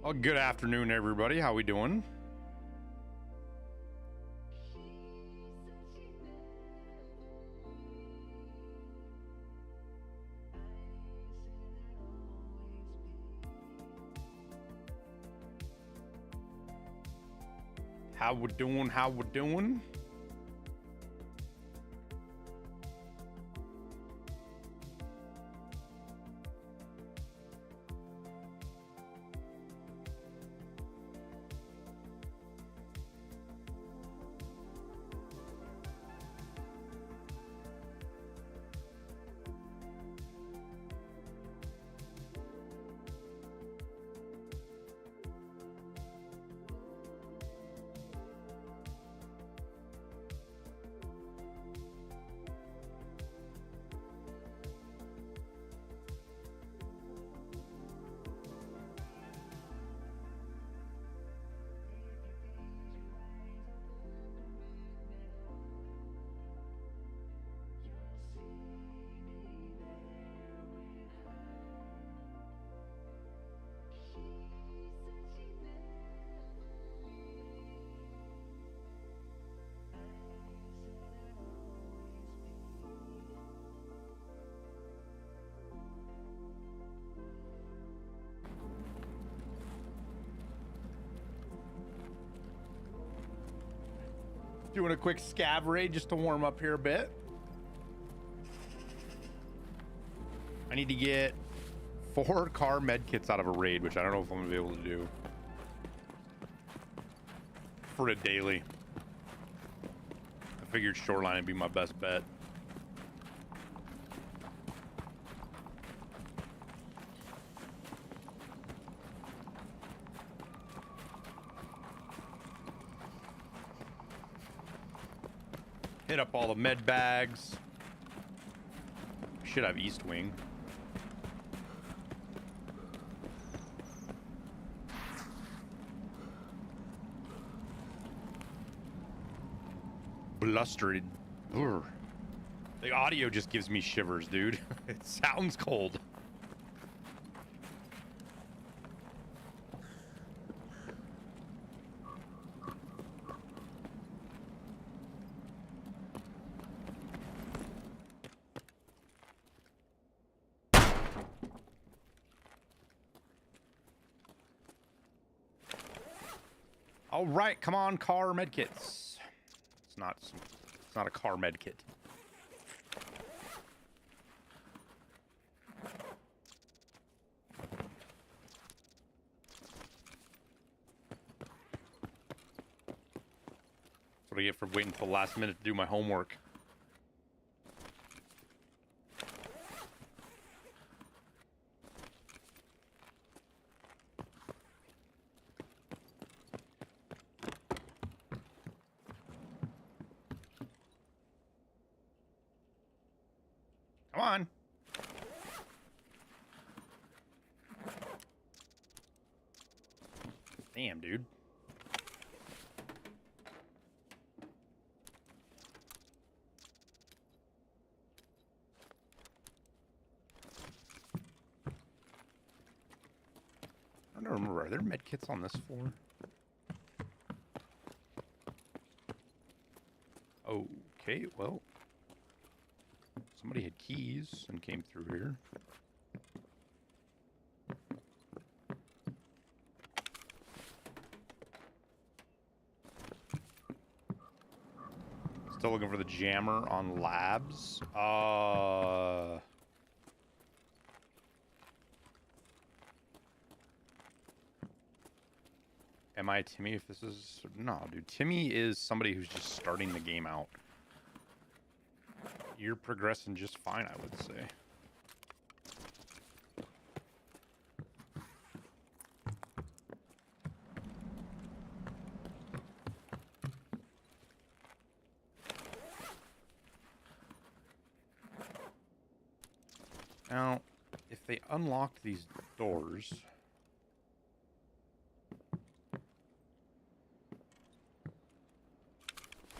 Well, good afternoon, everybody. How we doing? How we doing? How we doing? Doing a quick scav raid just to warm up here a bit. I need to get 4 car med kits out of a raid, which I don't know if I'm gonna be able to do for a daily. I figured Shoreline would be my best bet. Hit up all the med bags. Should have East Wing. Blustered. Urgh. The audio just gives me shivers, dude. It sounds cold. All right, come on, car medkits. It's not a car medkit. That's what I get for waiting until the last minute to do my homework. Come on. Damn, dude. I don't remember. Are there med kits on this floor? Okay, well. Somebody had keys and came through here. Still looking for the jammer on labs. Am I Timmy if this is... No, dude. Timmy is somebody who's just starting the game out. You're progressing just fine, I would say. Now, if they unlock these doors...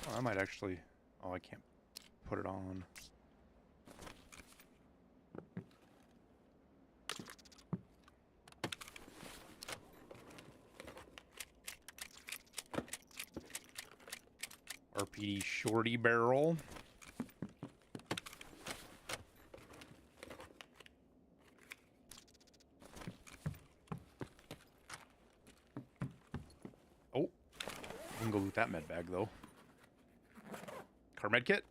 Oh, I might actually... Oh, I can't put it on. RPD shorty barrel. Oh, we can go loot that med bag though. Car med kit.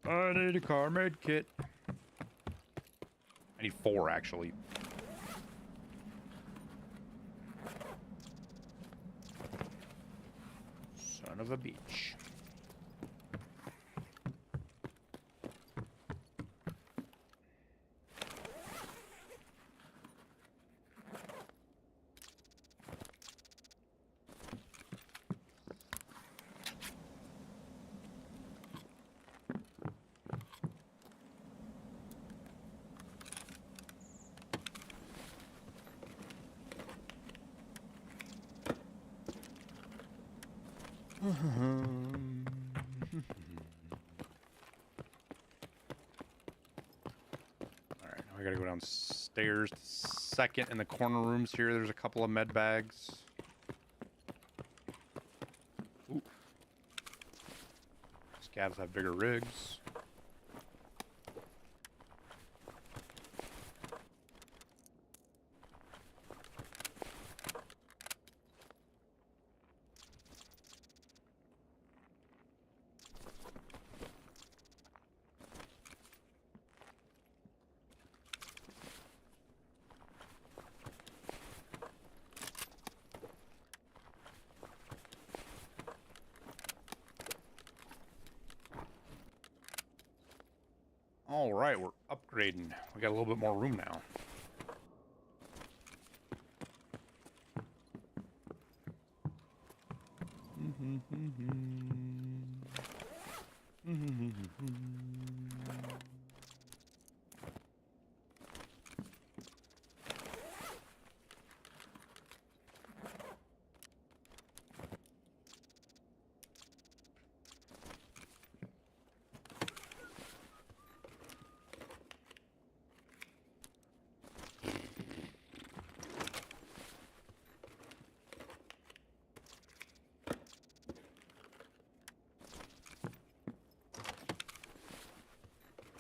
I need a car med kit. I need 4 actually. Son of a bitch. Alright, now I gotta go downstairs. Second in the corner rooms here, there's a couple of med bags. Ooh. Scavs have bigger rigs. All right, we're upgrading. We got a little bit more room now.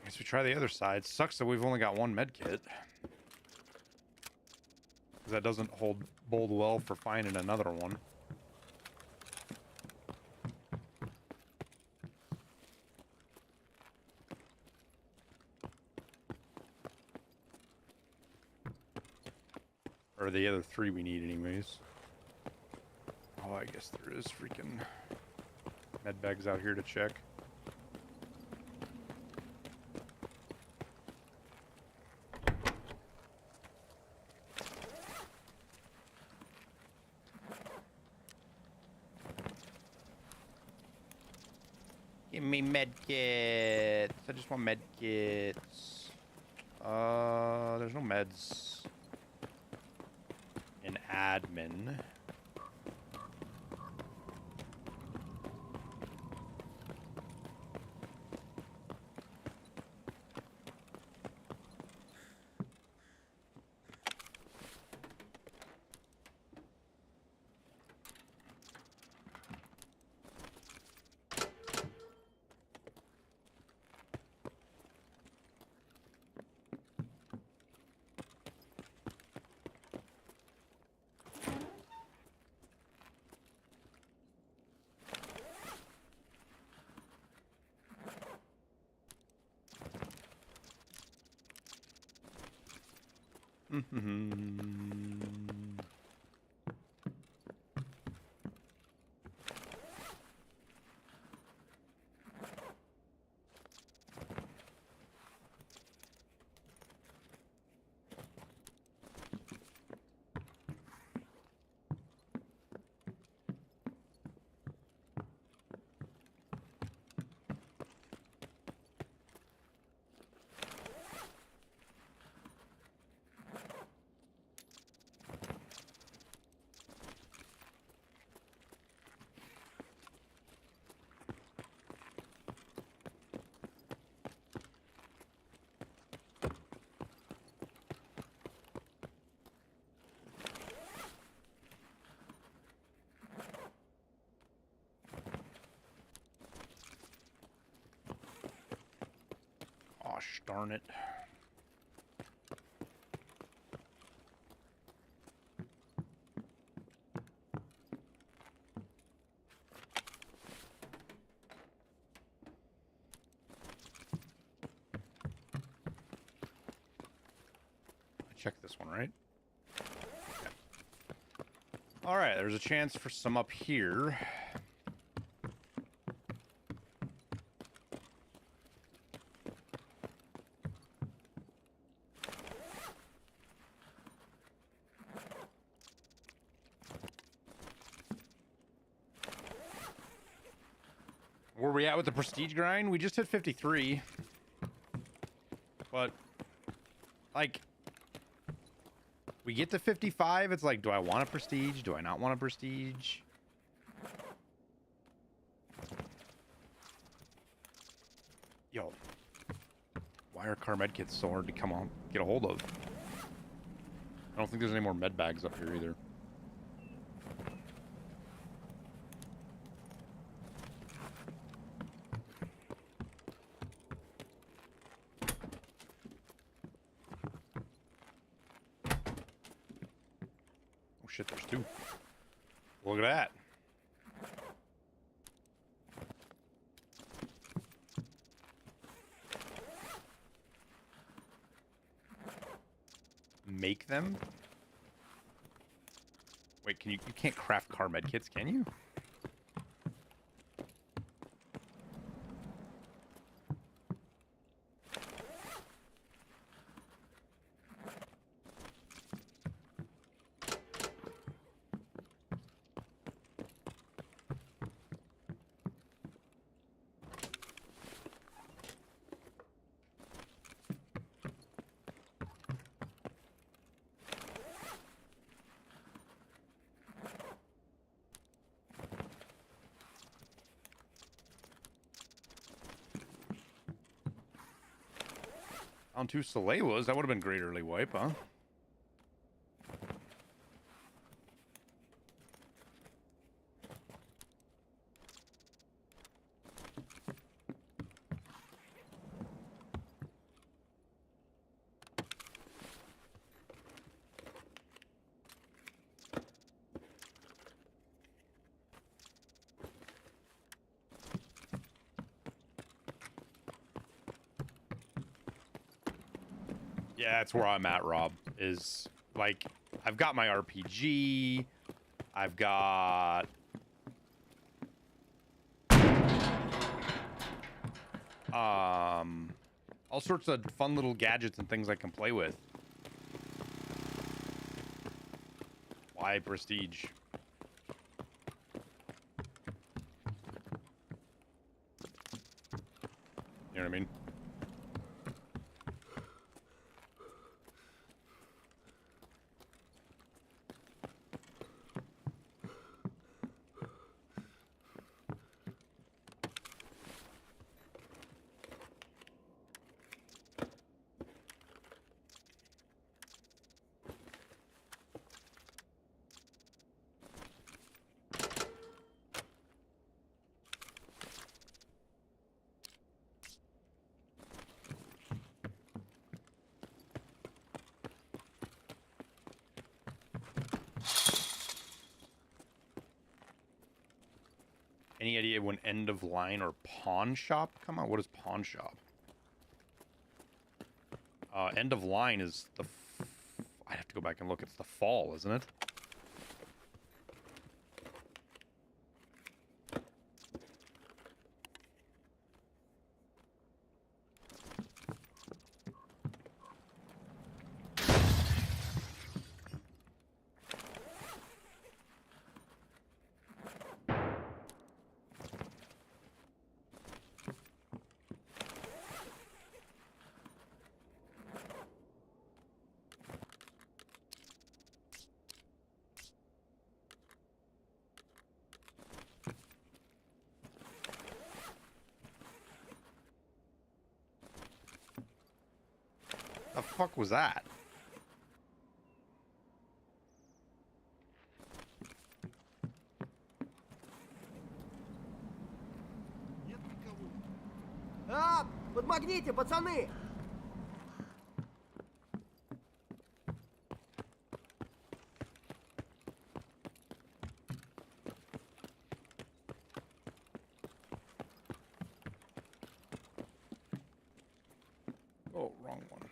Guess we try the other side. Sucks that we've only got 1 med kit. Because that doesn't bode well for finding another one. Or the other 3 we need anyways. Oh, I guess there is freaking med bags out here to check. Give me med kits. I just want med kits. There's no meds in admin. Gosh darn it. Check this one, right? Okay. All right, there's a chance for some up here. Where we at with the prestige grind? We just hit 53. But, like, we get to 55, it's like, do I want a prestige? Do I not want a prestige? Yo. Why are car med kits so hard to come on, get a hold of? I don't think there's any more med bags up here either. Shit, there's two. Look at that. Make them? Wait, can you can't craft car med kits, can you? On two Solewas, that would have been great early wipe, huh? Yeah, that's where I'm at, Rob. Is like, I've got my RPG. I've got all sorts of fun little gadgets and things I can play with. Why prestige? You know what I mean? Any idea when end of line or pawn shop come out? What is pawn shop? End of line is the... I'd have to go back and look. It's the fall, isn't it? The fuck was that? Подмогните, пацаны! Oh, wrong one.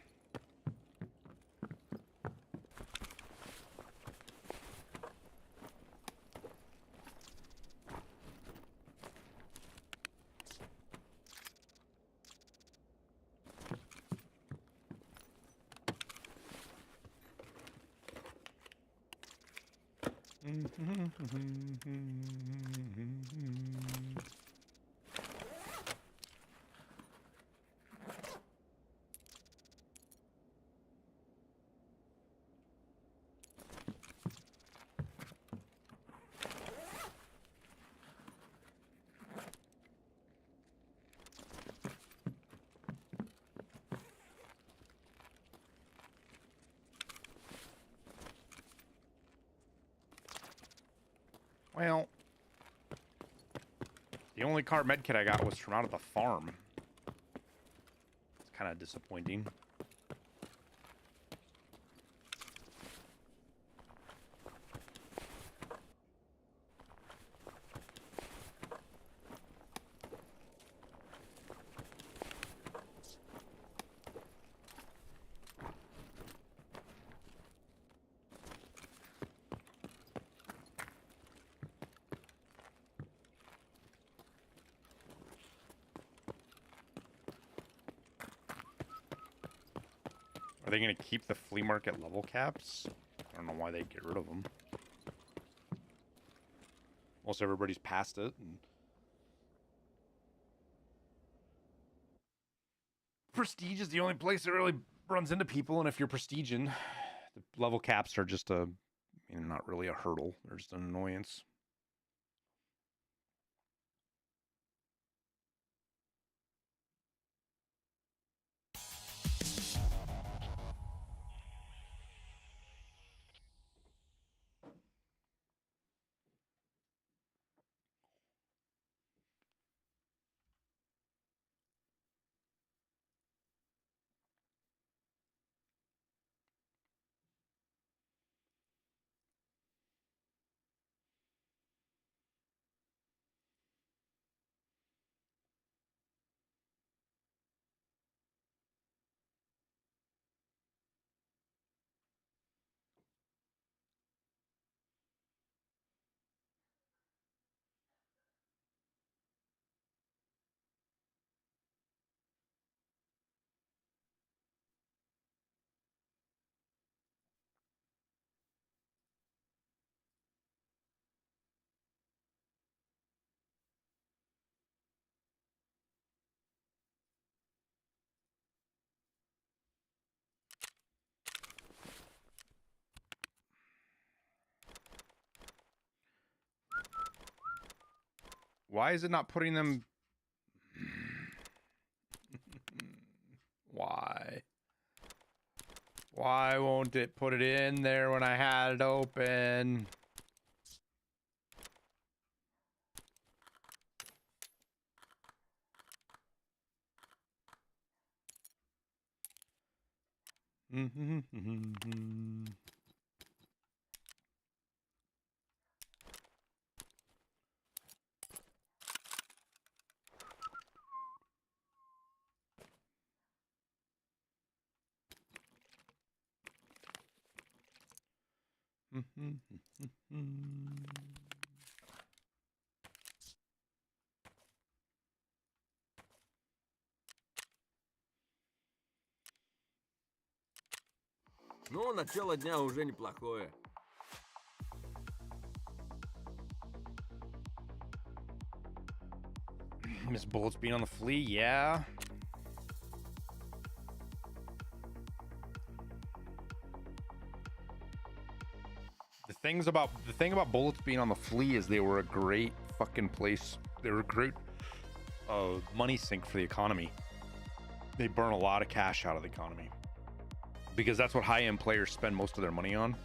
Well, the only car medkit I got was from out at the farm. It's kind of disappointing. Are they going to keep the flea market level caps? I don't know why they'd get rid of them. Most everybody's past it. And Prestige is the only place that really runs into people, and if you're prestiging, the level caps are just not really a hurdle. They're just an annoyance. Why is it not putting them? Why? Why won't it put it in there when I had it open? Ну, начало дня уже неплохое. Miss Bullets being on the flea, yeah. The thing about Bullets being on the flea is they were a great fucking place. They were a great money sink for the economy. They burn a lot of cash out of the economy because that's what high-end players spend most of their money on,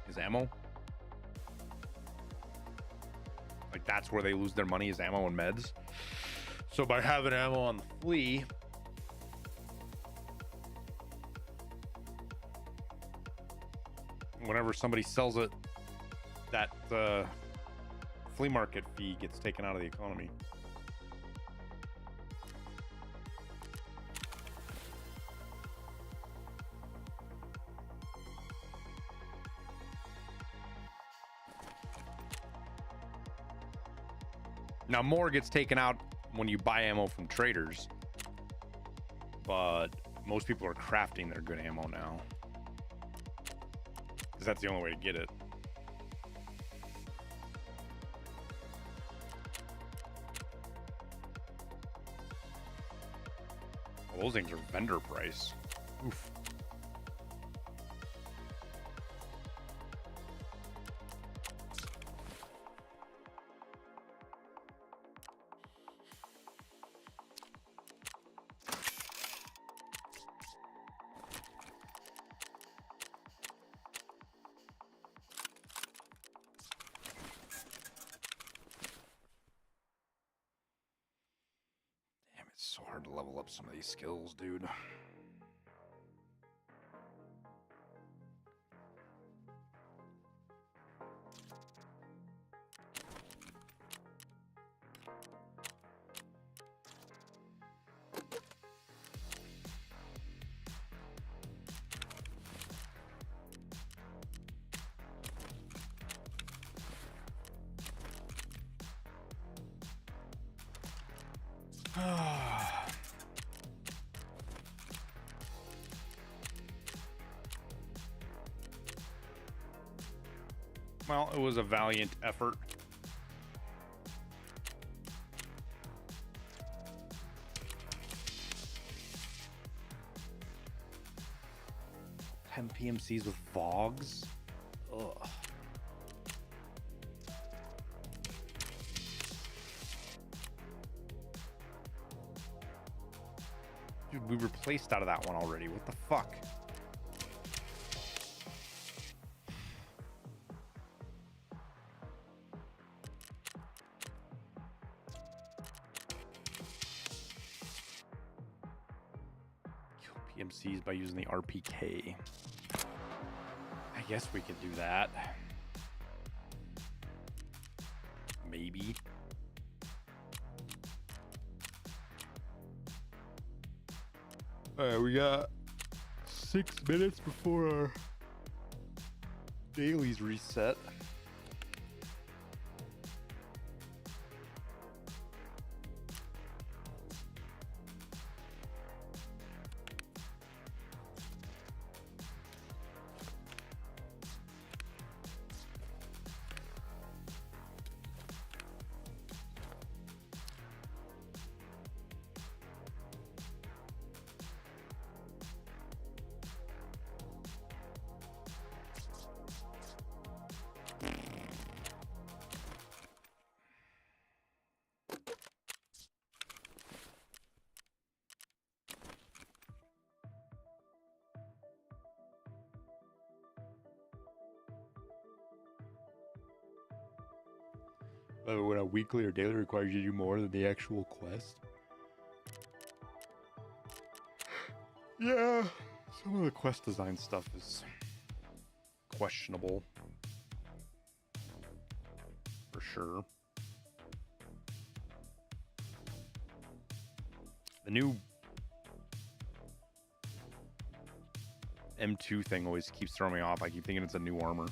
is ammo. Like, that's where they lose their money, is ammo and meds. So by having ammo on the flea, whenever somebody sells it, that flea market fee gets taken out of the economy. Now, more gets taken out when you buy ammo from traders, but most people are crafting their good ammo now, because that's the only way to get it. Well, those things are vendor price. Oof. It's so hard to level up some of these skills, dude. Well, it was a valiant effort. PMCs with VOGs? Ugh. Dude, we replaced out of that one already. What the fuck? Kill PMCs by using the RPK. I guess we could do that. Maybe. Alright, we got 6 minutes before our dailies reset. When a weekly or daily requires you to do more than the actual quest. Yeah, some of the quest design stuff is questionable. For sure. The new M2 thing always keeps throwing me off. I keep thinking it's a new armor.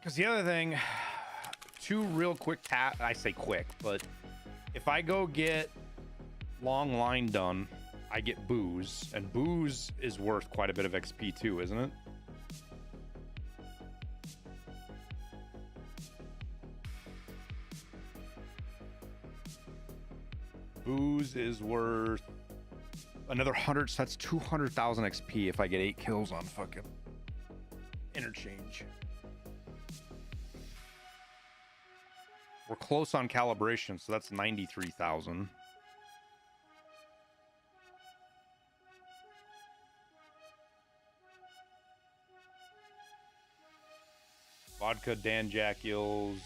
Because the other thing, two real quick I say quick, but if I go get long line done, I get booze, and booze is worth quite a bit of XP too, isn't it? Booze is worth another 100, so that's 200,000 XP if I get 8 kills on fucking interchange. We're close on calibration, so that's 93,000. Vodka, Dan Jack Ills,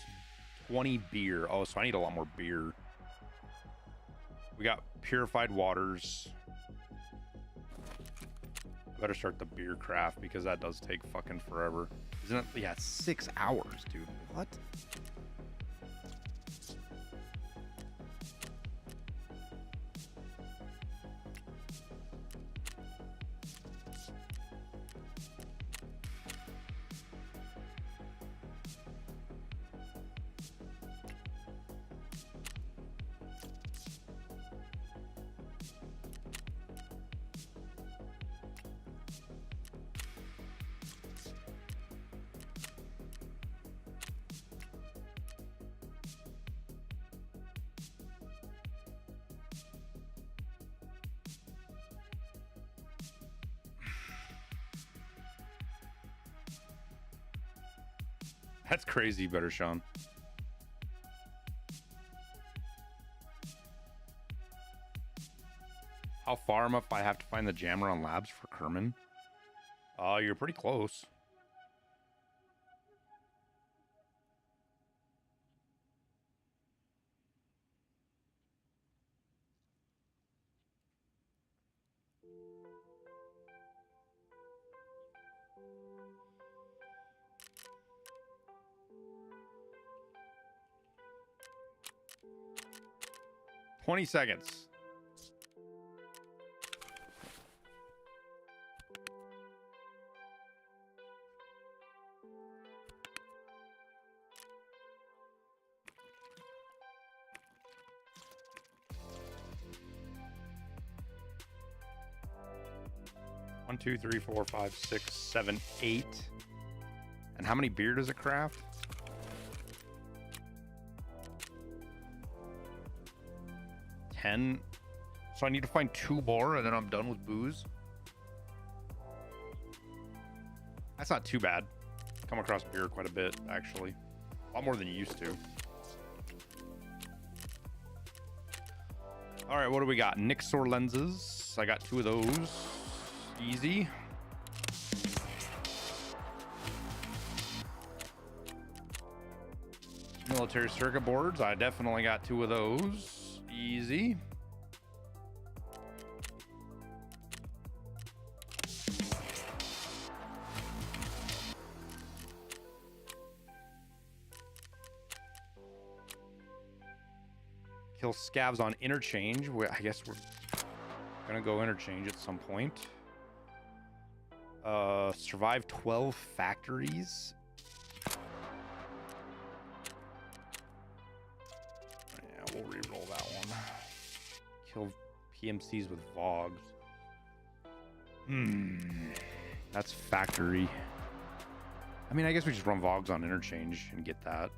20 beer. Oh, so I need a lot more beer. We got purified waters. Better start the beer craft because that does take fucking forever. Isn't it? Yeah, it's 6 hours, dude. What? That's crazy, better Sean. How far am I if I have to find the jammer on labs for Kerman? You're pretty close. $20 seconds. One, two, three, four, five, six, seven, 8. And how many beer does it craft? 10. So I need to find 2 more and then I'm done with booze. That's not too bad. Come across beer quite a bit, actually. A lot more than you used to. All right, what do we got? Nixor lenses. I got 2 of those. Easy. Military circuit boards. I definitely got 2 of those. Easy. Kill scavs on interchange. I guess we're gonna go interchange at some point. Survive 12 factories. Yeah, we'll re-roll that one. Kill PMCs with Vogs. That's factory. I mean, I guess we just run Vogs on interchange and get that.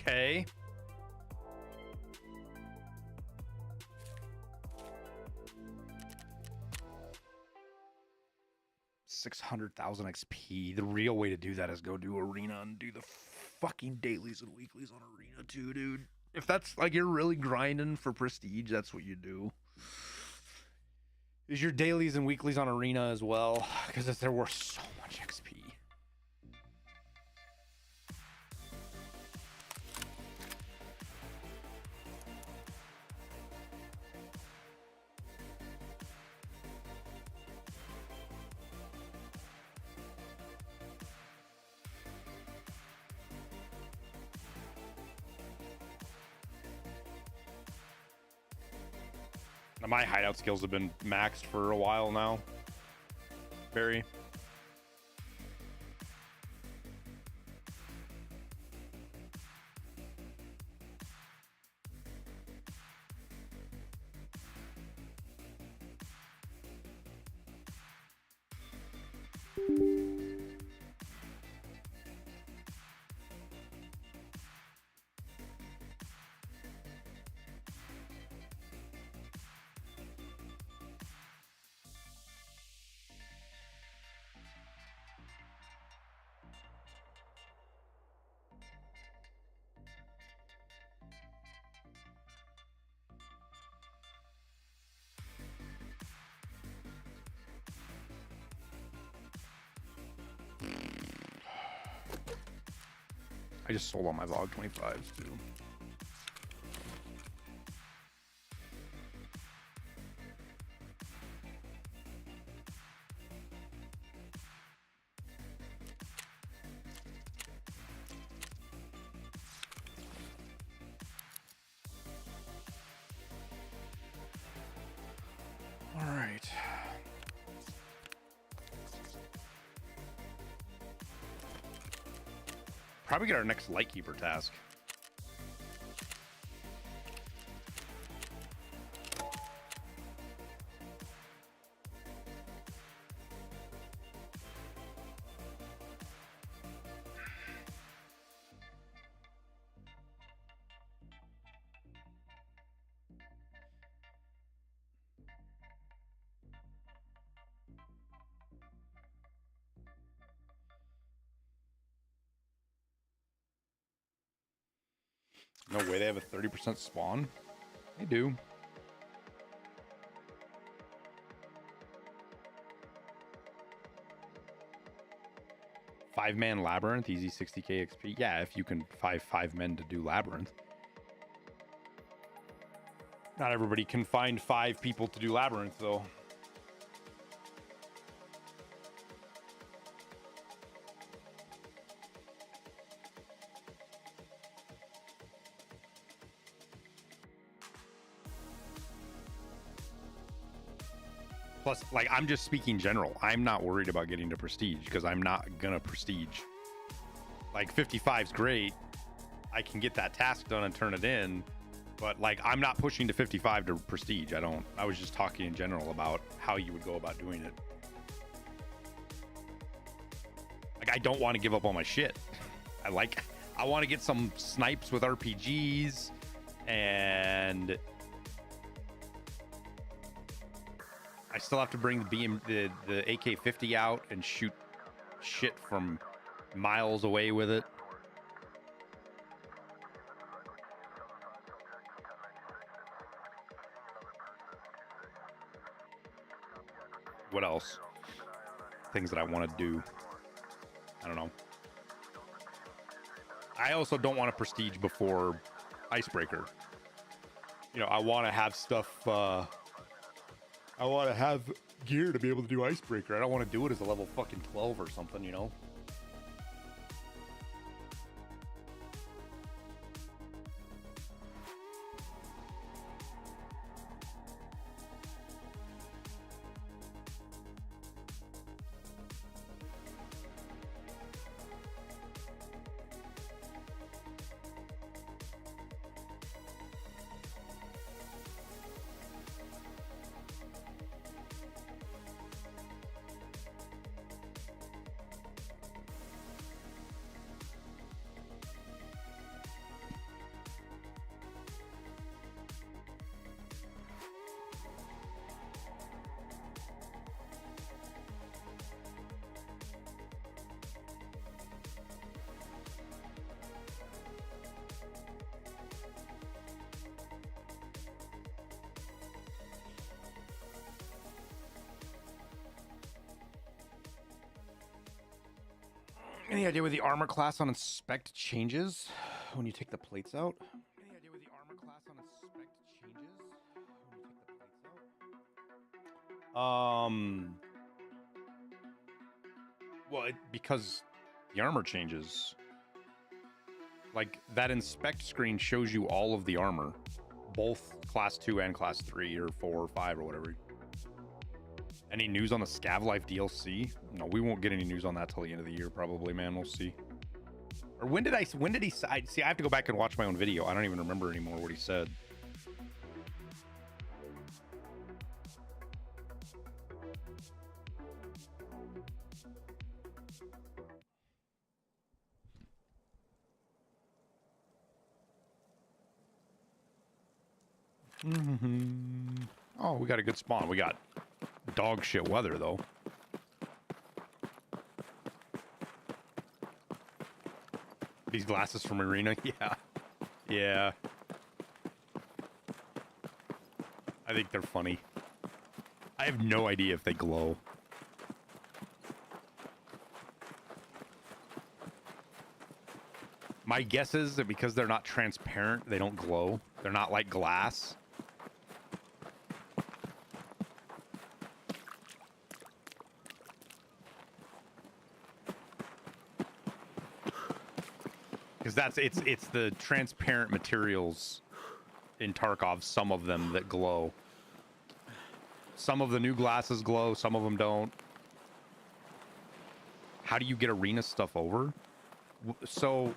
Okay. $600,000 XP. The real way to do that is go do arena and do the fucking dailies and weeklies on arena too, dude. If that's like you're really grinding for prestige, that's what you do. Is your dailies and weeklies on Arena as well? Because they're worth so much XP. Now, my hideout skills have been maxed for a while now. Barry. I just sold all my Log 25s too. All right. Probably get our next Lightkeeper task. No way they have a 30% spawn. They do. Five-man Labyrinth, easy 60k XP. Yeah, if you can five men to do Labyrinth. Not everybody can find 5 people to do Labyrinth, though. Plus, like, I'm just speaking general. I'm not worried about getting to prestige because I'm not gonna prestige. Like, 55's great. I can get that task done and turn it in, but like, I'm not pushing to 55 to prestige. I was just talking in general about how you would go about doing it. Like, I don't want to give up all my shit. I want to get some snipes with RPGs, and I still have to bring the AK-50 out and shoot shit from miles away with it. What else? Things that I want to do. I don't know. I also don't want to prestige before Icebreaker. You know, I want to have stuff... I want to have gear to be able to do Icebreaker. I don't want to do it as a level fucking 12 or something, you know? Any idea where the armor class on inspect changes when you take the plates out? Any idea where the armor class on inspect changes when you take the plates out? Well, because the armor changes. Like, that inspect screen shows you all of the armor. Both class 2 and class 3 or 4 or 5 or whatever. Any news on the Scav Life DLC? No, we won't get any news on that till the end of the year, probably, man. We'll see. Or when did he say? See, I have to go back and watch my own video. I don't even remember anymore what he said. Oh, we got a good spawn. We got dog shit weather, though. These glasses from Arena? Yeah. Yeah. I think they're funny. I have no idea if they glow. My guess is that because they're not transparent, they don't glow. They're not like glass. Because it's the transparent materials in Tarkov, some of them that glow. Some of the new glasses glow, some of them don't. How do you get arena stuff over? So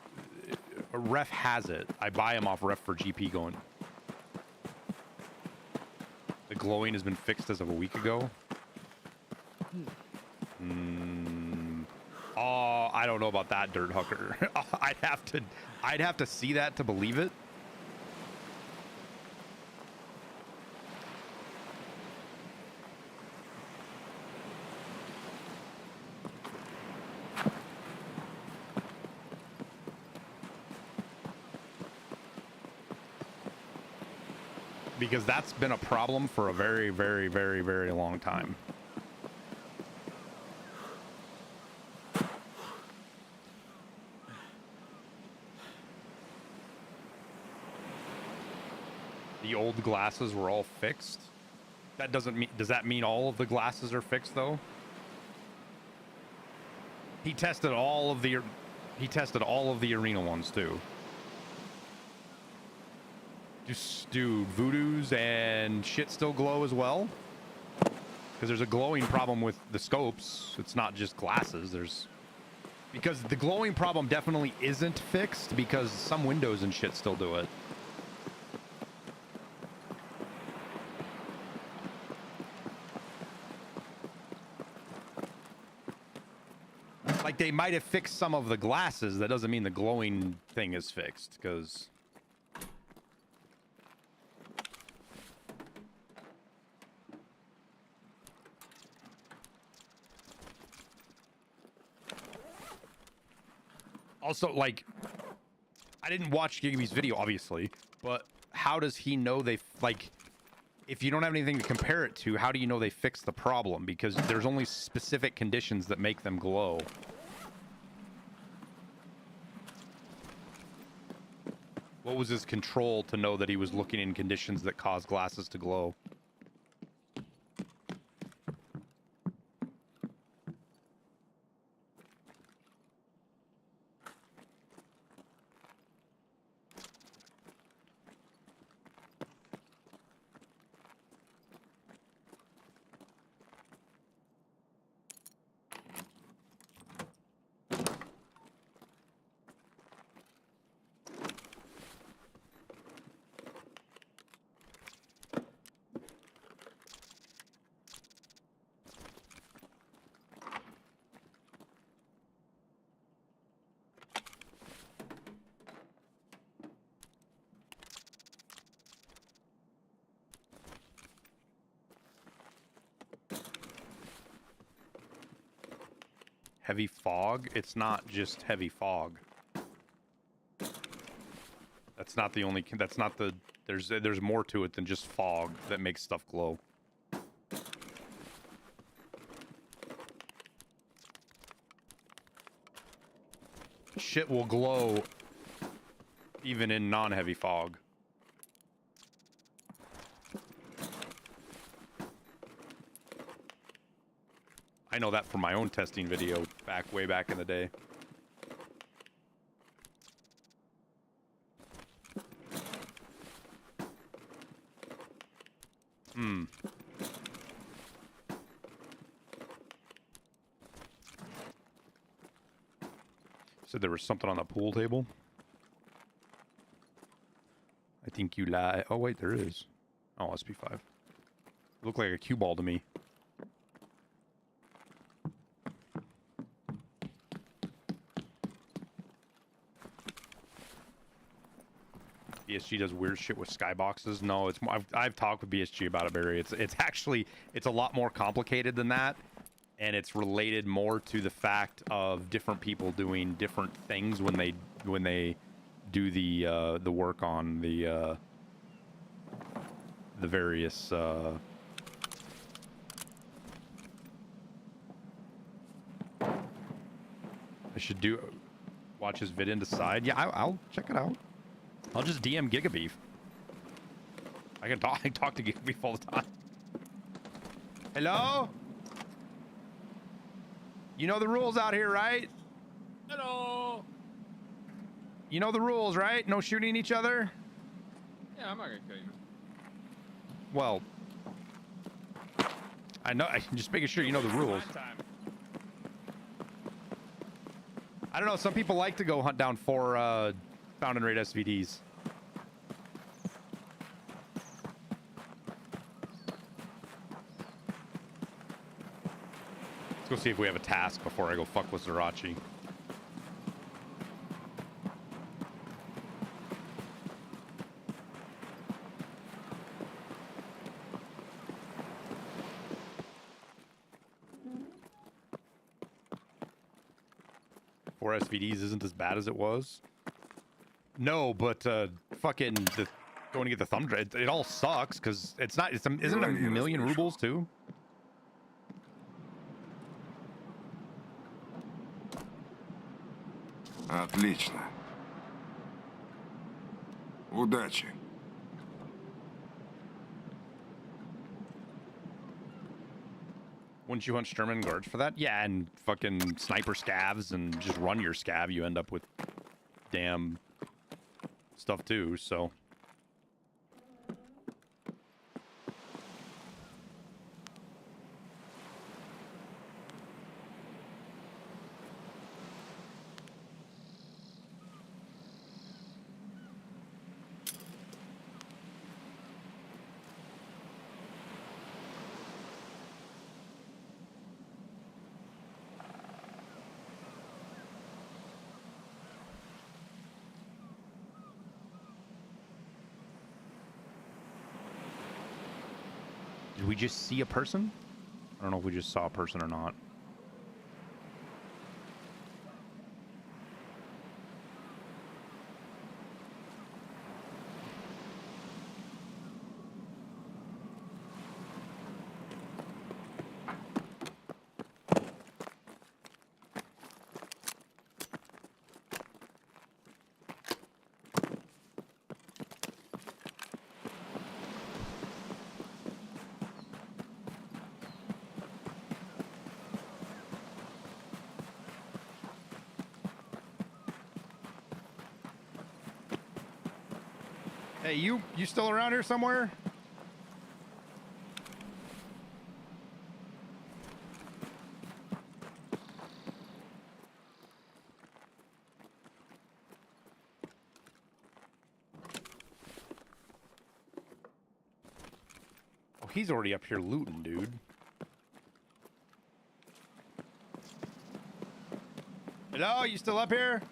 Ref has it. I buy them off Ref for GP going. The glowing has been fixed as of a week ago. Oh, I don't know about that, Dirt Hooker. I'd have to see that to believe it. Because that's been a problem for a very, very, very, very long time. The old glasses were all fixed. That doesn't mean, does that mean all of the glasses are fixed though? He tested all of the arena ones too. Do voodoos and shit still glow as well? Because there's a glowing problem with the scopes. It's not just glasses. Because the glowing problem definitely isn't fixed because some windows and shit still do it. Like, they might have fixed some of the glasses. That doesn't mean the glowing thing is fixed, because... Also, like, I didn't watch Gigaby's video, obviously, but how does he know they, like, if you don't have anything to compare it to, how do you know they fixed the problem? Because there's only specific conditions that make them glow. What was his control to know that he was looking in conditions that cause glasses to glow? Heavy fog? It's not just heavy fog. That's not the only... That's not the... There's more to it than just fog that makes stuff glow. shit will glow even in non-heavy fog. I know that from my own testing video way back in the day. Said there was something on the pool table. I think you lie. Oh wait, there is. Oh, SP5. Looked like a cue ball to me. BSG does weird shit with skyboxes. No, it's more, I've talked with BSG about it, Barry. It's actually a lot more complicated than that, and it's related more to the fact of different people doing different things when they do the work on the various I should watch his vid and decide. Yeah, I'll check it out. I'll just DM Gigabeef. I talk to Gigabeef all the time. Hello? You know the rules out here, right? Hello. You know the rules, right? No shooting each other? Yeah, I'm not gonna kill you. Well, I know. I'm just making sure you know the rules. I don't know. Some people like to go hunt down 4 found and raid SVDs. Let's go see if we have a task before I go fuck with Zerachi. Four SVDs isn't as bad as it was. No, but fucking going to get the thumb drive, it all sucks because it's not. Isn't it a million rubles too? Отлично. Удачи. Wouldn't you hunt Sturman guards for that? Yeah, and fucking sniper scavs and just run your scav. You end up with damn stuff too, so. Did we just see a person? I don't know if we just saw a person or not. Hey, you still around here somewhere? Oh, he's already up here looting, dude. Hello, you still up here?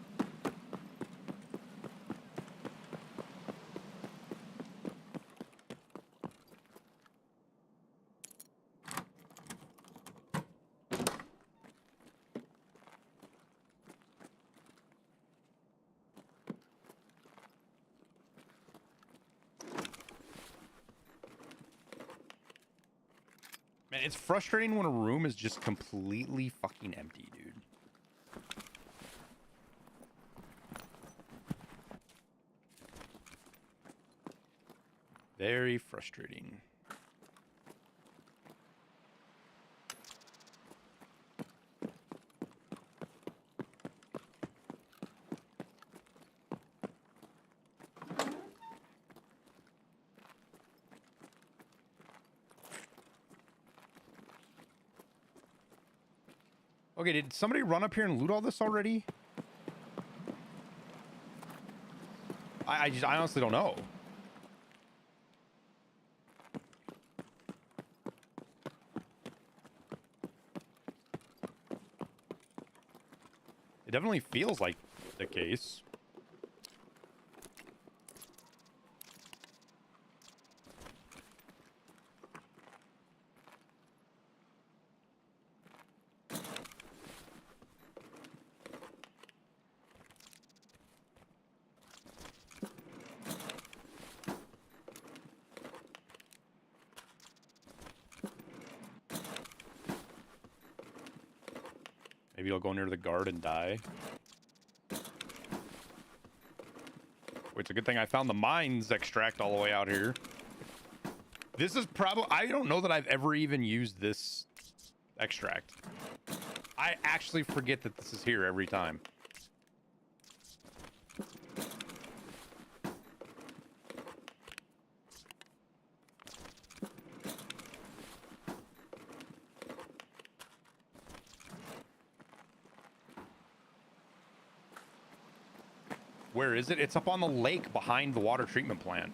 Man, it's frustrating when a room is just completely fucking empty, dude. Very frustrating. Okay, did somebody run up here and loot all this already? I honestly don't know. It definitely feels like the case. Maybe I'll go near the guard and die. Wait, it's a good thing I found the mines extract all the way out here. This is probably... I don't know that I've ever even used this extract. I actually forget that this is here every time. Where is it? It's up on the lake behind the water treatment plant.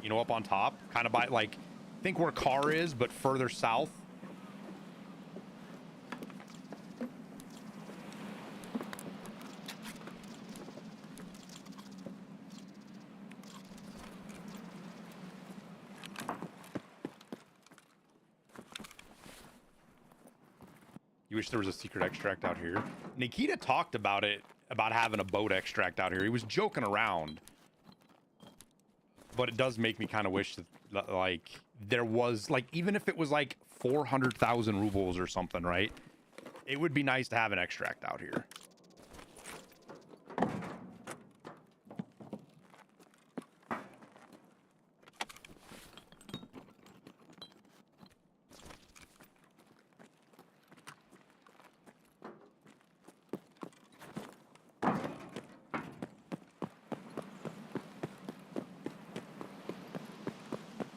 You know, up on top, kind of by, like, think where Car is, but further south. You wish there was a secret extract out here. Nikita talked about it, about having a boat extract out here. He was joking around. But it does make me kind of wish that, like, there was, like, even if it was, like, 400,000 rubles or something, right? It would be nice to have an extract out here.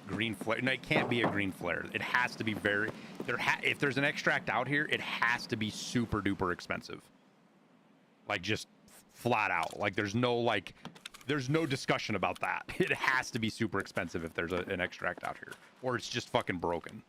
Green flare. No, it can't be a green flare. It has to be very... if there's an extract out here, it has to be super duper expensive. Like, just flat out. Like, there's no, like... There's no discussion about that. It has to be super expensive if there's an extract out here. Or it's just fucking broken.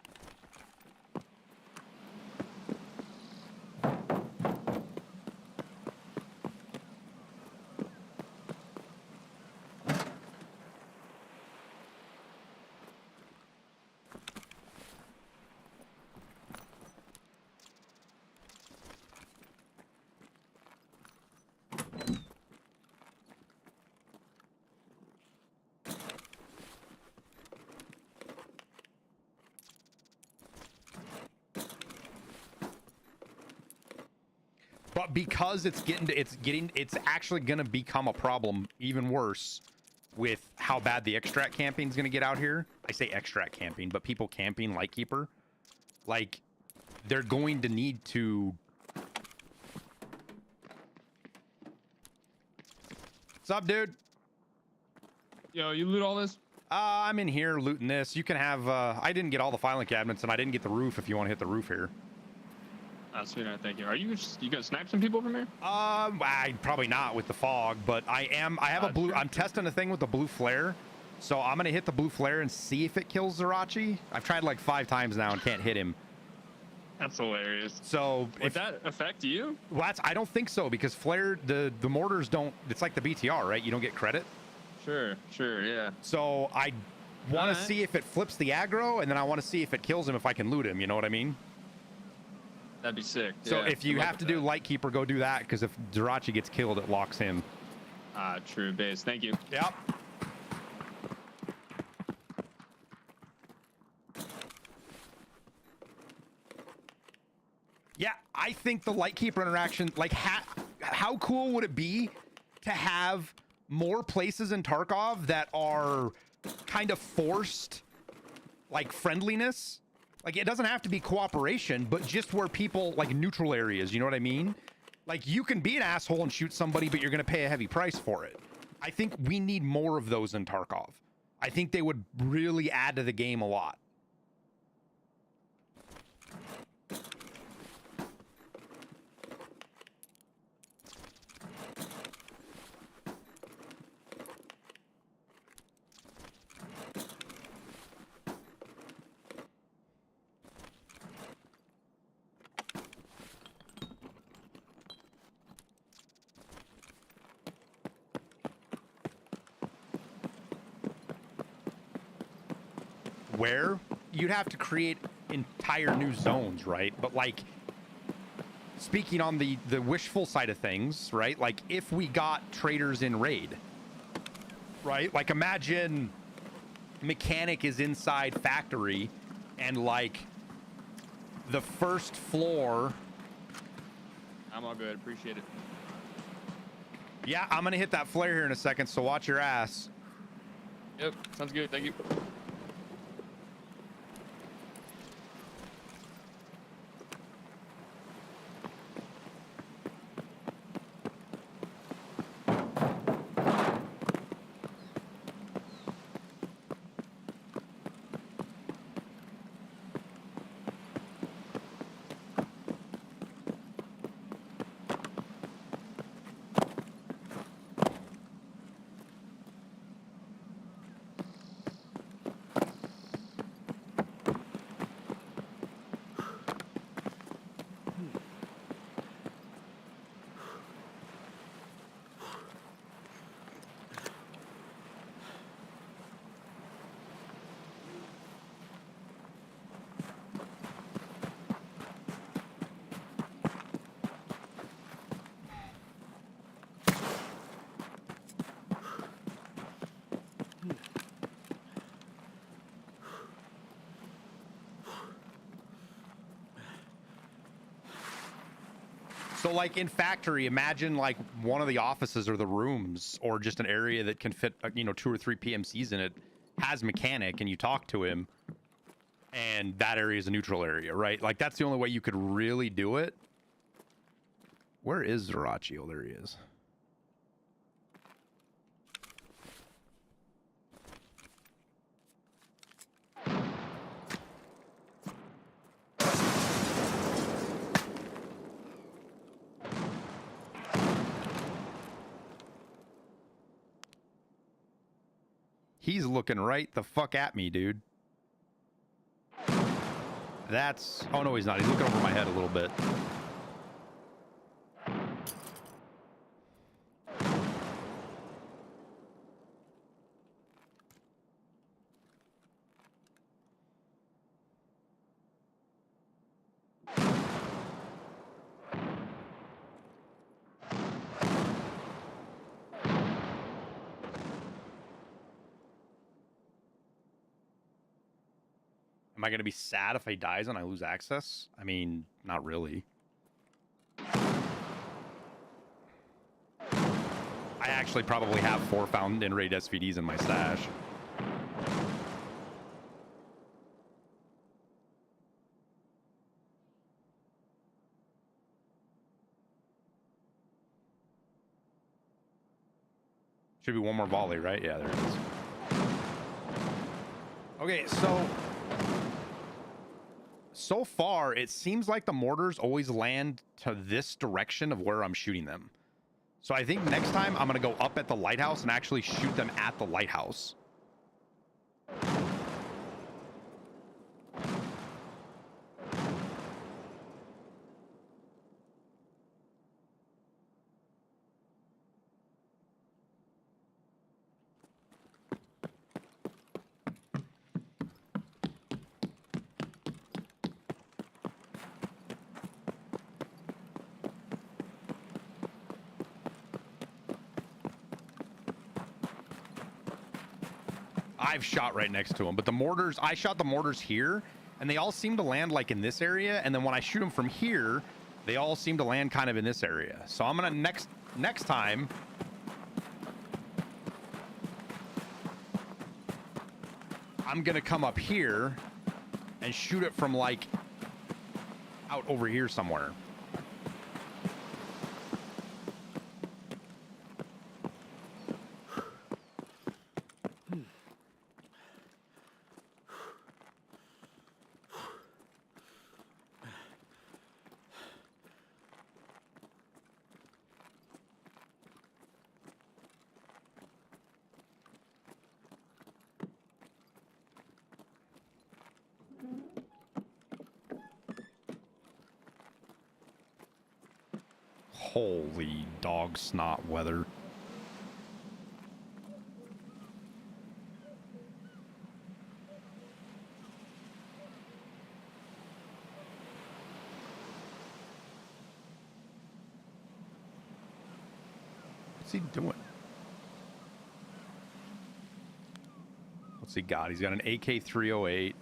But because it's actually going to become a problem even worse with how bad the extract camping is going to get out here. I say extract camping, but people camping Lightkeeper, like, they're going to need to... What's up, dude? Yo, you loot all this? I'm in here looting this. You can have, I didn't get all the filing cabinets, and I didn't get the roof if you want to hit the roof here. Oh, sweet, thank you. Are you gonna snipe some people from here? Probably not with the fog, but I have a blue... I'm testing a thing with the blue flare, so I'm gonna hit the blue flare and see if it kills Zerachi. I've tried like 5 times now and can't hit him. That's hilarious. So would that affect you? Well, I don't think so, because flare, the mortars don't... It's like the BTR, right? You don't get credit. Sure, yeah. So I want to see if it flips the aggro, and then I want to see if it kills him if I can loot him. You know what I mean? That'd be sick. So yeah, if you have to do Lightkeeper, go do that, because if Zerachi gets killed, it locks him. True base. Thank you. Yep. Yeah, I think the Lightkeeper interaction, like, how cool would it be to have more places in Tarkov that are kind of forced, like, friendliness. Like, it doesn't have to be cooperation, but just where people, like, neutral areas, you know what I mean? Like, you can be an asshole and shoot somebody, but you're going to pay a heavy price for it. I think we need more of those in Tarkov. I think they would really add to the game a lot. Where you'd have to create entire new zones, right? But like, speaking on the wishful side of things, right? Like, if we got traders in raid, right? Like, imagine mechanic is inside factory and like the first floor. I'm all good. Appreciate it. Yeah, I'm gonna hit that flare here in a second, so watch your ass. Yep, sounds good. Thank you. So like in factory, imagine like one of the offices or the rooms or just an area that can fit, you know, 2 or 3 PMCs in it has mechanic, and you talk to him and that area is a neutral area, right? Like that's the only way you could really do it. Where is Zerachi? Oh, there he is. He's looking right the fuck at me, dude. That's... Oh, no, he's not. He's looking over my head a little bit. Am I going to be sad if he dies and I lose access? I mean, not really. I actually probably have 4 found in raid SVDs in my stash. Should be one more volley, right? Yeah, there it is. Okay, so far, it seems like the mortars always land to this direction of where I'm shooting them. So I think next time I'm going to go up at the lighthouse and actually shoot them at the lighthouse. I've shot right next to them, but the mortars, I shot the mortars here, and they all seem to land like in this area, and then when I shoot them from here, they all seem to land kind of in this area. So I'm gonna next time I'm gonna come up here and shoot it from like out over here somewhere. Holy dog snot weather. What's he doing? What's he got? He's got an AK-308.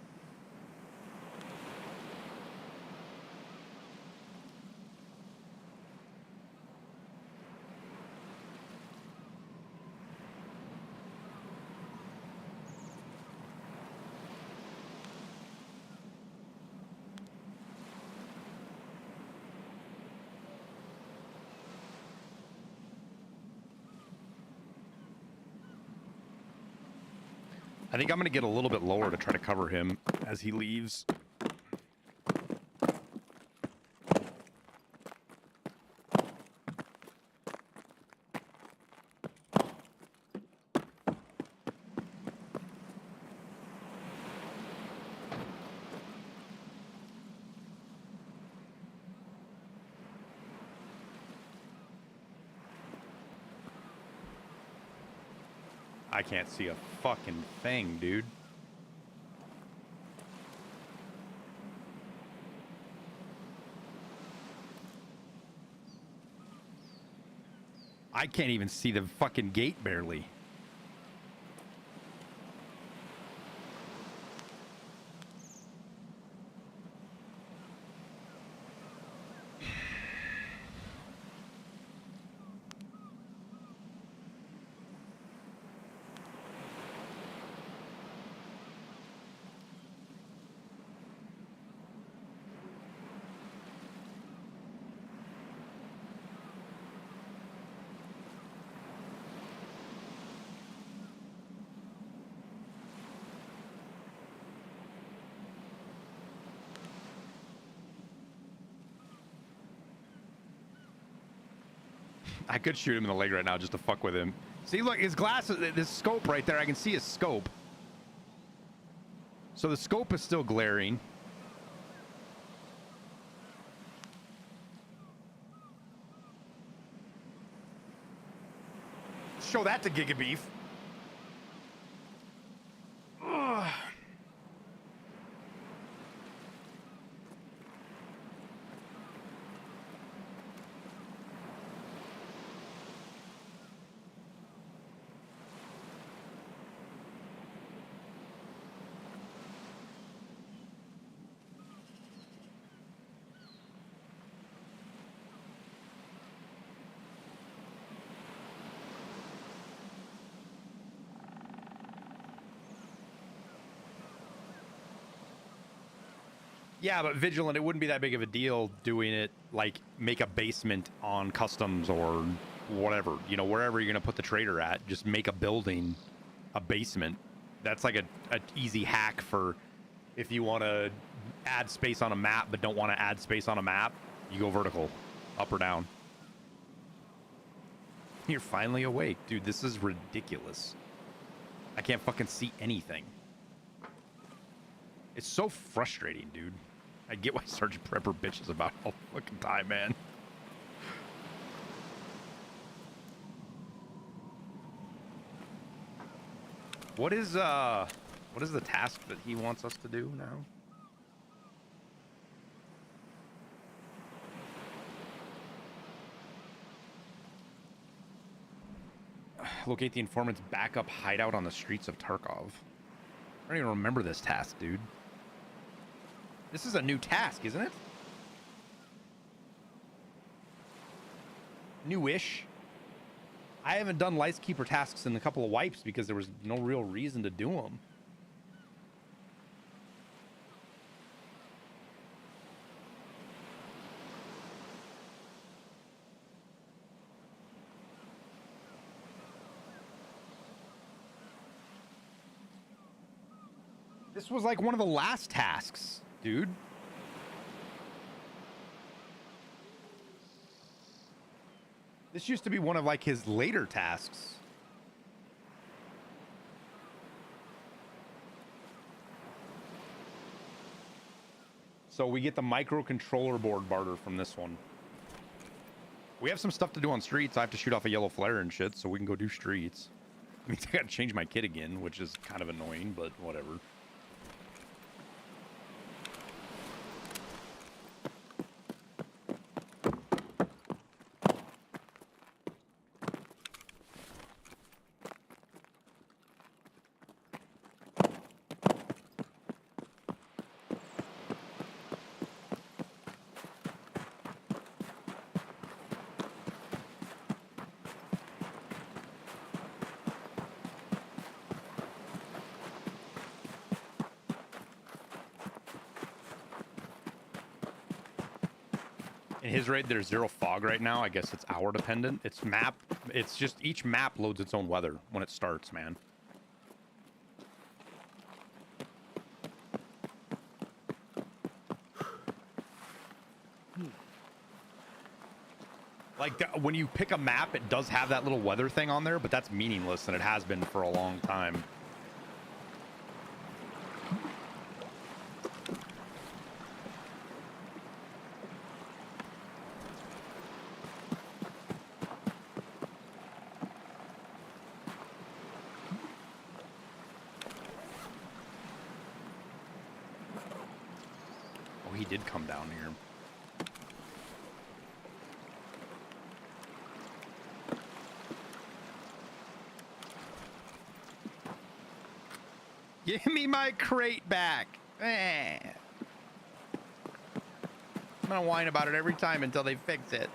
I think I'm going to get a little bit lower to try to cover him as he leaves. I can't see a fucking thing, dude. I can't even see the fucking gate barely. I could shoot him in the leg right now just to fuck with him. See, look, his glasses, this scope right there, I can see his scope. So the scope is still glaring. Show that to Giga Beef. Ugh. Yeah, but Vigilant, it wouldn't be that big of a deal doing it, like, make a basement on customs or whatever. You know, wherever you're going to put the trader at, just make a building, a basement. That's like a easy hack for if you want to add space on a map but don't want to add space on a map, you go vertical, up or down. You're finally awake. Dude, this is ridiculous. I can't fucking see anything. It's so frustrating, dude. I get why Sergeant Prepper bitches about all the fucking time, man. What is the task that he wants us to do now? Locate the informant's backup hideout on the streets of Tarkov. I don't even remember this task, dude. This is a new task, isn't it? Newish. I haven't done Lightkeeper tasks in a couple of wipes because there was no real reason to do them. This was like one of the last tasks, dude. This used to be one of like his later tasks. So we get the microcontroller board barter from this one. We have some stuff to do on streets. I have to shoot off a yellow flare and shit, so we can go do streets. I mean, I gotta change my kit again, which is kind of annoying, but whatever. In his raid, there's 0 fog right now. I guess it's hour dependent. It's map. It's just each map loads its own weather when it starts, man. Like when you pick a map, it does have that little weather thing on there, but that's meaningless, and it has been for a long time. He did come down here. Give me my crate back. Eh. I'm gonna whine about it every time until they fix it.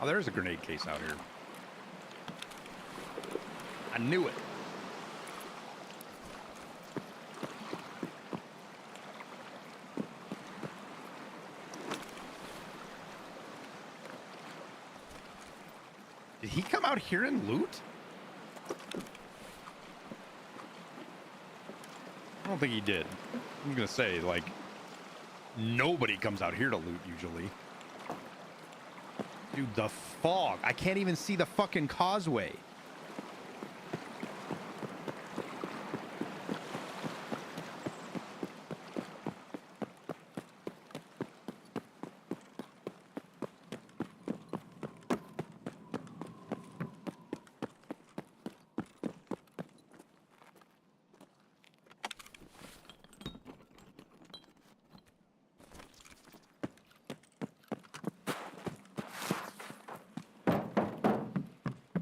Oh, there's a grenade case out here. I knew it. Did he come out here and loot? I don't think he did. I'm gonna say, like, nobody comes out here to loot usually. Dude, the fog. I can't even see the fucking causeway.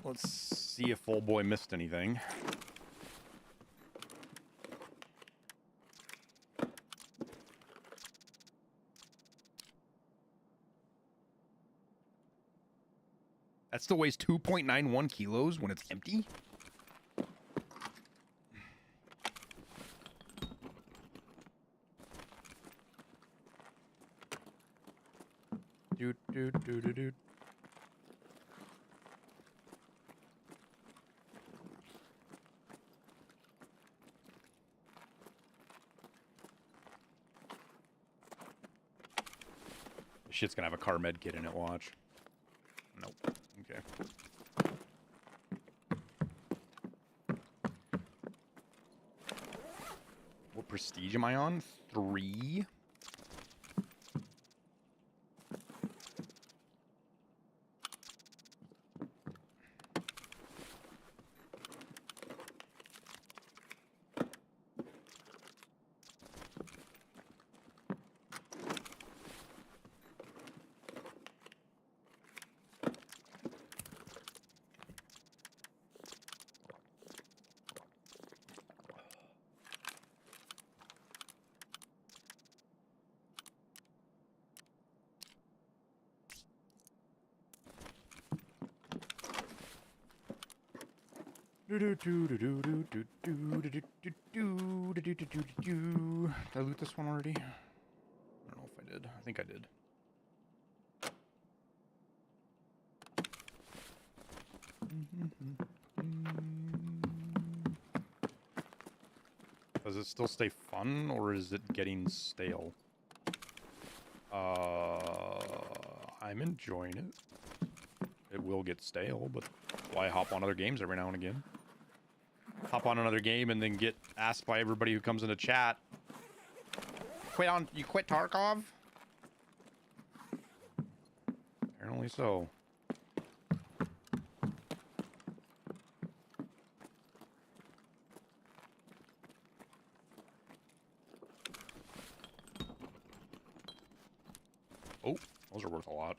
Let's see if old boy missed anything. That still weighs 2.91 kilos when it's empty? Dude. Shit's gonna have a car med kit in it, watch. Nope. Okay. What prestige am I on? 3? Did I loot this one already? I don't know if I did. I think I did. Does it still stay fun, or is it getting stale? I'm enjoying it. It will get stale, but that's why I hop on other games every now and again. Hop on another game and then get asked by everybody who comes into chat. You quit Tarkov? Apparently so. Oh, those are worth a lot.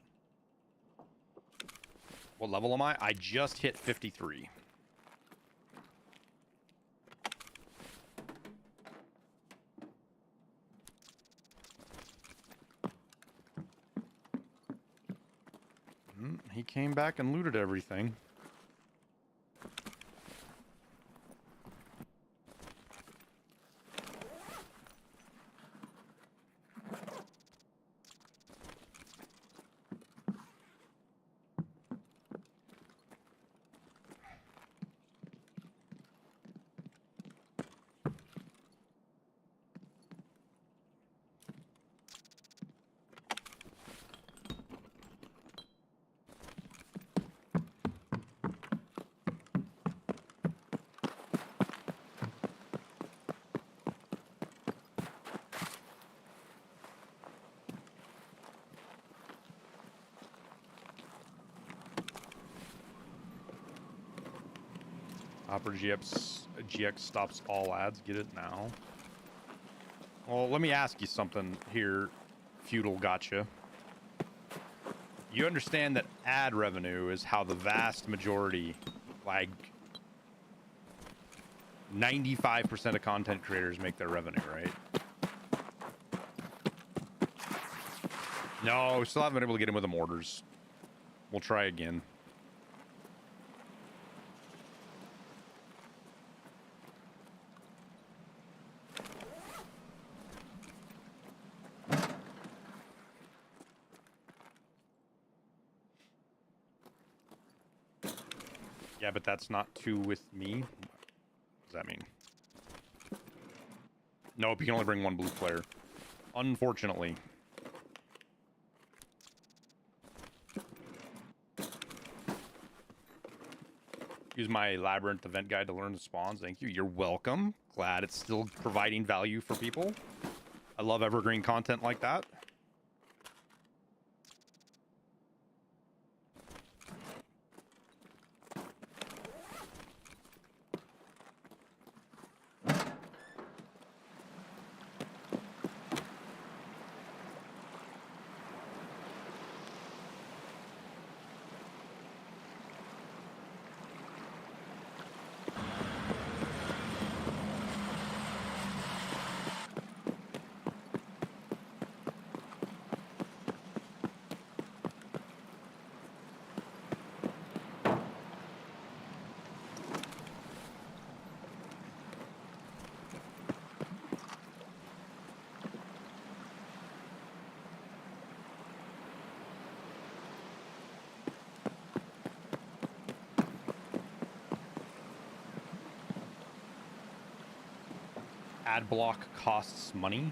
What level am I? I just hit 53. He came back and looted everything. Opera GX stops all ads. Get it now. Well, let me ask you something here, Feudal Gotcha. You understand that ad revenue is how the vast majority, like 95% of content creators make their revenue, right? No, we still haven't been able to get in with the mortars. We'll try again. Yeah, but that's not two with me. What does that mean? Nope, you can only bring one blue player. Unfortunately. Use my Labyrinth event guide to learn the spawns. Thank you. You're welcome. Glad it's still providing value for people. I love evergreen content like that. Ad block costs money.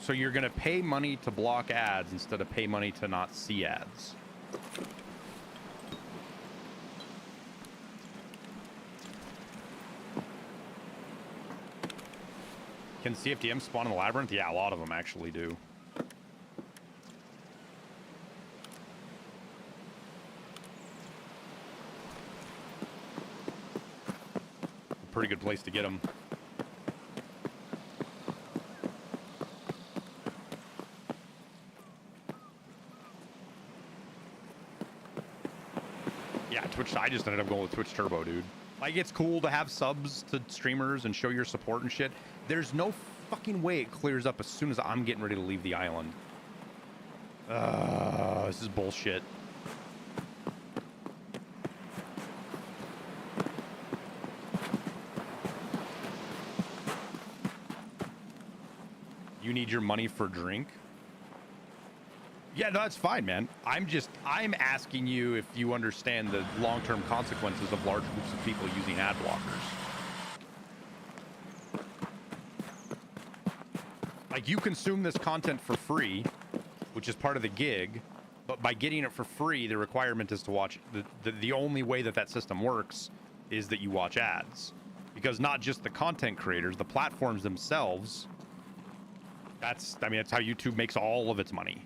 So you're going to pay money to block ads instead of pay money to not see ads. Can CFDM spawn in the labyrinth? Yeah, a lot of them actually do. Pretty good place to get them. Yeah, Twitch. I just ended up going with Twitch Turbo, dude. Like, it's cool to have subs to streamers and show your support and shit. There's no fucking way it clears up as soon as I'm getting ready to leave the island. This is bullshit. You need your money for drink? Yeah, no, that's fine, man. I'm asking you if you understand the long-term consequences of large groups of people using ad blockers. Like, you consume this content for free, which is part of the gig, but by getting it for free, the requirement is to watch, the only way that system works is that you watch ads. Because not just the content creators, the platforms themselves, that's how YouTube makes all of its money.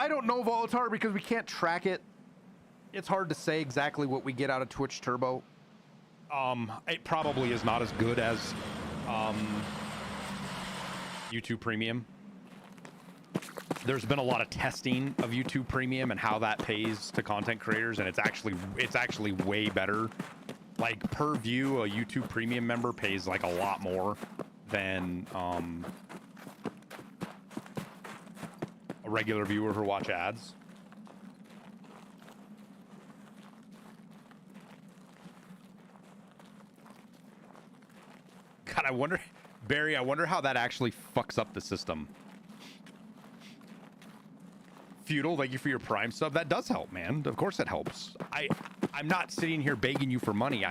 I don't know, Volatar, because we can't track it. It's hard to say exactly what we get out of Twitch Turbo. It probably is not as good as YouTube Premium. There's been a lot of testing of YouTube Premium and how that pays to content creators, and it's actually way better. Like, per view, a YouTube Premium member pays like a lot more than a regular viewer who watch ads. God, I wonder, Barry, I wonder how that actually fucks up the system. Feudal, thank you for your Prime sub. That does help, man. Of course it helps. I'm not sitting here begging you for money.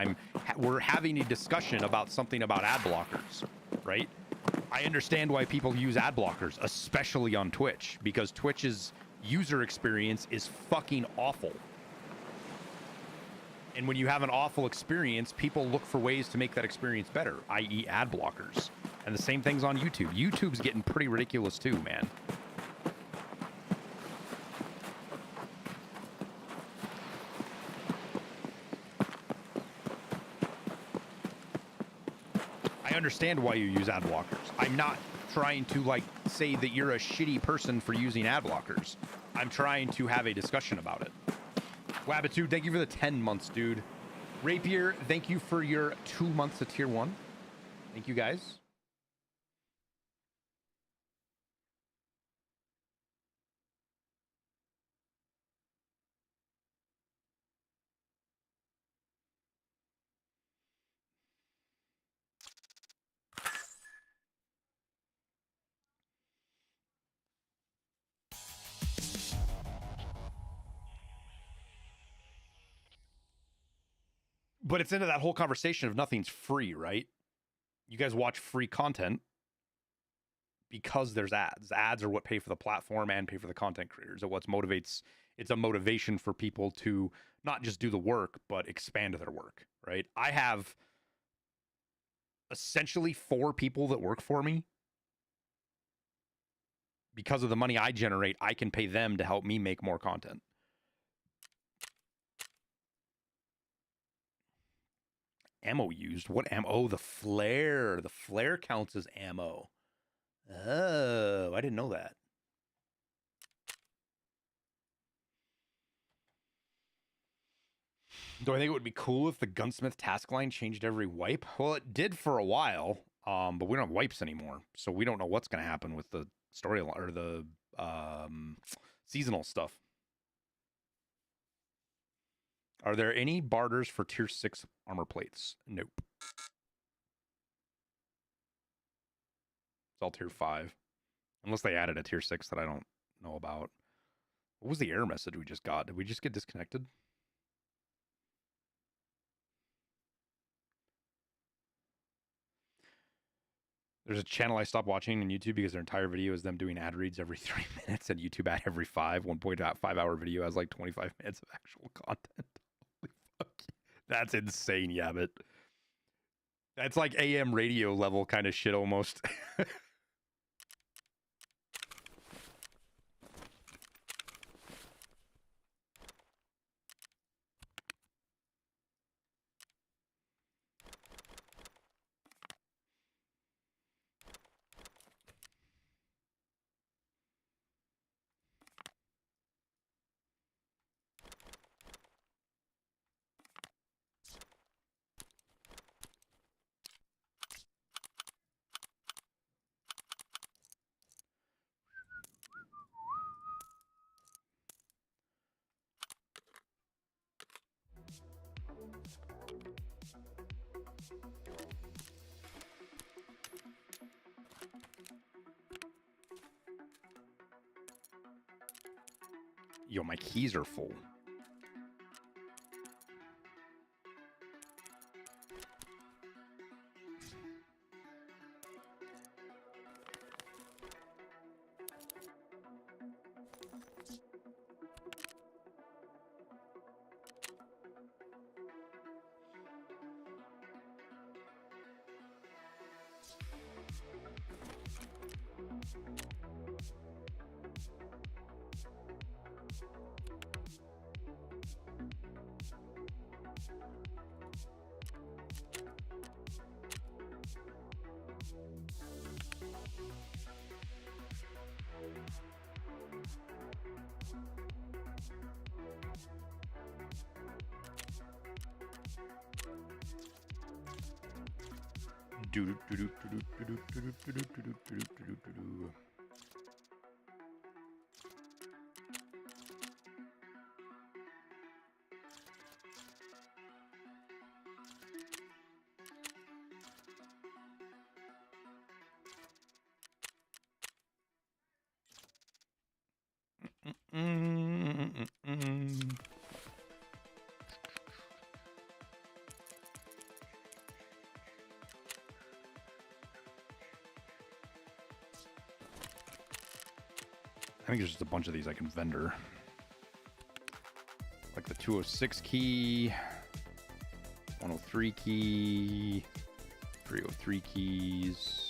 We're having a discussion about something about ad blockers, right? I understand why people use ad blockers, especially on Twitch, because Twitch's user experience is fucking awful. And when you have an awful experience, people look for ways to make that experience better, i.e. ad blockers. And the same thing's on YouTube. YouTube's getting pretty ridiculous too, man. I understand why you use ad blockers. I'm not trying to like say that you're a shitty person for using ad blockers. I'm trying to have a discussion about it. Wabitude, thank you for the 10 months, dude. Rapier, thank you for your 2 months of tier 1. Thank you, guys. But it's into that whole conversation of nothing's free, right? You guys watch free content because there's ads. Ads are what pay for the platform and pay for the content creators. It's a motivation for people to not just do the work, but expand their work, right? I have essentially 4 people that work for me. Because of the money I generate, I can pay them to help me make more content. Ammo used? What ammo? Oh, the flare. The flare counts as ammo. Oh, I didn't know that. Do I think it would be cool if the gunsmith task line changed every wipe? Well, it did for a while, but we don't have wipes anymore, so we don't know what's going to happen with the storyline or the seasonal stuff. Are there any barters for tier 6 armor plates? Nope. It's all tier 5. Unless they added a tier 6 that I don't know about. What was the error message we just got? Did we just get disconnected? There's a channel I stopped watching on YouTube because their entire video is them doing ad reads every 3 minutes and YouTube ad every 5. 1.5 hour video has like 25 minutes of actual content. Holy fuck. That's insane, yeah, but that's like AM radio level kind of shit almost. Yo, my keys are full. I think there's just a bunch of these I can vendor. Like the 206 key, 103 key, 303 keys.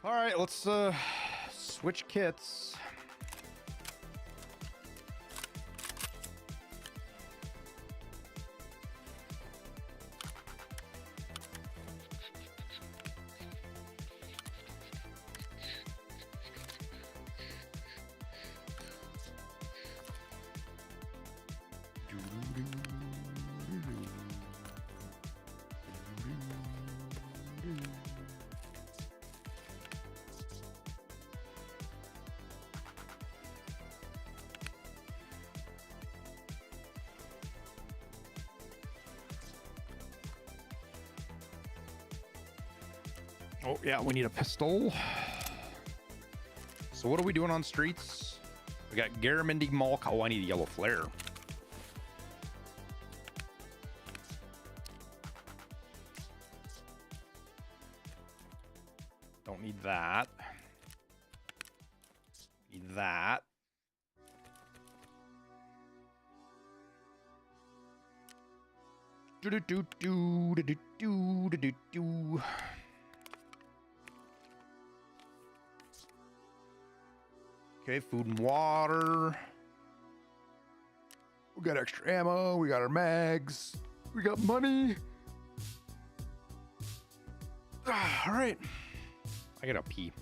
All right, let's switch kits. Oh, yeah, we need a pistol. So what are we doing on streets? We got Garamendi Mall. Oh, I need a yellow flare. Don't need that. Need that. Do do do do do do do do do. Okay, food and water. We got extra ammo. We got our mags. We got money. All right. I gotta pee.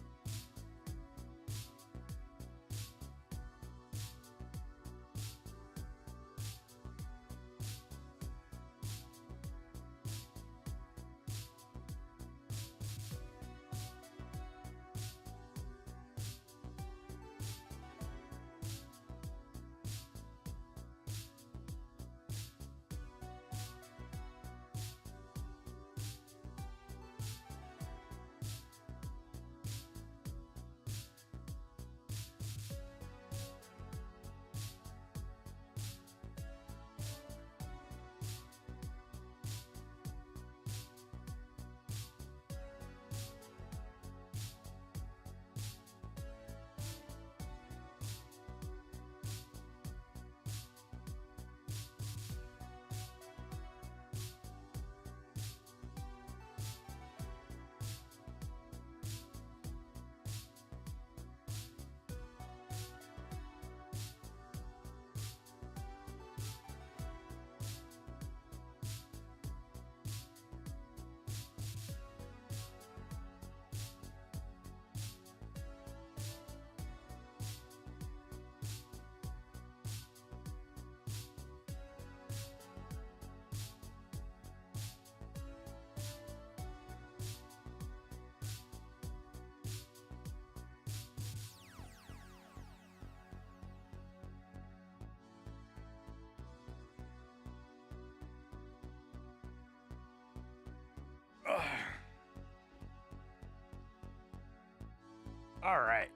All right.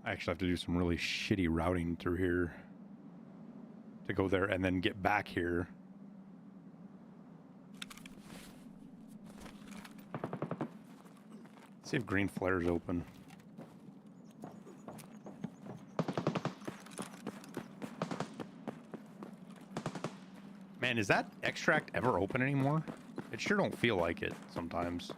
I actually have to do some really shitty routing through here to go there and then get back here. See if green flare's open. Man, is that extract ever open anymore? It sure don't feel like it sometimes.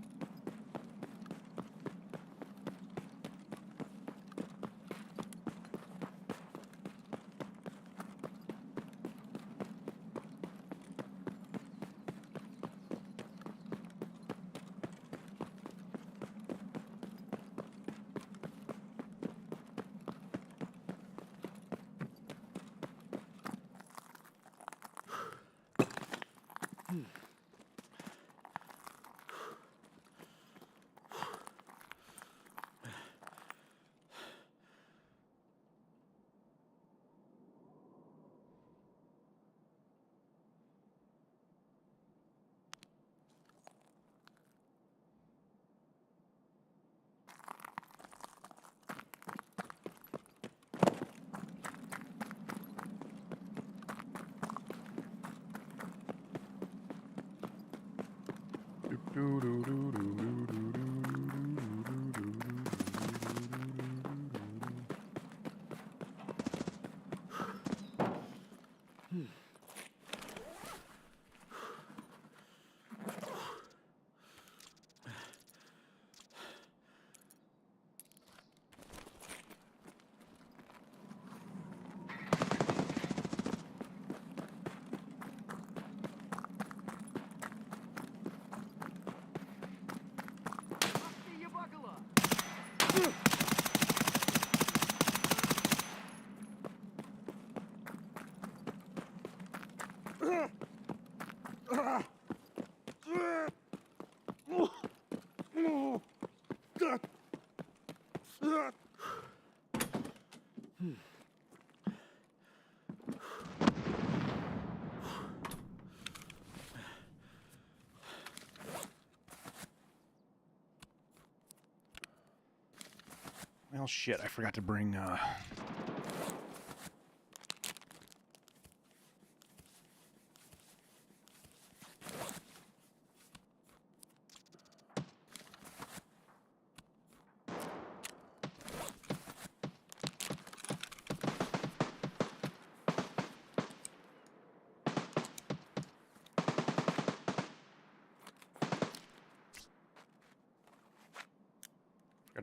Well, shit, I forgot to bring, gotta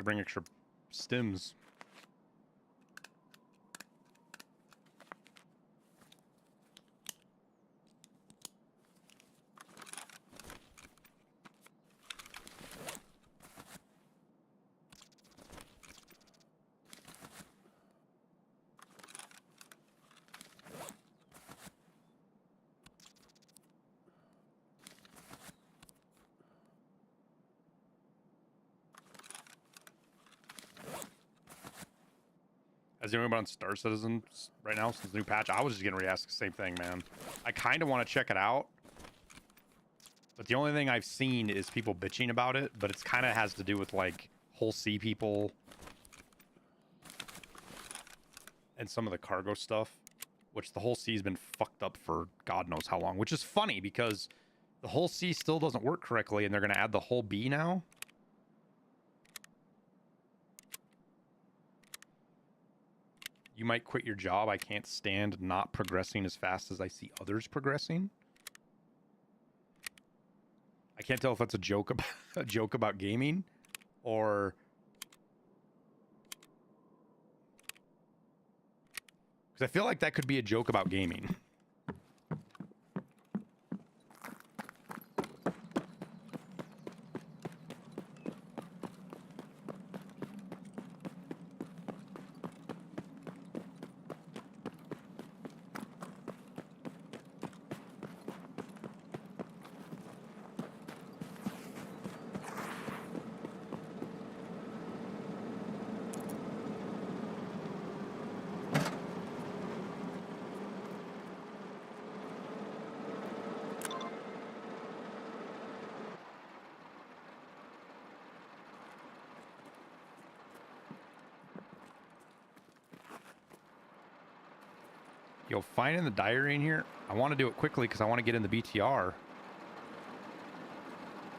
bring extra stims. As the only one on Star Citizens right now since the new patch, I was just gonna re-ask the same thing, man. I kind of want to check it out, but the only thing I've seen is people bitching about it. But it's kind of has to do with like whole sea people and some of the cargo stuff, which the whole sea's been fucked up for God knows how long. Which is funny because the whole sea still doesn't work correctly, and they're gonna add the whole B now. You might quit your job. I can't stand not progressing as fast as I see others progressing. I can't tell if that's a joke about gaming or because I feel like that could be a joke about gaming. Yo, finding the diary in here. I want to do it quickly because I want to get in the BTR.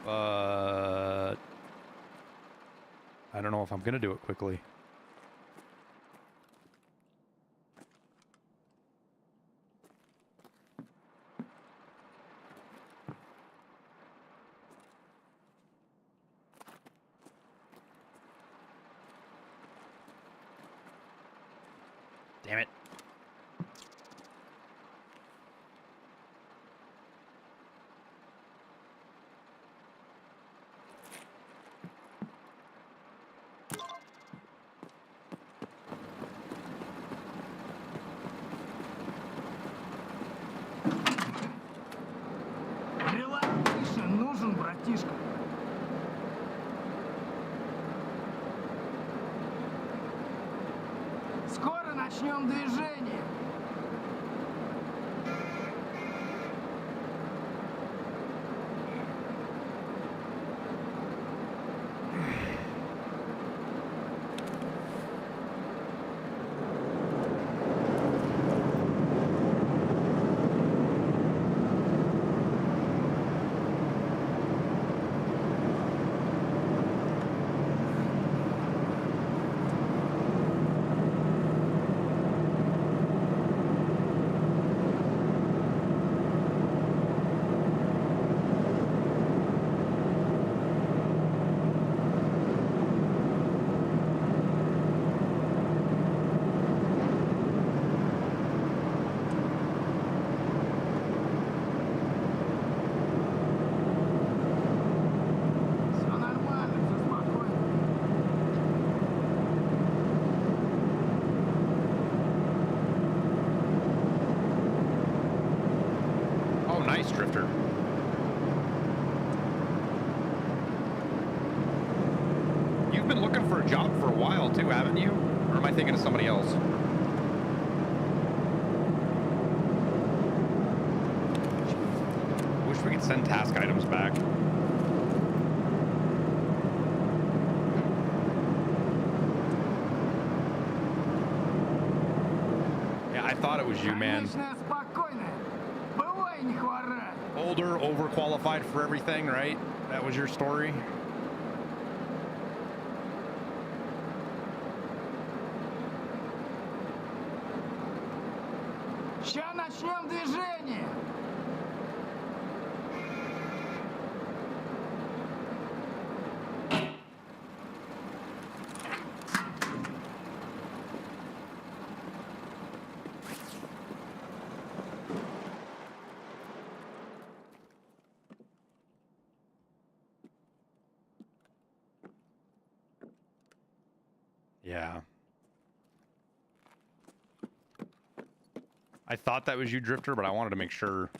But I don't know if I'm going to do it quickly. братишка. Скоро начнем движение. Все нормально, все спокойно. Oh, nice, Drifter. You've been looking for a job for a while too, haven't you? Or am I thinking of somebody else? Wish we could send task items back. Yeah, I thought it was you, man. Отличная, спокойная. Бывай, не хворай. Older, overqualified for everything, right? That was your story. Ща начнем движение. Yeah. I thought that was you, Drifter, but I wanted to make sure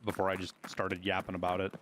before I just started yapping about it.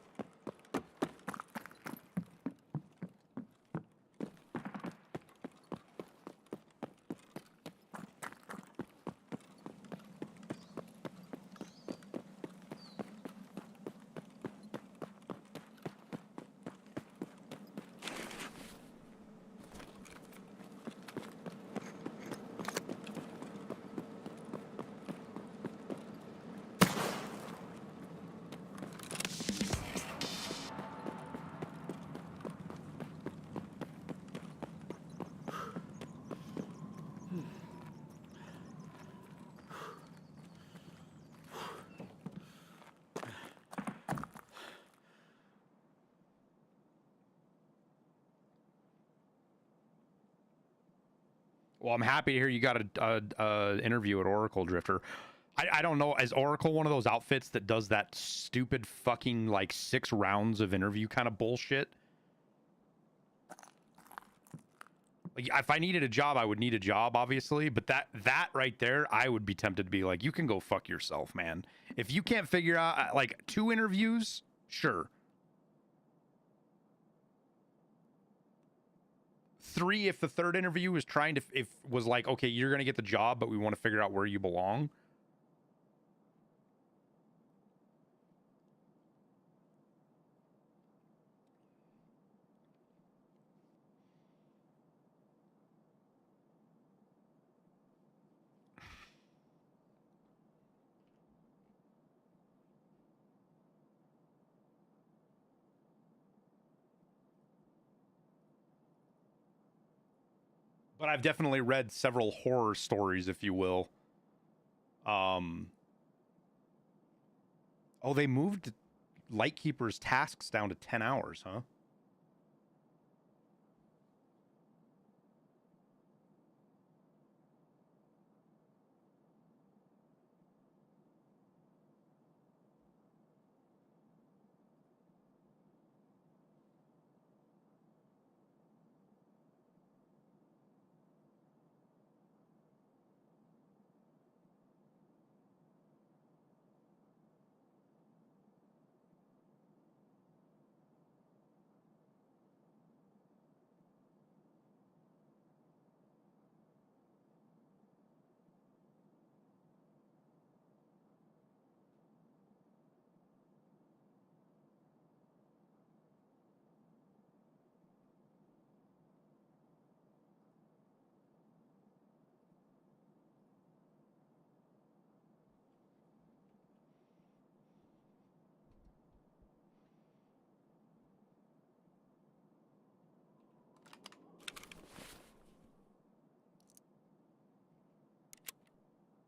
Well, I'm happy to hear you got a interview at Oracle, Drifter. I don't know, is Oracle one of those outfits that does that stupid fucking like 6 rounds of interview kind of bullshit? Like, if I needed a job, I would need a job, obviously, but that right there, I would be tempted to be like, you can go fuck yourself, man. If you can't figure out like 2 interviews, sure. 3 if the 3rd interview was trying to was like, okay, you're gonna get the job, but we want to figure out where you belong. But I've definitely read several horror stories, if you will. Oh, they moved Lightkeeper's tasks down to 10 hours, huh?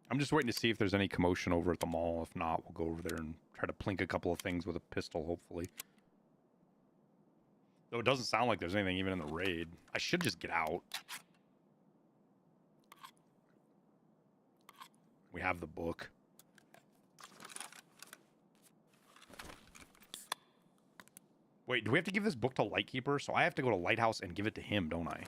I'm just waiting to see if there's any commotion over at the mall. If not, we'll go over there and try to plink a couple of things with a pistol, hopefully. Though it doesn't sound like there's anything even in the raid. I should just get out. We have the book. Wait, do we have to give this book to Lightkeeper? So I have to go to Lighthouse and give it to him, don't I?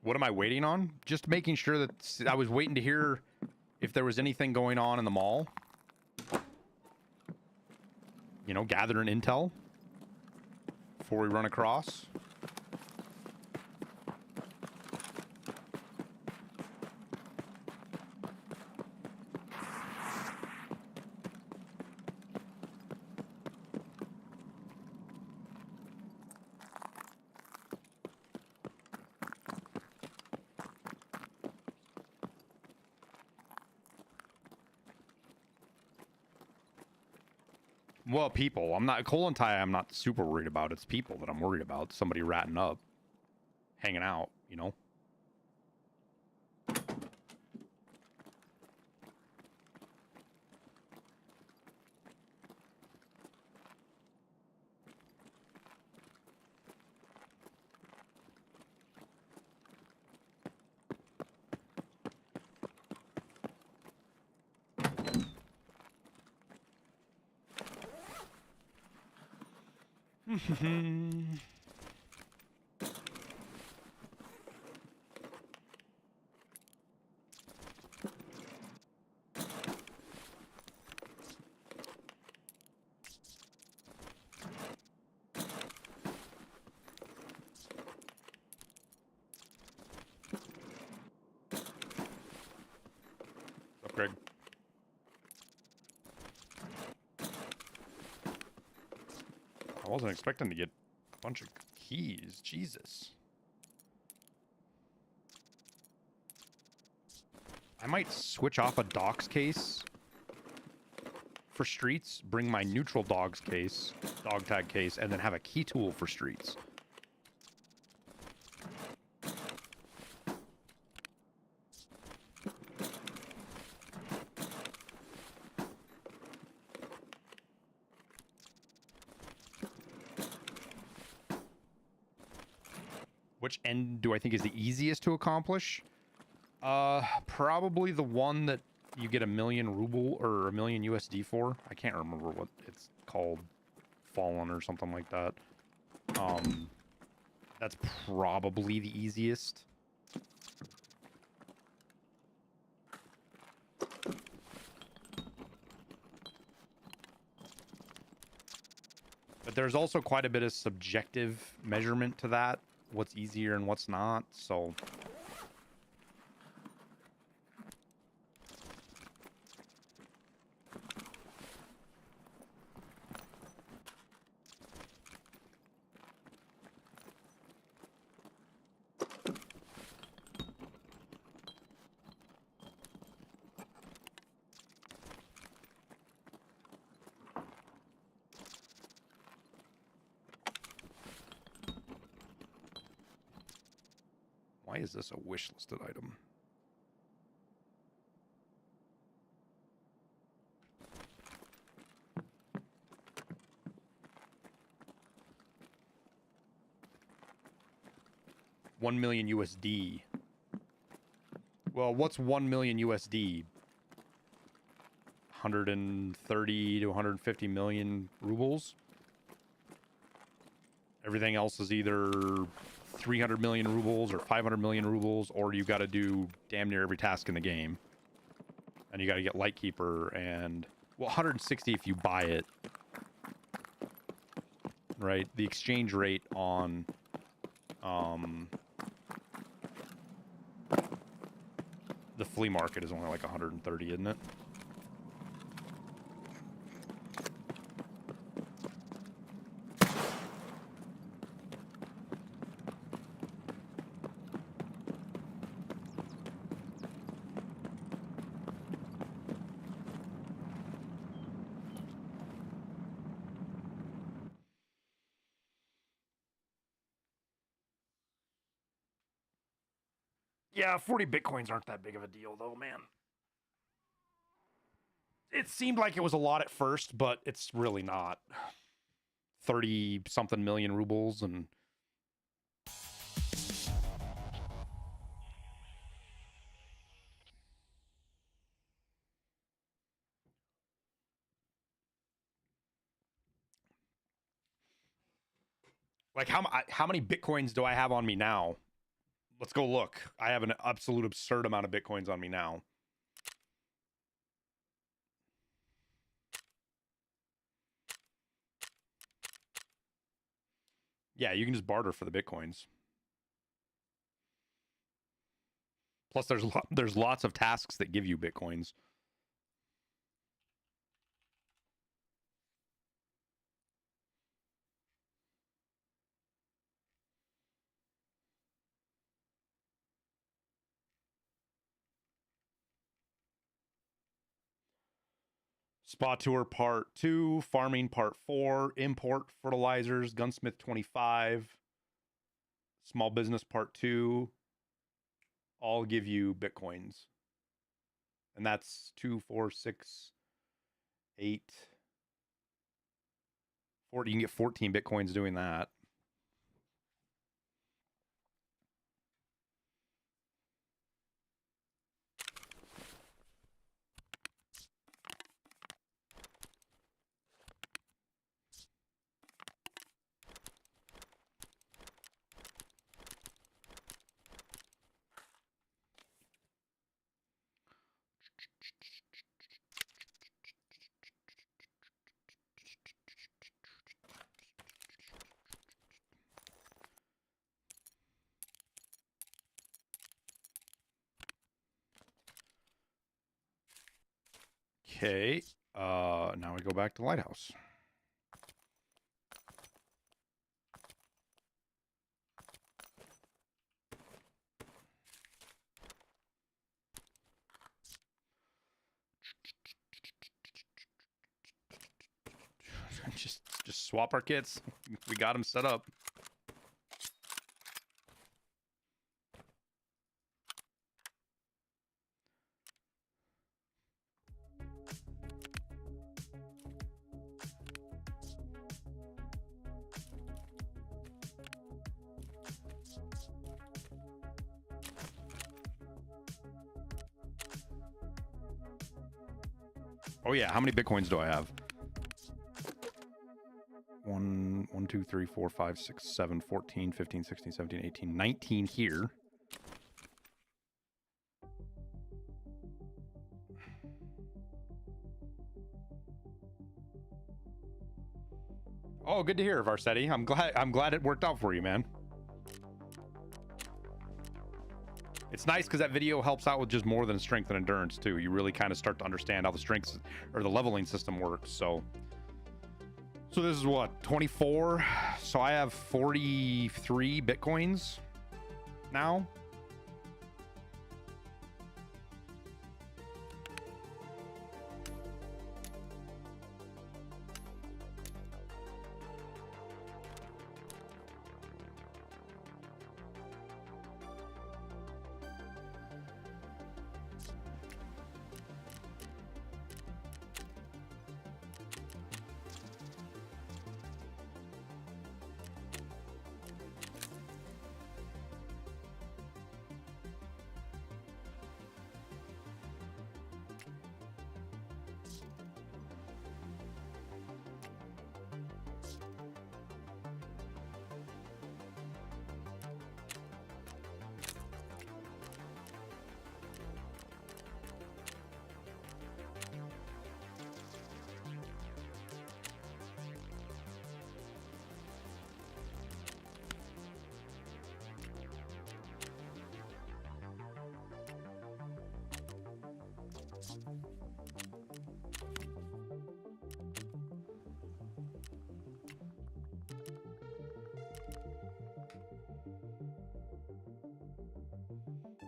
What am I waiting on? Just making sure that I was waiting to hear if there was anything going on in the mall. You know, gathering intel before we run across. Well, people. I'm not colon tie. I'm not super worried about. It's people that I'm worried about. Somebody ratting up, hanging out. You know. Greg. I wasn't expecting to get a bunch of keys. Jesus. I might switch off a docs case for streets, bring my neutral dogs case, dog tag case, and then have a key tool for streets. Which end do I think is the easiest to accomplish? Probably the one that you get 1,000,000 ruble or 1,000,000 USD for. I can't remember what it's called. Fallen or something like that. That's probably the easiest. But there's also quite a bit of subjective measurement to that. What's easier and what's not, so... Why is this a wish listed item? $1,000,000 USD. Well, what's 1,000,000 USD? 130 to 150 million rubles. Everything else is either 300 million rubles or 500 million rubles, or you got to do damn near every task in the game. And you got to get Lightkeeper and, well, 160 if you buy it. Right? The exchange rate on the flea market is only like 130, isn't it? Yeah, 40 bitcoins aren't that big of a deal, though, man. It seemed like it was a lot at first, but it's really not. 30 something million rubles and like how many bitcoins do I have on me now? Let's go look. I have an absolute absurd amount of bitcoins on me now. Yeah, you can just barter for the bitcoins. Plus, there's lots of tasks that give you bitcoins. Spa Tour Part 2, Farming Part 4, Import Fertilizers, Gunsmith 25, Small Business Part 2, all give you bitcoins. And that's 2, 4, 6, 8, 40. You can get 14 bitcoins doing that. Okay, now we go back to Lighthouse. just swap our kits. We got them set up. Oh yeah, how many bitcoins do I have? 1, 2, 3, 4, 5, 6, 7, 14, 15, 16, 17, 18, 19 here. Oh, good to hear, Varsetti. I'm glad it worked out for you, man. It's nice because that video helps out with just more than strength and endurance too. You really kind of start to understand how the strengths or the leveling system works. So this is what, 24? So I have 43 bitcoins now.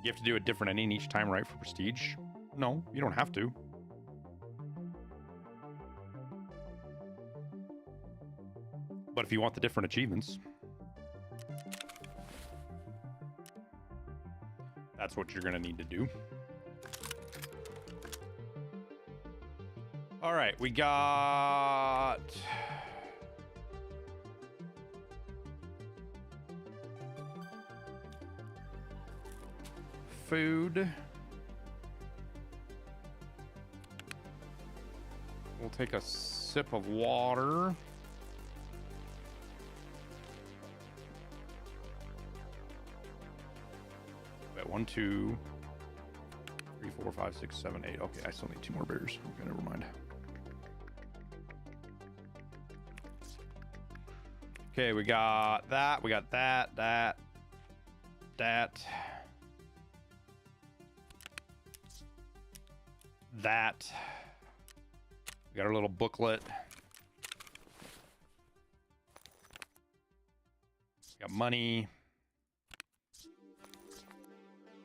You have to do a different ending each time, right, for prestige? No, you don't have to. But if you want the different achievements, That's what you're gonna need to do. All right, we got food. We'll take a sip of water. Wait, 1, 2, 3, 4, 5, 6, 7, 8. Okay, I still need 2 more beers. Okay, never mind. Okay, we got that. We got that. That. We got our little booklet. We got money.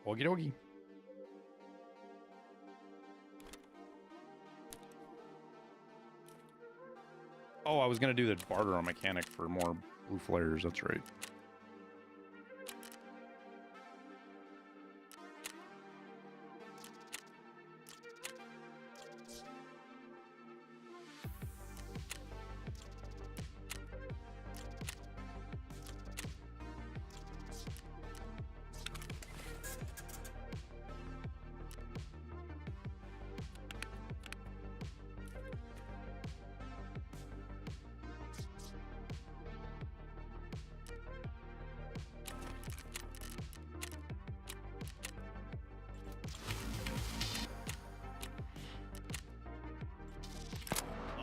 Okie dokie. Oh, I was gonna do the barter on mechanic for more blue flares. That's right.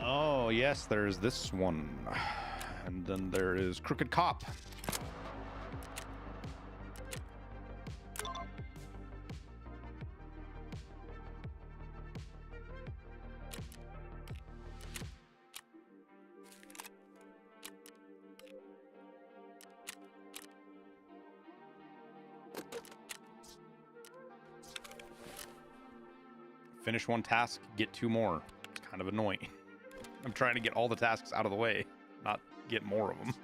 Oh, yes, there's this one. And then there is Crooked Cop. Finish one task, get 2 more. It's kind of annoying. I'm trying to get all the tasks out of the way, not get more of them.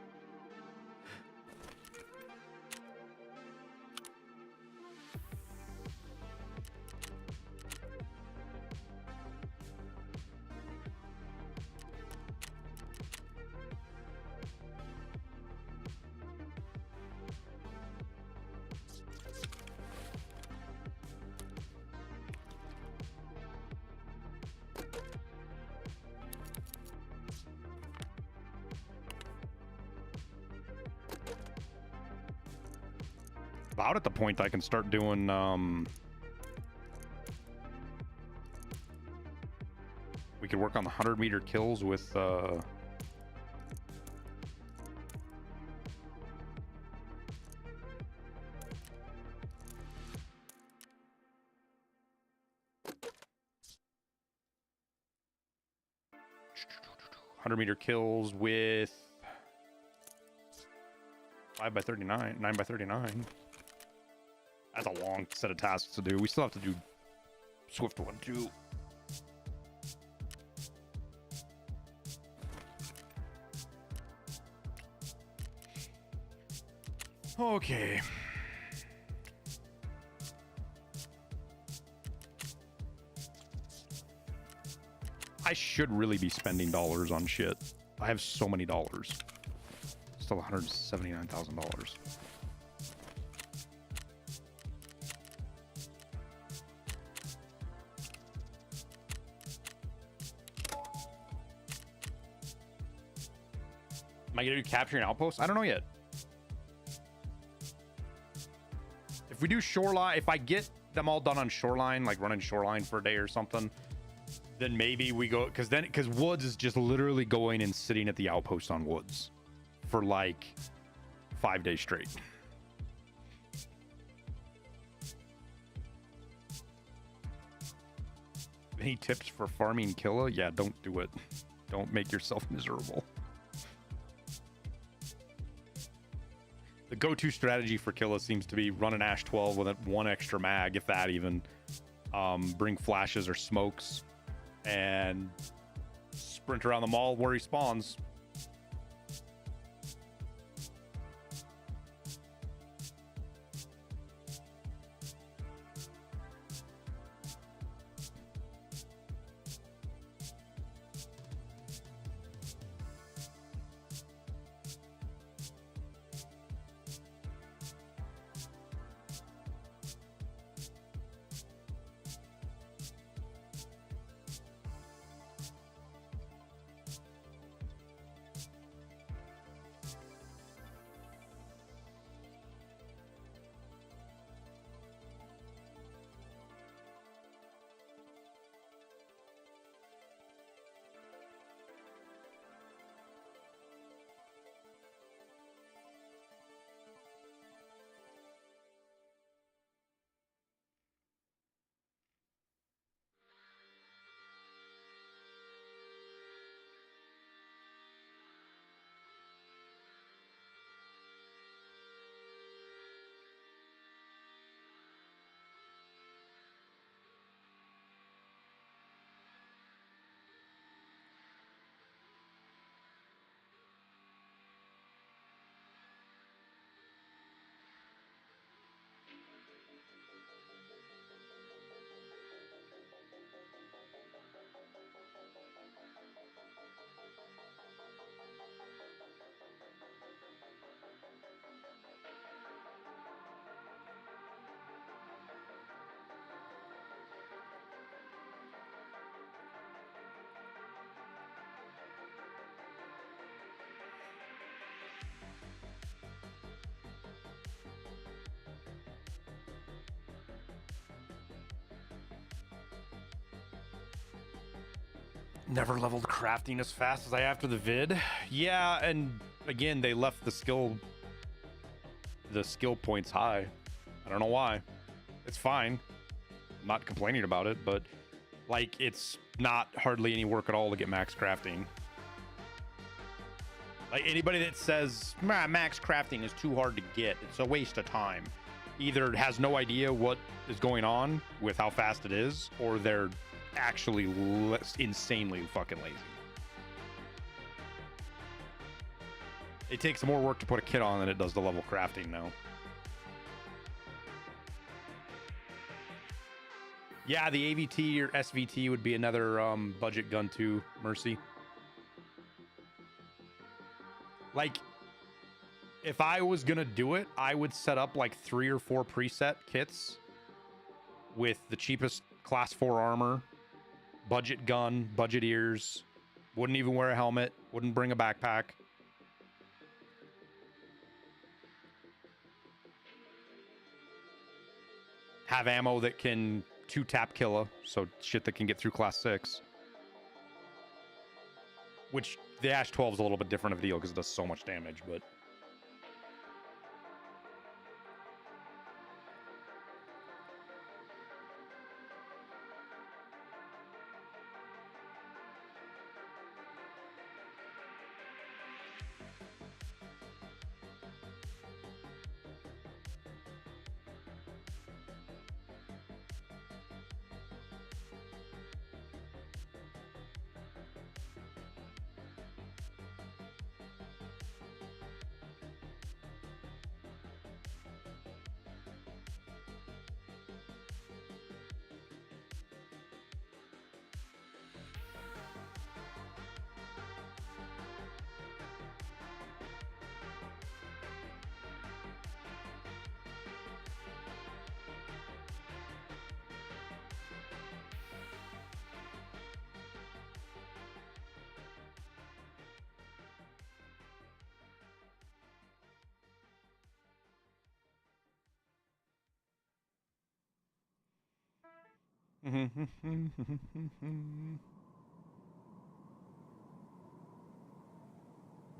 About at the point I can start doing we could work on the 100-meter kills with 100-meter kills with 5x39, 9x39. That's a long set of tasks to do. We still have to do Swift 1 too. Okay. I should really be spending dollars on shit. I have so many dollars. Still $179,000. Am I gonna do capturing outposts? I don't know yet. If we do shoreline, if I get them all done on shoreline, like running shoreline for a day or something, then maybe we go, because woods is just literally going and sitting at the outpost on woods for like 5 days straight. Any tips for farming Killa? Yeah, don't do it. Don't make yourself miserable. The go-to strategy for Killa seems to be run an Ash 12 with 1 extra mag, if that even. Bring flashes or smokes and sprint around the mall where he spawns. Never leveled crafting as fast as I after the vid. Yeah, and again, they left the skill points high. I don't know why. It's fine. I'm not complaining about it, but like it's not hardly any work at all to get max crafting. Like anybody that says max crafting is too hard to get, it's a waste of time. Either has no idea what is going on with how fast it is, or they're actually insanely fucking lazy. It takes more work to put a kit on than it does to level crafting now. Yeah, the AVT or SVT would be another budget gun too, Mercy. Like, if I was gonna do it, I would set up like 3 or 4 preset kits with the cheapest class 4 armor, budget gun, budget ears, wouldn't even wear a helmet, wouldn't bring a backpack. Have ammo that can 2-tap killa, so shit that can get through class 6. Which the Ash 12 is a little bit different of a deal because it does so much damage, but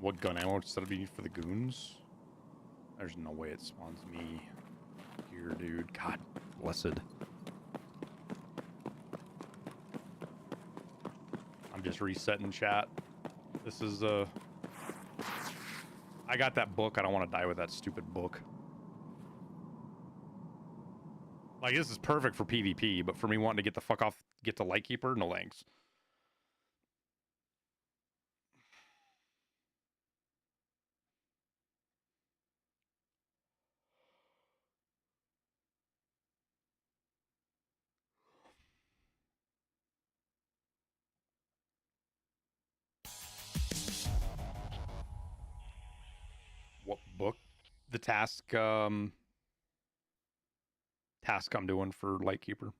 what gun ammo instead of being for the goons? There's no way it spawns me here, dude. God blessed. I'm just resetting chat. This is I got that book. I don't want to die with that stupid book. Like, this is perfect for PvP, but for me wanting to get the fuck off, get to Lightkeeper, no thanks. What book? The task I'm doing for Lightkeeper.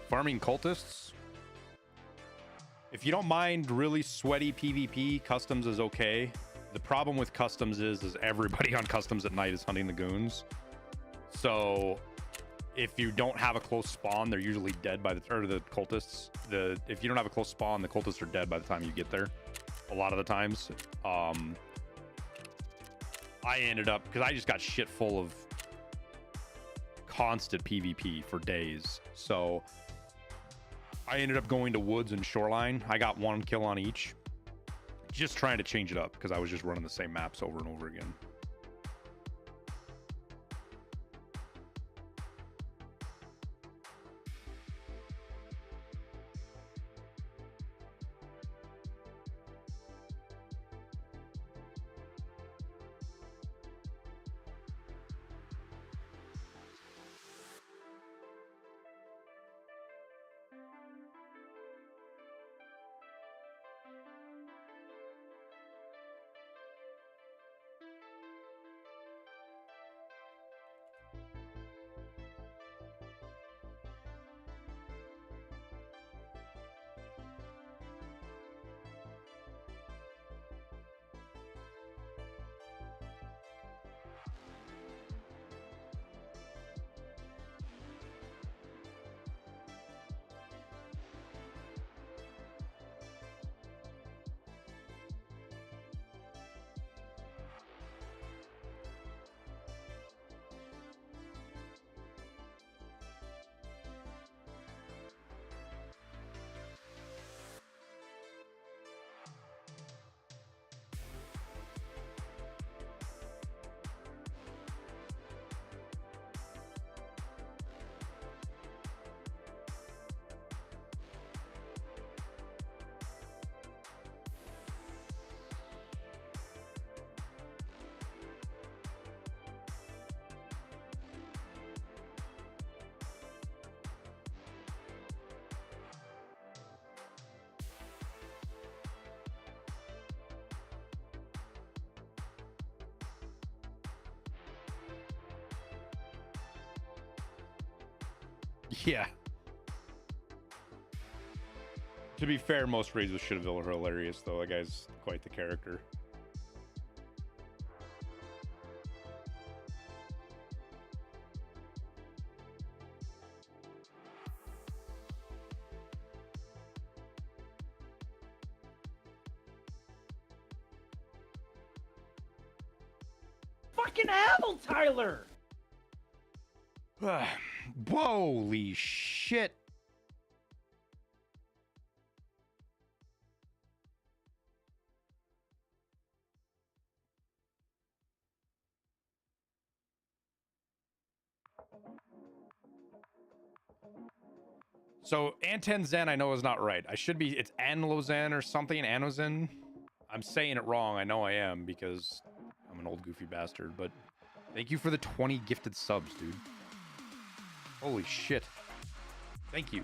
Farming cultists. If you don't mind really sweaty PvP, customs is okay. The problem with customs is everybody on customs at night is hunting the goons. So if you don't have a close spawn, they're usually dead by the cultists. If you don't have a close spawn, the cultists are dead by the time you get there. A lot of the times. I ended up, because I just got shit full of constant PvP for days. So I ended up going to woods and shoreline. I got 1 kill on each. Just trying to change it up because I was just running the same maps over and over again. Yeah. To be fair, most raids with Shitaville are hilarious, though. That guy's quite the character. Fucking hell, Tyler! Holy shit. So Anten Zen I know is not right. I should be, it's Anlozen or something, Anozen. I'm saying it wrong. I know I am because I'm an old goofy bastard, but thank you for the 20 gifted subs, dude. Holy shit. Thank you.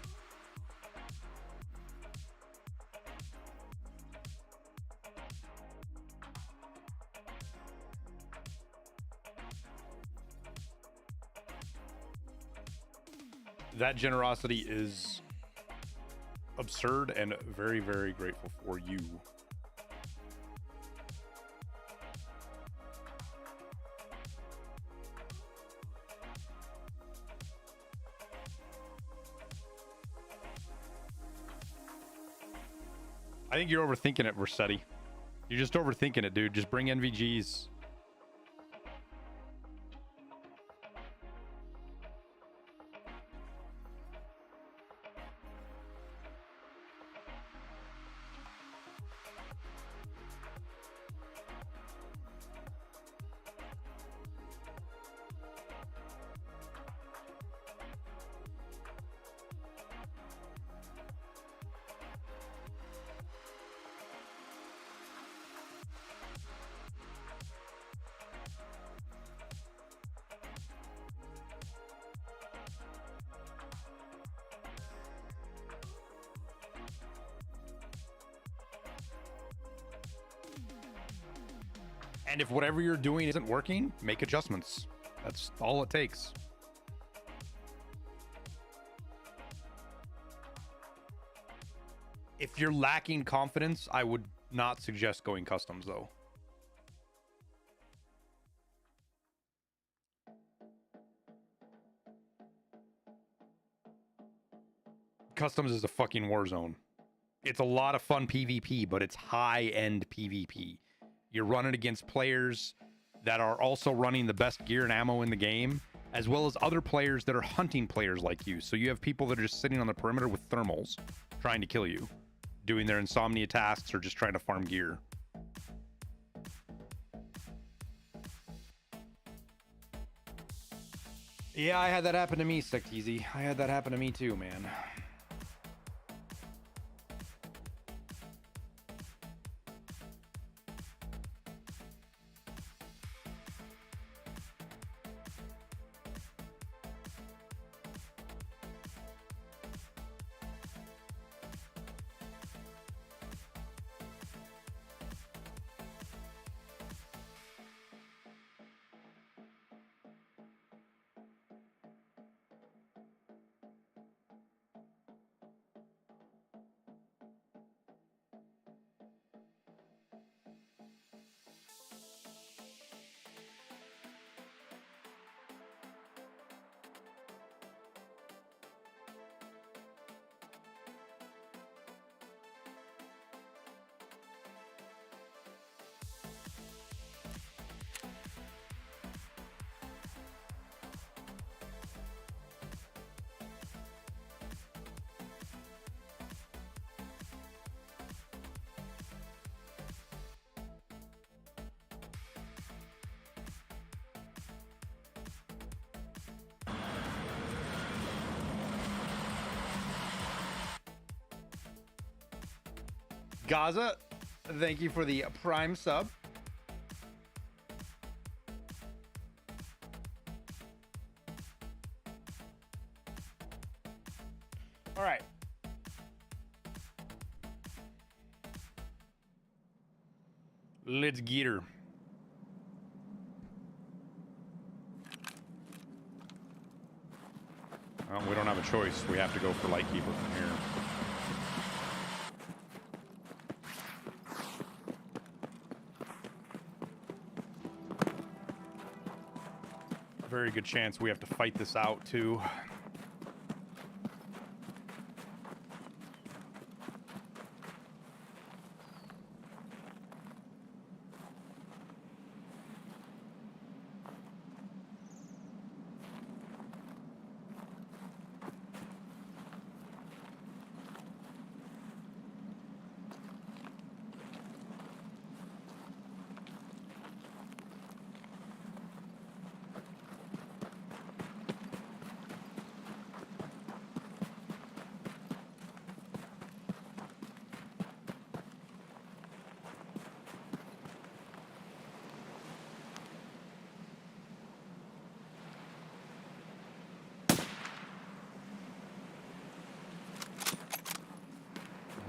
That generosity is absurd and very, very grateful for you. I think you're overthinking it, Versetti. You're just overthinking it, dude. Just bring NVGs. And if whatever you're doing isn't working, make adjustments. That's all it takes. If you're lacking confidence, I would not suggest going customs, though. Customs is a fucking war zone. It's a lot of fun PvP, but it's high-end PvP. You're running against players that are also running the best gear and ammo in the game, as well as other players that are hunting players like you. So you have people that are just sitting on the perimeter with thermals trying to kill you, doing their insomnia tasks or just trying to farm gear. Yeah, I had that happen to me, Secteezy. I had that happen to me too, man. Gaza, thank you for the Prime sub. All right. Let's get her. Oh, we don't have a choice. We have to go for Lightkeeper from here. Very good chance we have to fight this out too.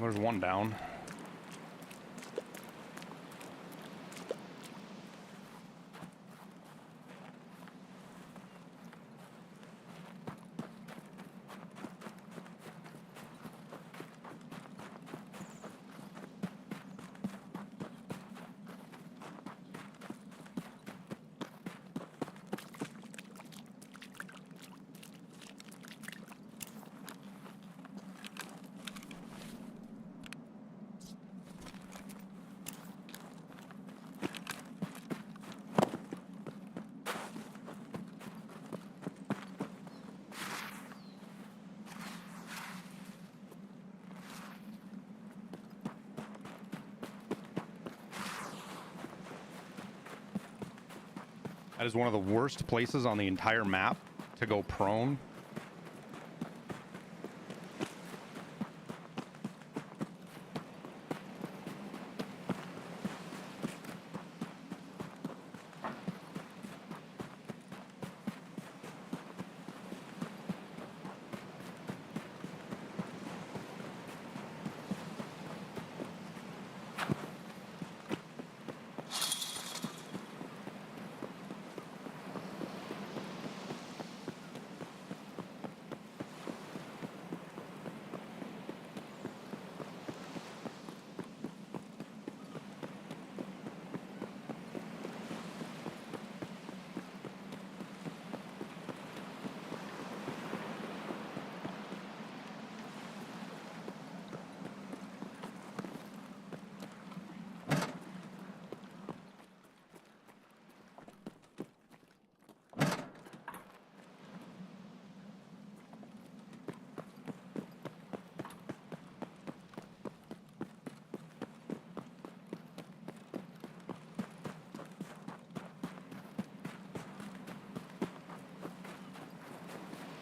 There's one down. That is one of the worst places on the entire map to go prone.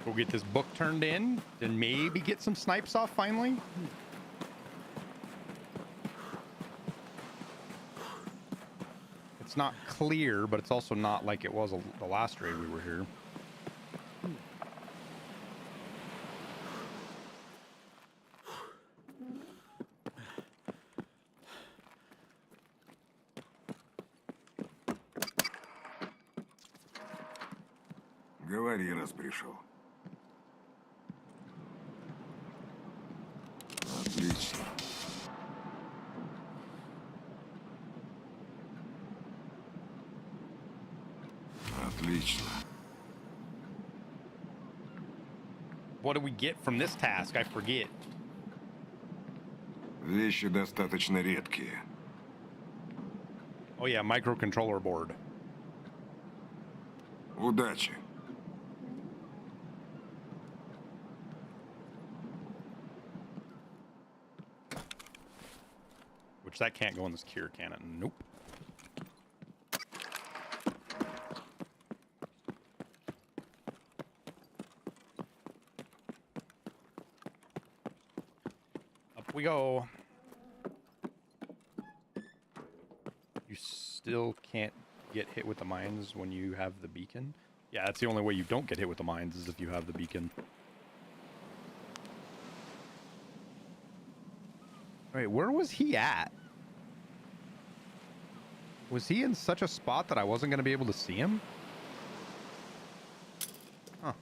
We'll get this book turned in, then maybe get some snipes off finally. It's not clear, but it's also not like it was the last raid we were here. Говори, раз пришел. Отлично. Отлично. What do we get from this task? I forget. Вещи достаточно редкие. Oh yeah, microcontroller board. Удачи. Which that can't go in this cure cannon. Nope. Up we go. You still can't get hit with the mines when you have the beacon? Yeah, that's the only way you don't get hit with the mines is if you have the beacon. Wait, where was he at? Was he in such a spot that I wasn't going to be able to see him? Huh.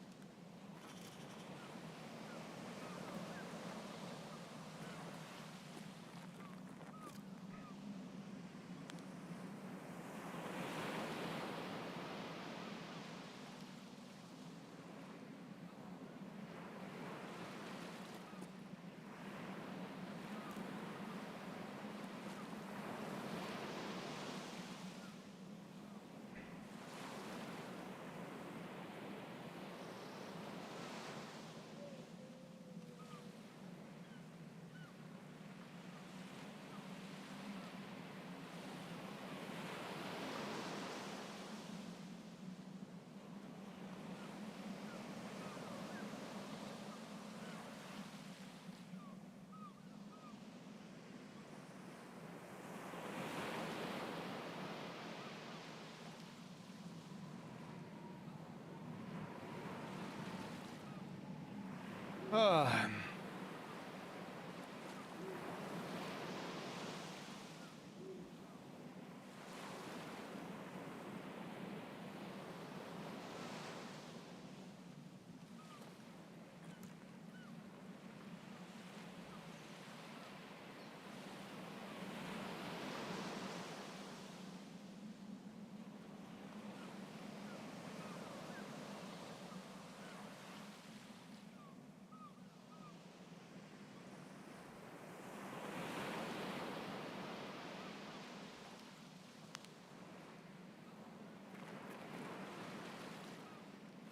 Uh,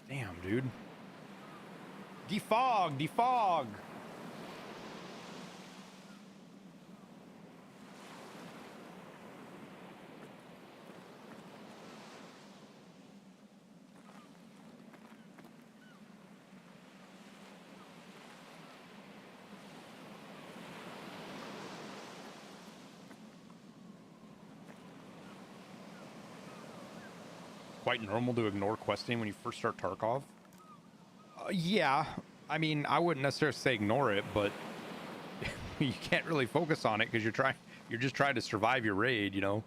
Damn, dude. Defog, defog. Quite normal to ignore questing when you first start Tarkov. Yeah, I mean, I wouldn't necessarily say ignore it, but you can't really focus on it because you're just trying to survive your raid, you know.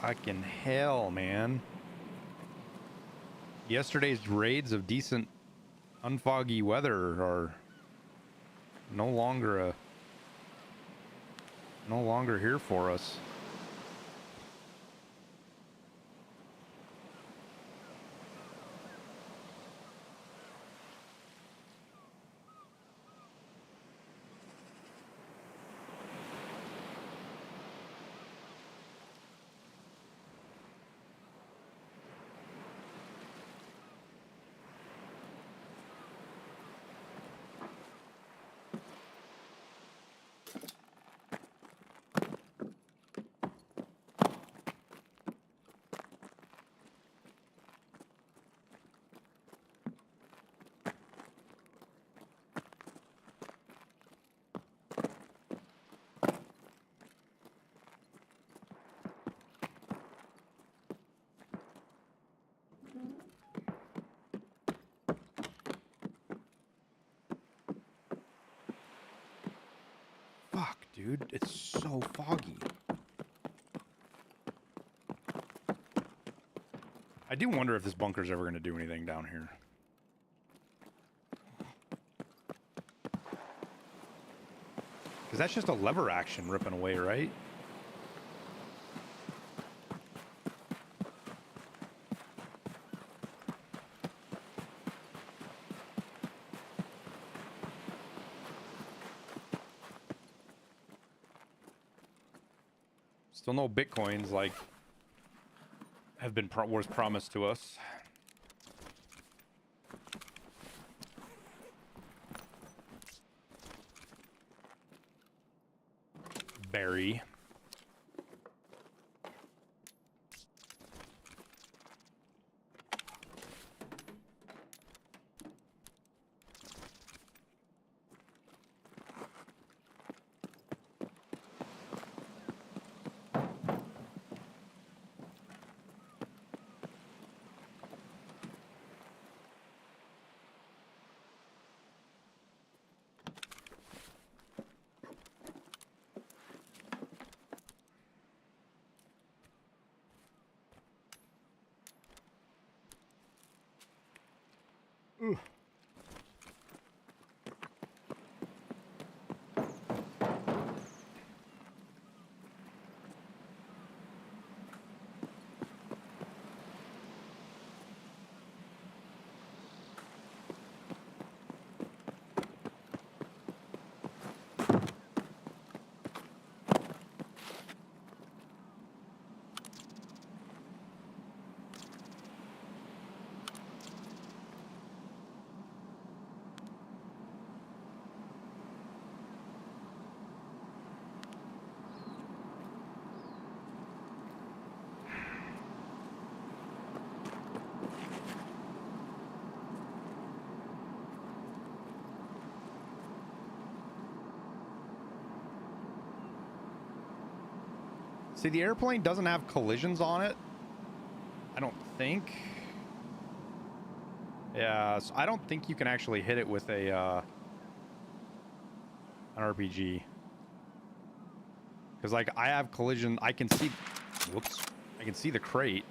Fucking hell, man. Yesterday's raids of decent unfoggy weather are no longer here for us. Fuck, dude, it's so foggy. I do wonder if this bunker's ever going to do anything down here. Because that's just a lever action ripping away, right? Still no bitcoins like have been was promised to us. Barry. Ooh. See, the airplane doesn't have collisions on it. I don't think. Yeah, so I don't think you can actually hit it with a an RPG. Because like I have collision, I can see. Whoops! I can see the crate.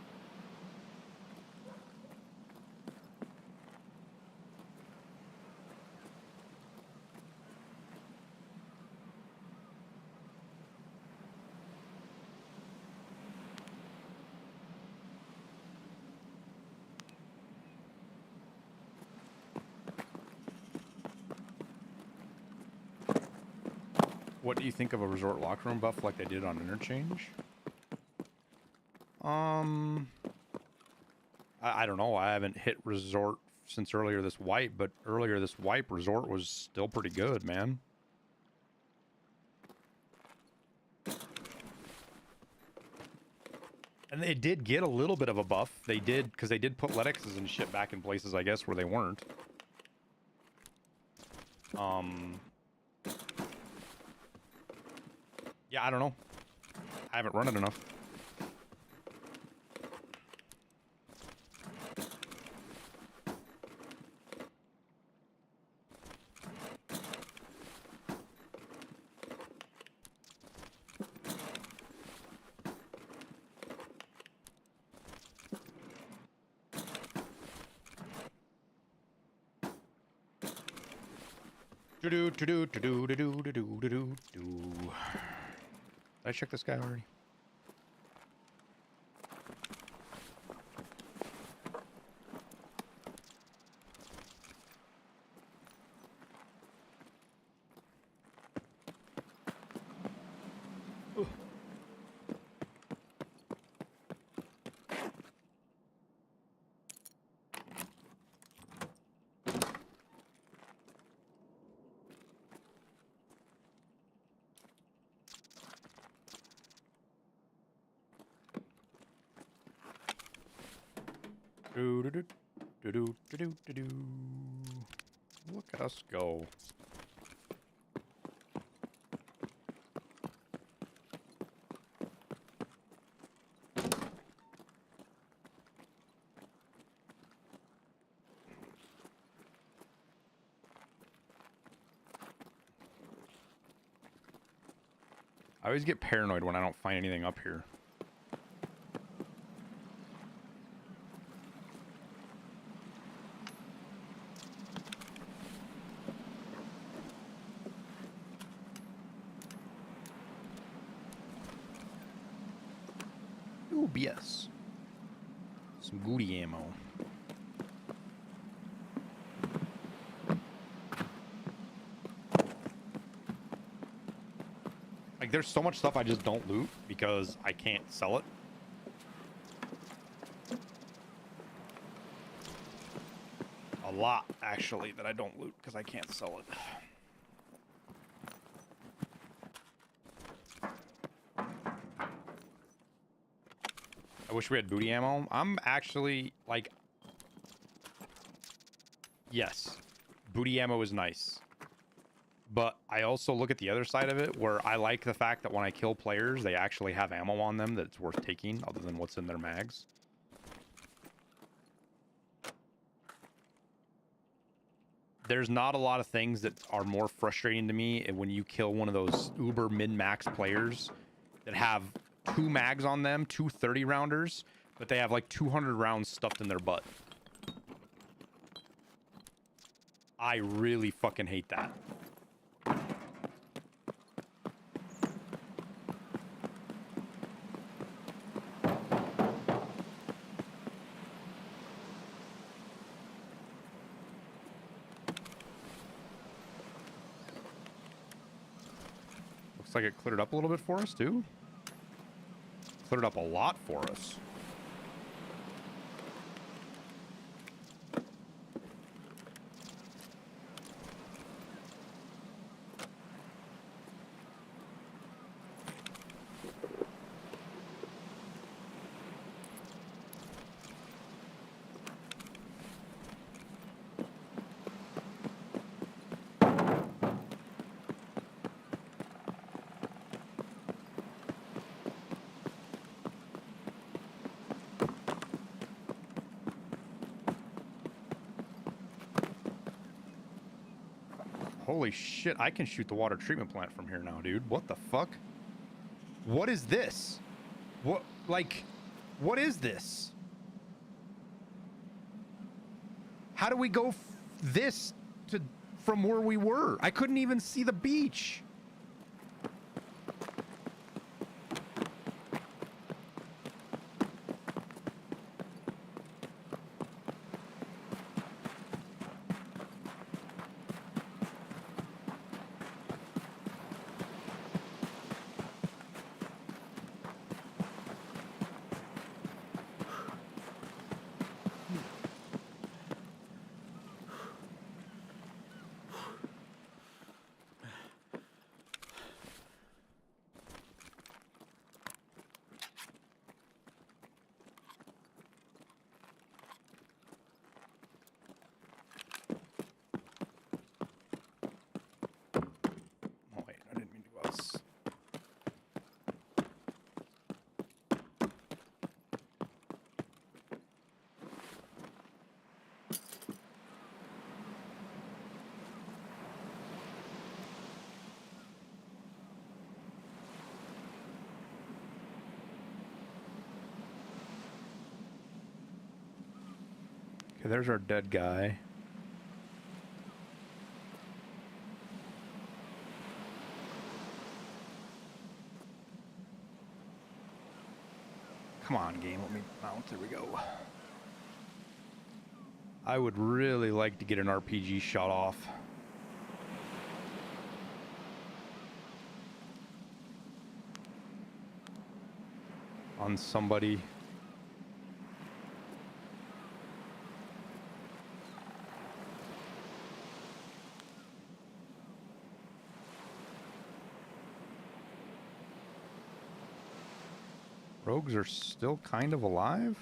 What do you think of a resort locker room buff like they did on Interchange? I don't know. I haven't hit resort since earlier this wipe, but earlier this wipe, resort was still pretty good, man. And it did get a little bit of a buff. They did, because they did put Letexes and shit back in places, I guess, where they weren't. Yeah, I don't know. I haven't run it enough. Did I check this guy already? Look at us go. I always get paranoid when I don't find anything up here. Ooh, BS. Some goody ammo. Like, there's so much stuff I just don't loot because I can't sell it. A lot, actually, that I don't loot because I can't sell it. I wish we had booty ammo. I'm actually, like... Yes, booty ammo is nice. But I also look at the other side of it, where I like the fact that when I kill players, they actually have ammo on them that's worth taking, other than what's in their mags. There's not a lot of things that are more frustrating to me when you kill one of those uber min-max players that have 2 mags on them, 2 30-rounders, but they have like 200 rounds stuffed in their butt. I really fucking hate that. Looks like it cleared up a little bit for us, too. Cleared up a lot for us. Holy shit, I can shoot the water treatment plant from here now, dude. What the fuck? What is this? What, like, what is this? How do we go this to from where we were? I couldn't even see the beach. Okay, there's our dead guy. Come on, game, let me mount. There we go. I would really like to get an RPG shot off. On somebody. Rogues are still kind of alive?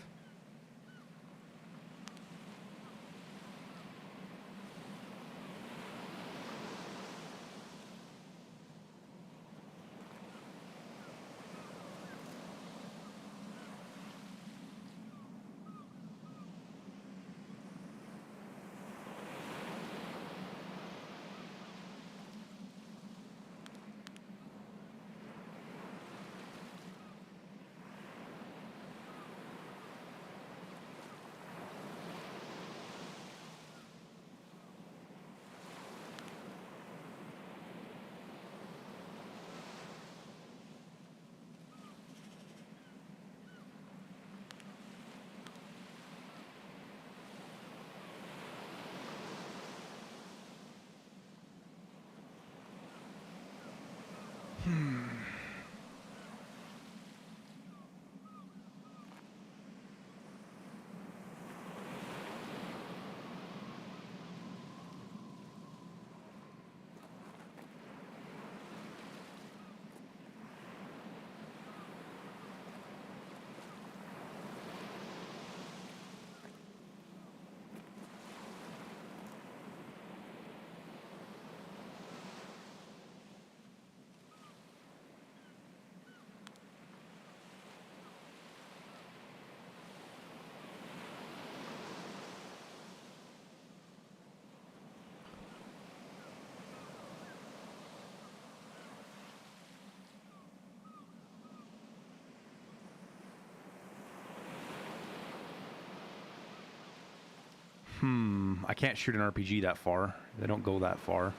I can't shoot an RPG that far. They don't go that far.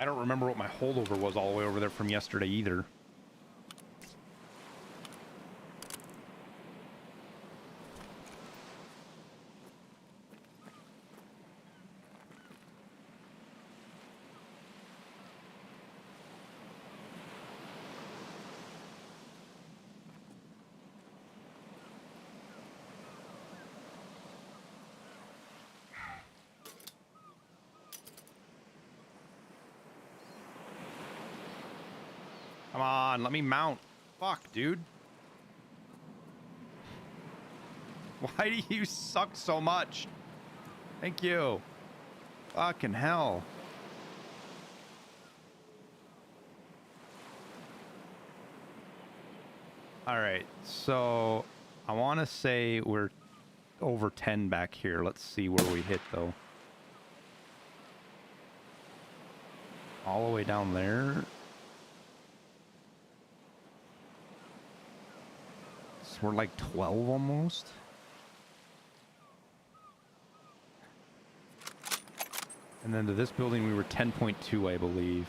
I don't remember what my holdover was all the way over there from yesterday either. Come on, let me mount. Fuck, dude. Why do you suck so much? Thank you. Fucking hell. All right, so I want to say we're over 10 back here. Let's see where we hit though. All the way down there. So we're like 12 almost. And then to this building we were 10.2, I believe.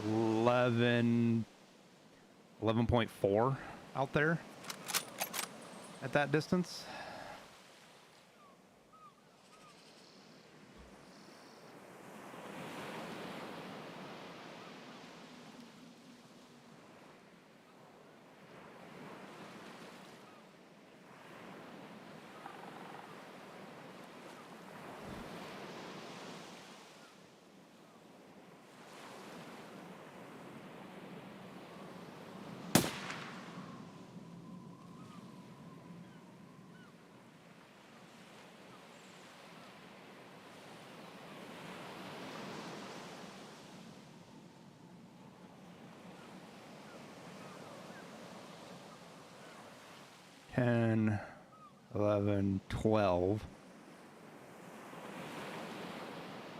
Eleven 11.4 out there at that distance. Ten, 11, 12.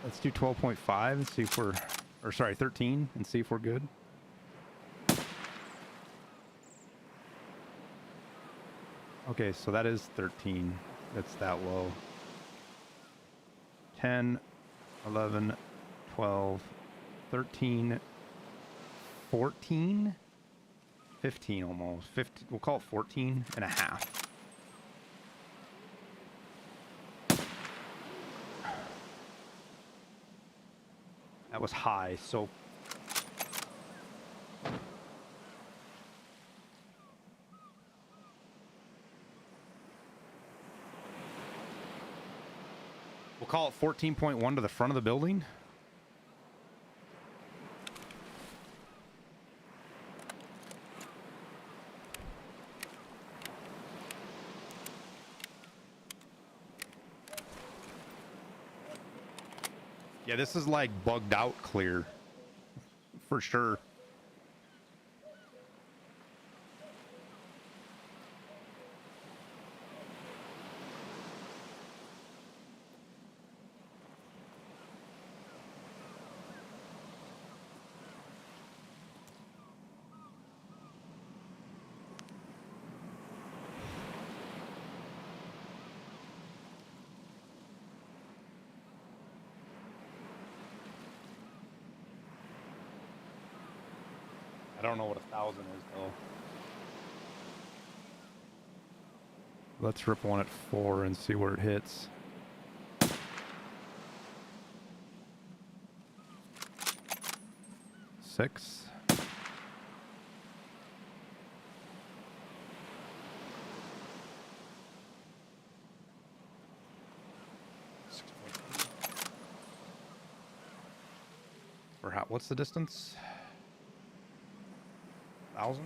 Let's do 12.5 and see if we're, or sorry, 13 and see if we're good. Okay, so that is 13. That's that low. 10, 11, 12, 13, 14, 15 almost. 15, we'll call it 14 and a half. That was high, so we'll call it 14.1 to the front of the building. Yeah, this is like bugged out clear for sure. I don't know what 1,000 is though. Let's rip one at 4 and see where it hits. Six. Or how, what's the distance? 1,000?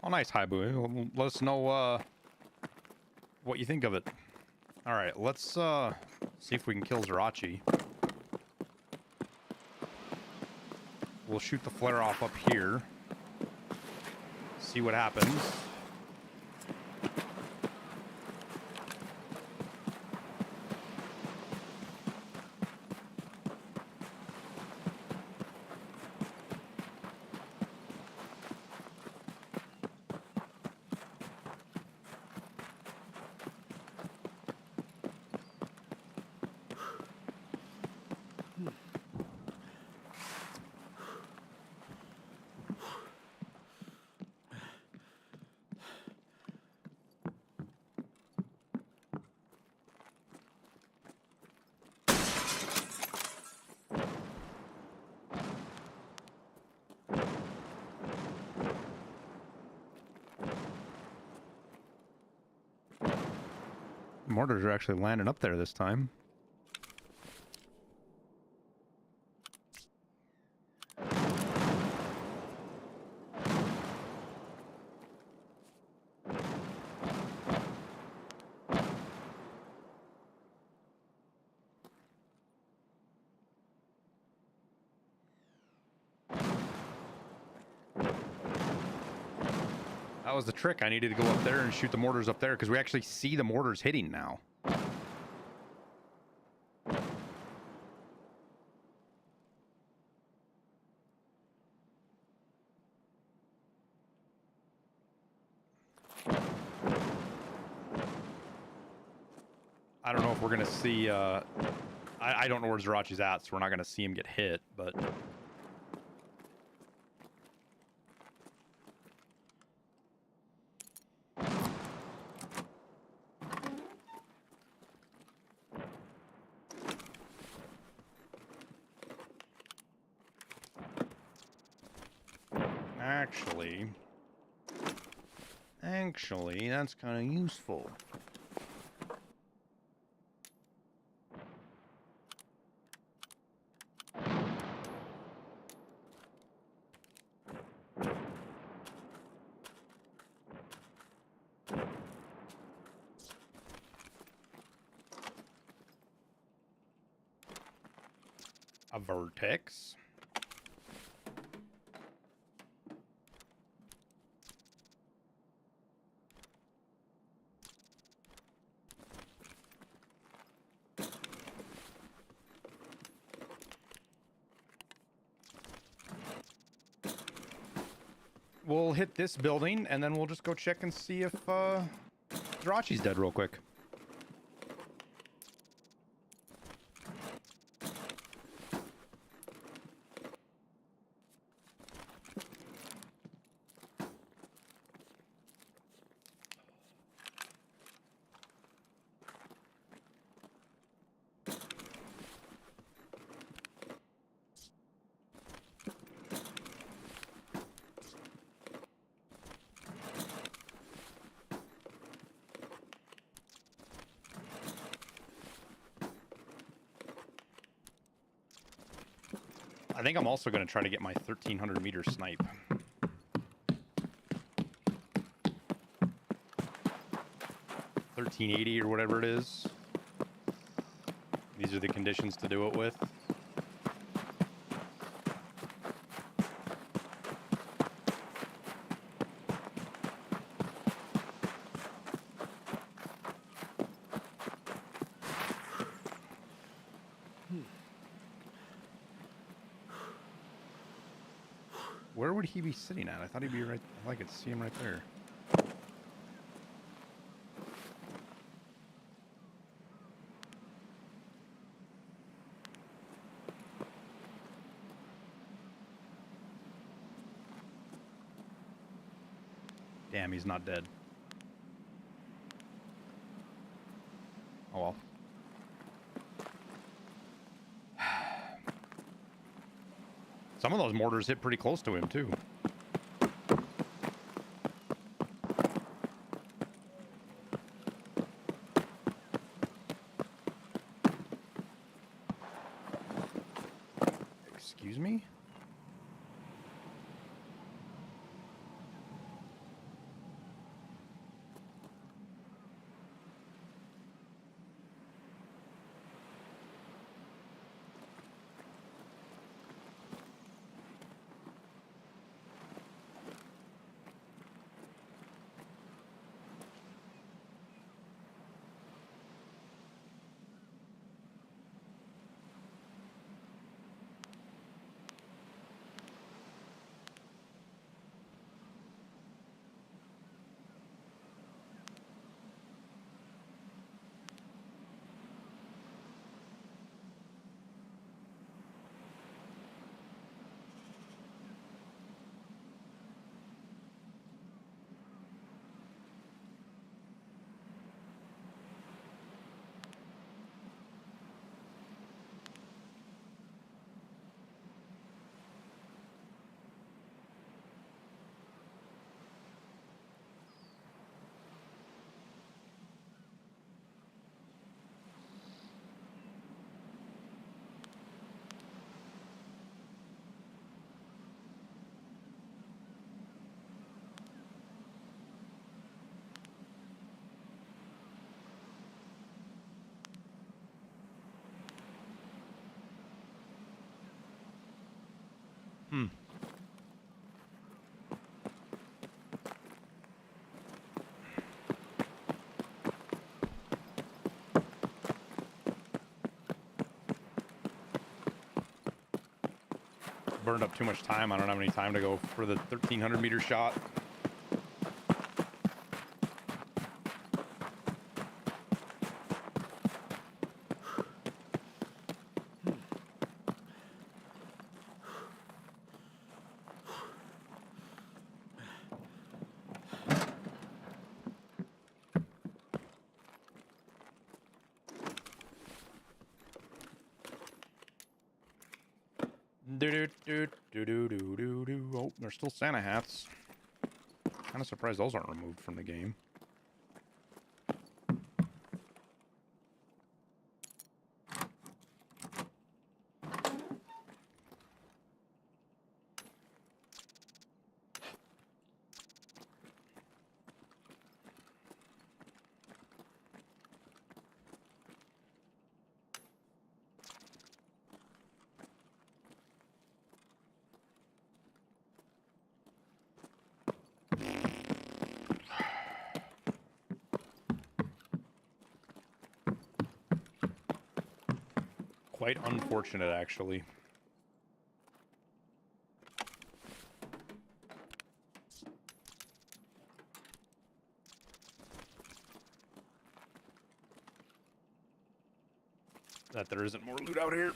Oh, nice, Haibu. Let us know what you think of it. All right, let's see if we can kill Zerachi. We'll shoot the flare off up here. See what happens. Mortars are actually landing up there this time. That was the trick. I needed to go up there and shoot the mortars up there because we actually see the mortars hitting now. I don't know if we're going to see... I don't know where Zarachi's at, so we're not going to see him get hit, but... Actually, that's kind of useful. A vertex. We'll hit this building, and then we'll just go check and see if Zarachi's dead real quick. I think I'm also going to try to get my 1300 meter snipe. 1380 or whatever it is. These are the conditions to do it with. Where would he be sitting at? I thought he'd be right. I could see him right there. Damn, he's not dead. Oh well. Some of those mortars hit pretty close to him, too. Excuse me? Hmm. Burned up too much time. I don't have any time to go for the 1,300-meter shot. Oh, there's still Santa hats. Kind of surprised those aren't removed from the game. Quite unfortunate, actually. That there isn't more loot out here.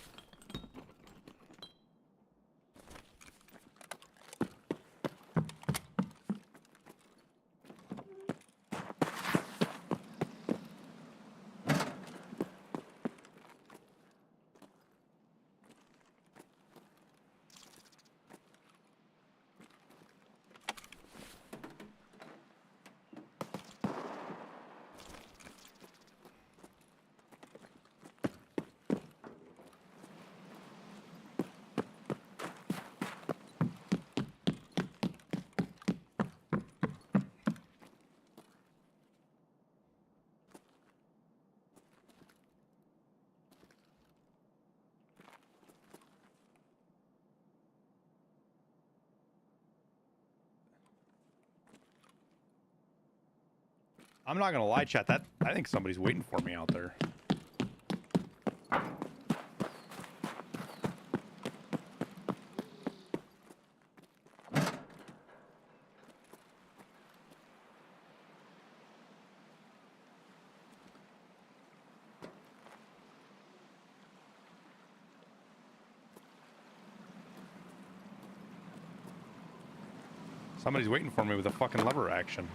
I'm not gonna lie, chat. That I think somebody's waiting for me out there. Somebody's waiting for me with a fucking lever action.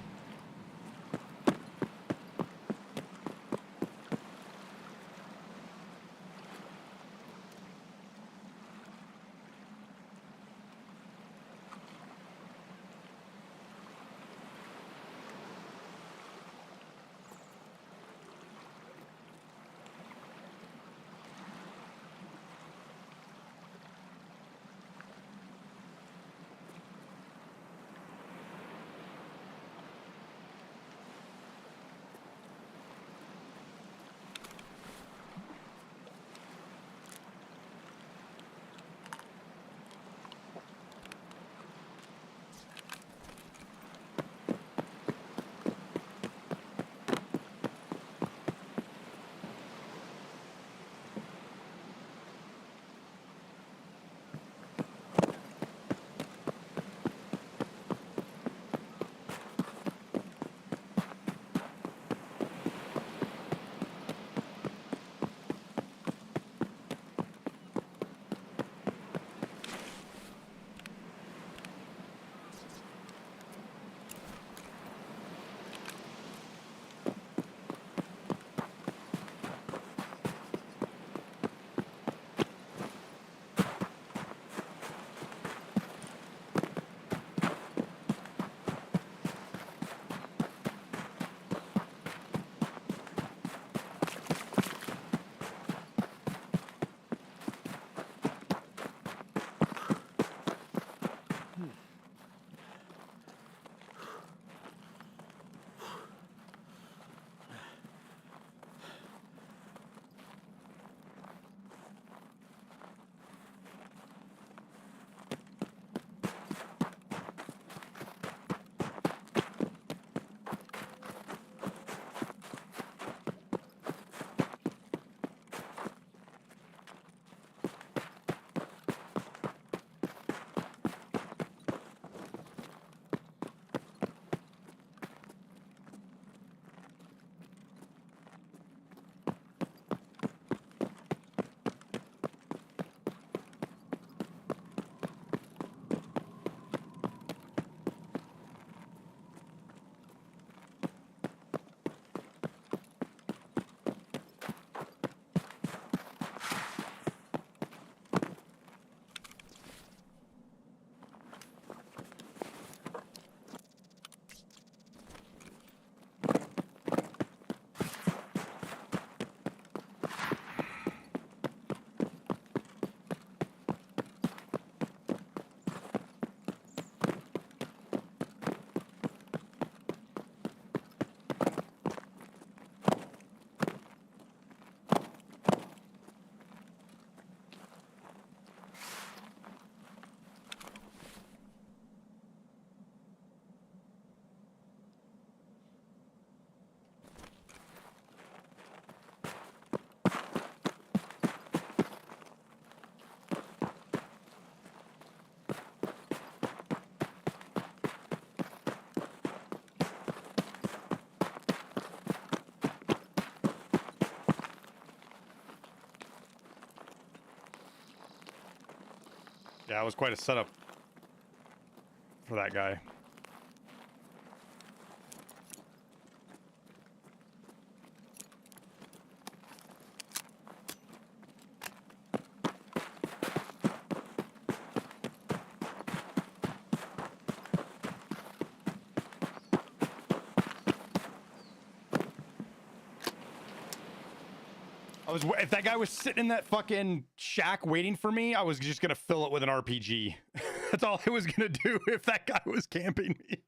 Yeah, it was quite a setup for that guy. If that guy was sitting in that fucking shack waiting for me, I was just gonna fill it with an RPG. That's all I was gonna do if that guy was camping me.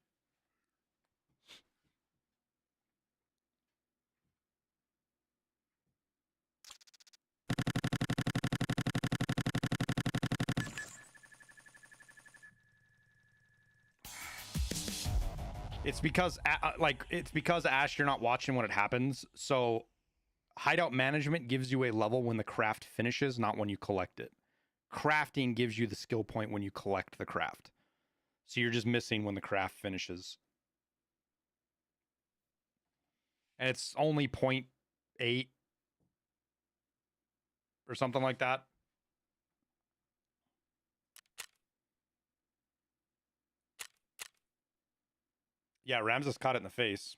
It's because, Ash, you're not watching when it happens. So, hideout management gives you a level when the craft finishes, not when you collect it. Crafting gives you the skill point when you collect the craft. So you're just missing when the craft finishes. And it's only 0.8 or something like that. Yeah, Ramses caught it in the face.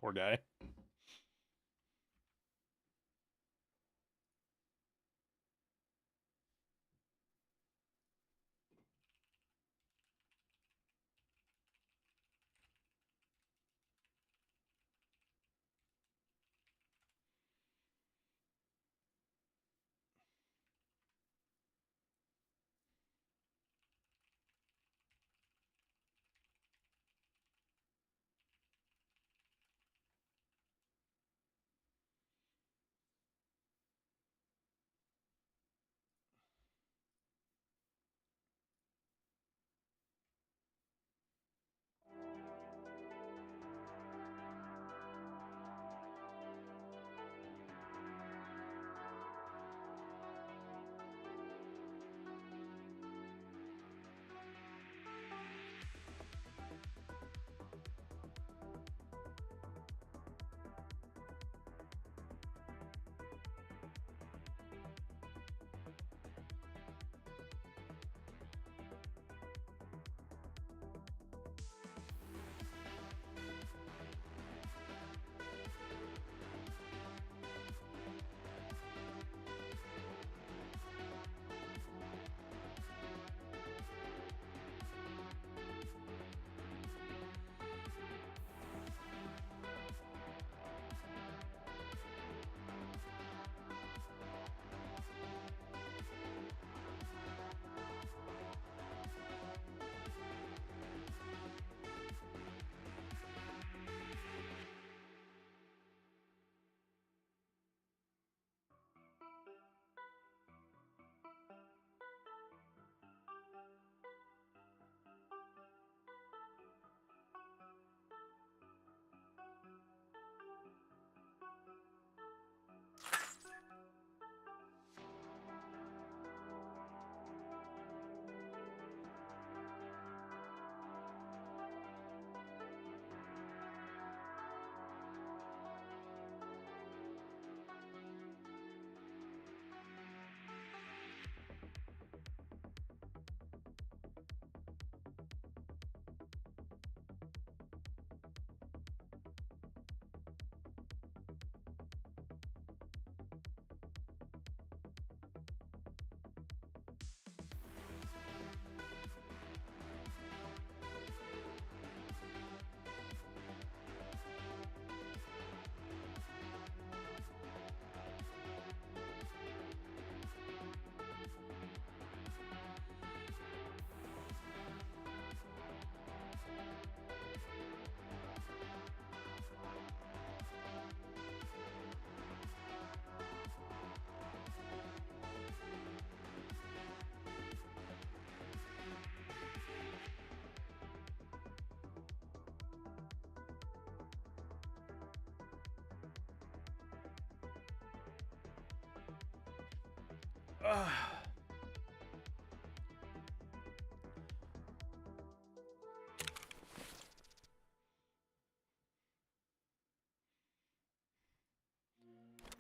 Poor guy.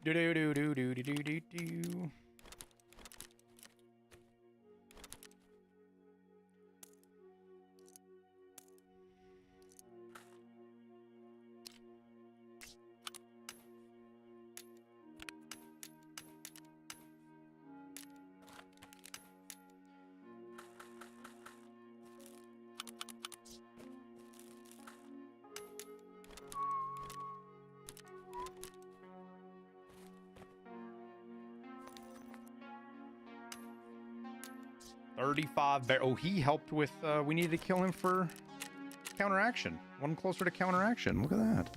Do do do do do do do do do. 35 oh, he helped with we needed to kill him for counteraction. One closer to counteraction. Look at that.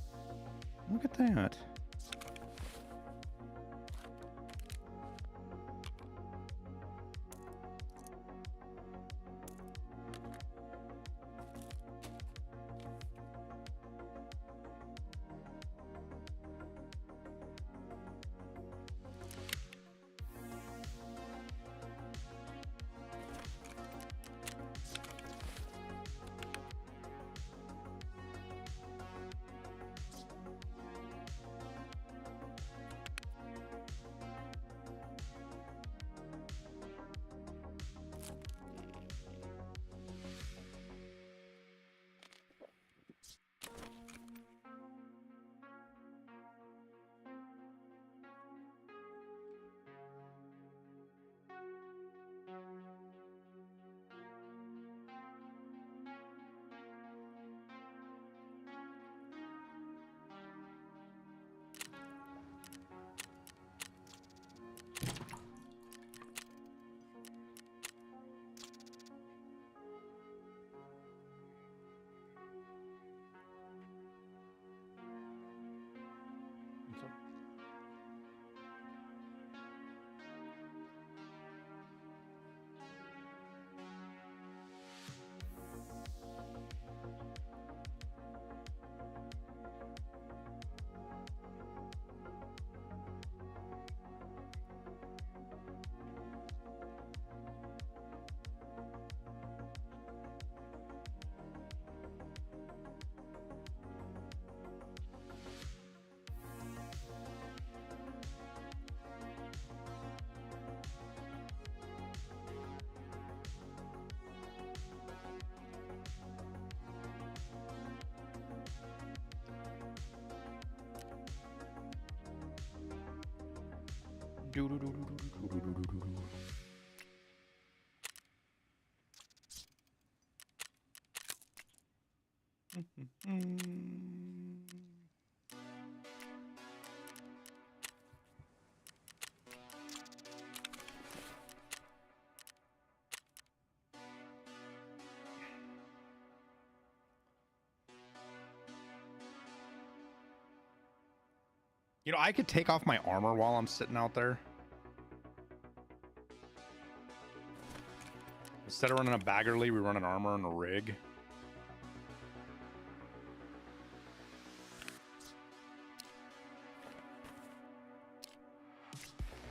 Look at that. You know, I could take off my armor while I'm sitting out there. Instead of running a baggerly, we run an armor and a rig.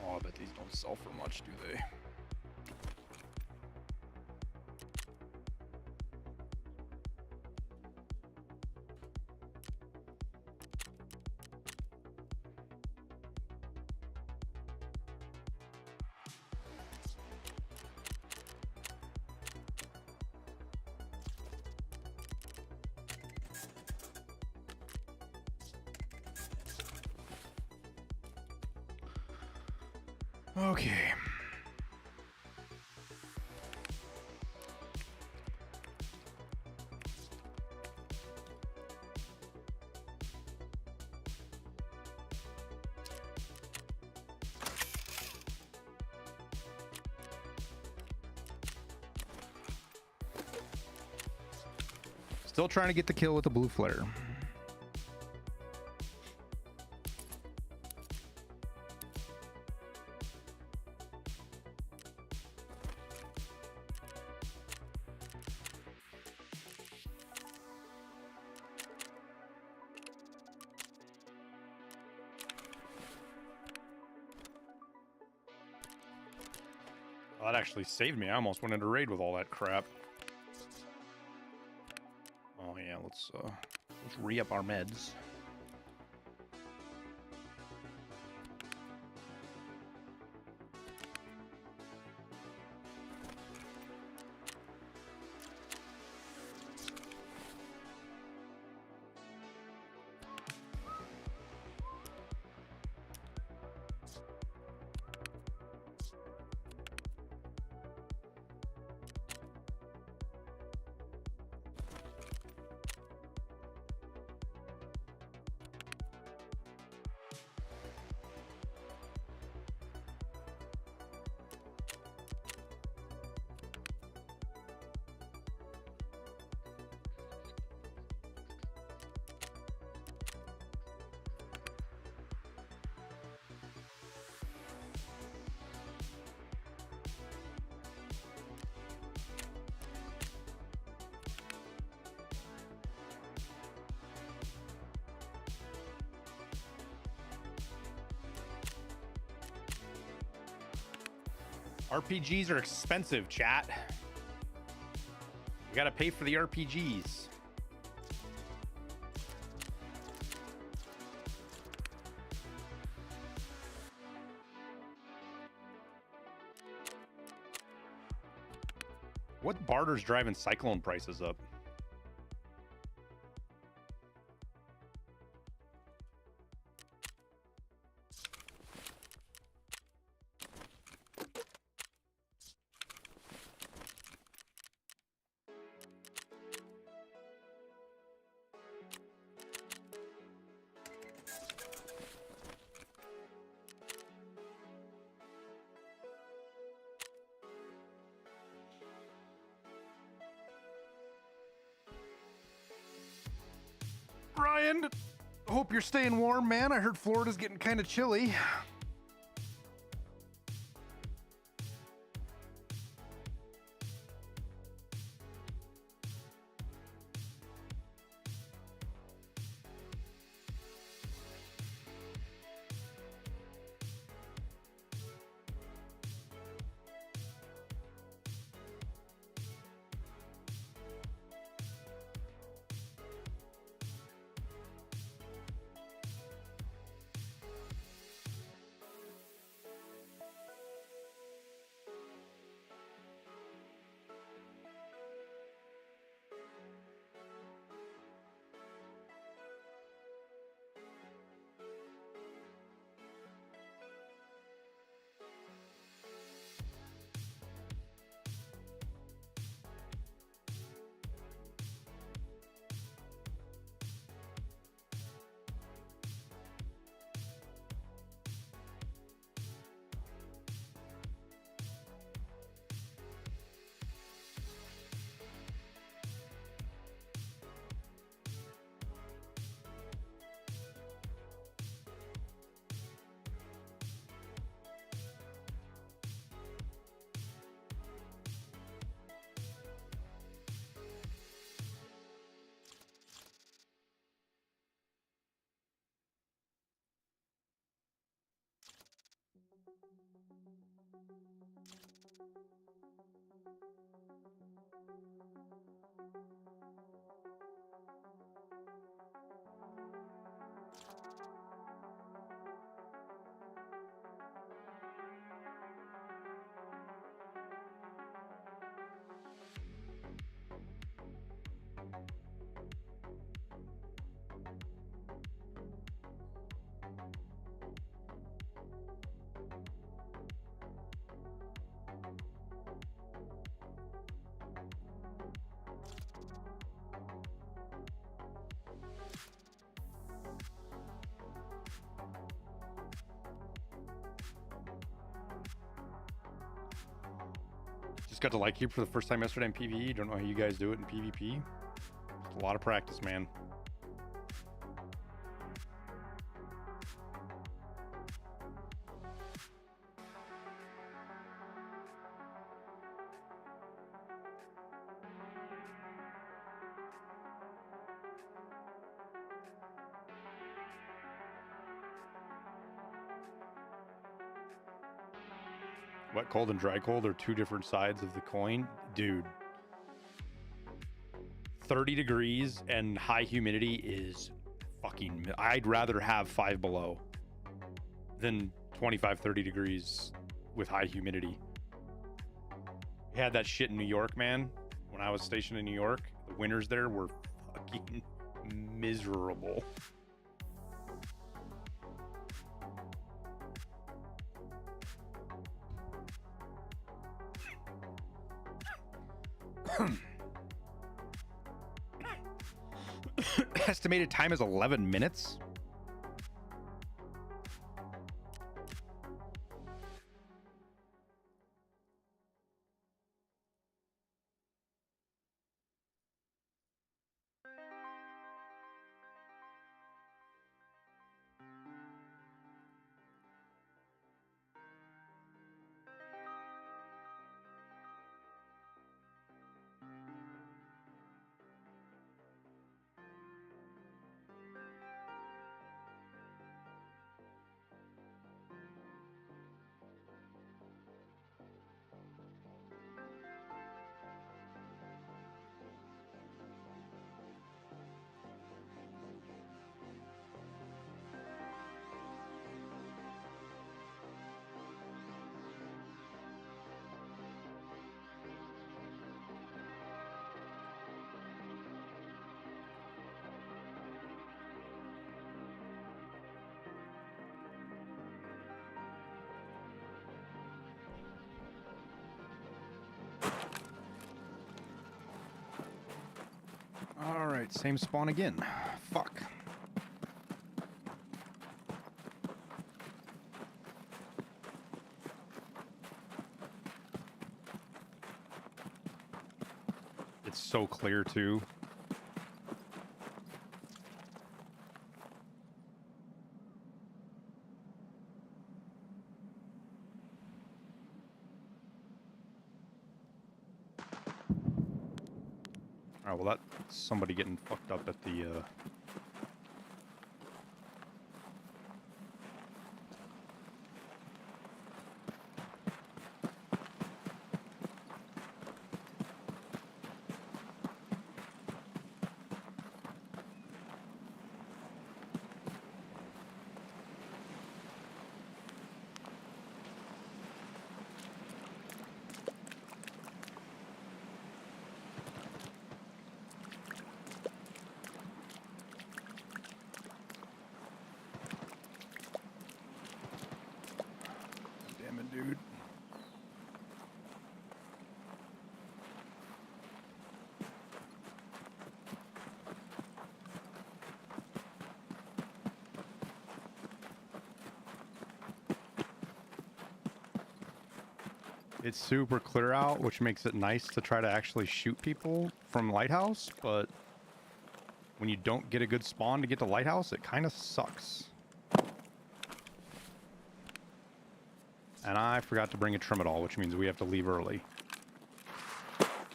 Oh, I bet these don't sell for much, do they? Okay. Still trying to get the kill with the blue flare. Well, that actually saved me. I almost went into raid with all that crap. Oh yeah, let's re-up our meds. RPGs are expensive, chat. You gotta pay for the RPGs. What barter's driving Cyclone prices up? Brian, hope you're staying warm, man. I heard Florida's getting kind of chilly. Just got to like here for the first time yesterday in PvE. Don't know how you guys do it in PvP. It's a lot of practice, man. Wet cold and dry cold are two different sides of the coin. Dude, 30 degrees and high humidity is fucking... I'd rather have 5 below than 25, 30 degrees with high humidity. We had that shit in New York, man. When I was stationed in New York, the winters there were fucking miserable. Estimated time is 11 minutes. Alright, same spawn again. Fuck. It's so clear too. Alright, well that's somebody getting fucked up at the damn it, dude. It's super clear out, which makes it nice to try to actually shoot people from Lighthouse, but when you don't get a good spawn to get to Lighthouse, it kind of sucks. And I forgot to bring a trim at all, which means we have to leave early.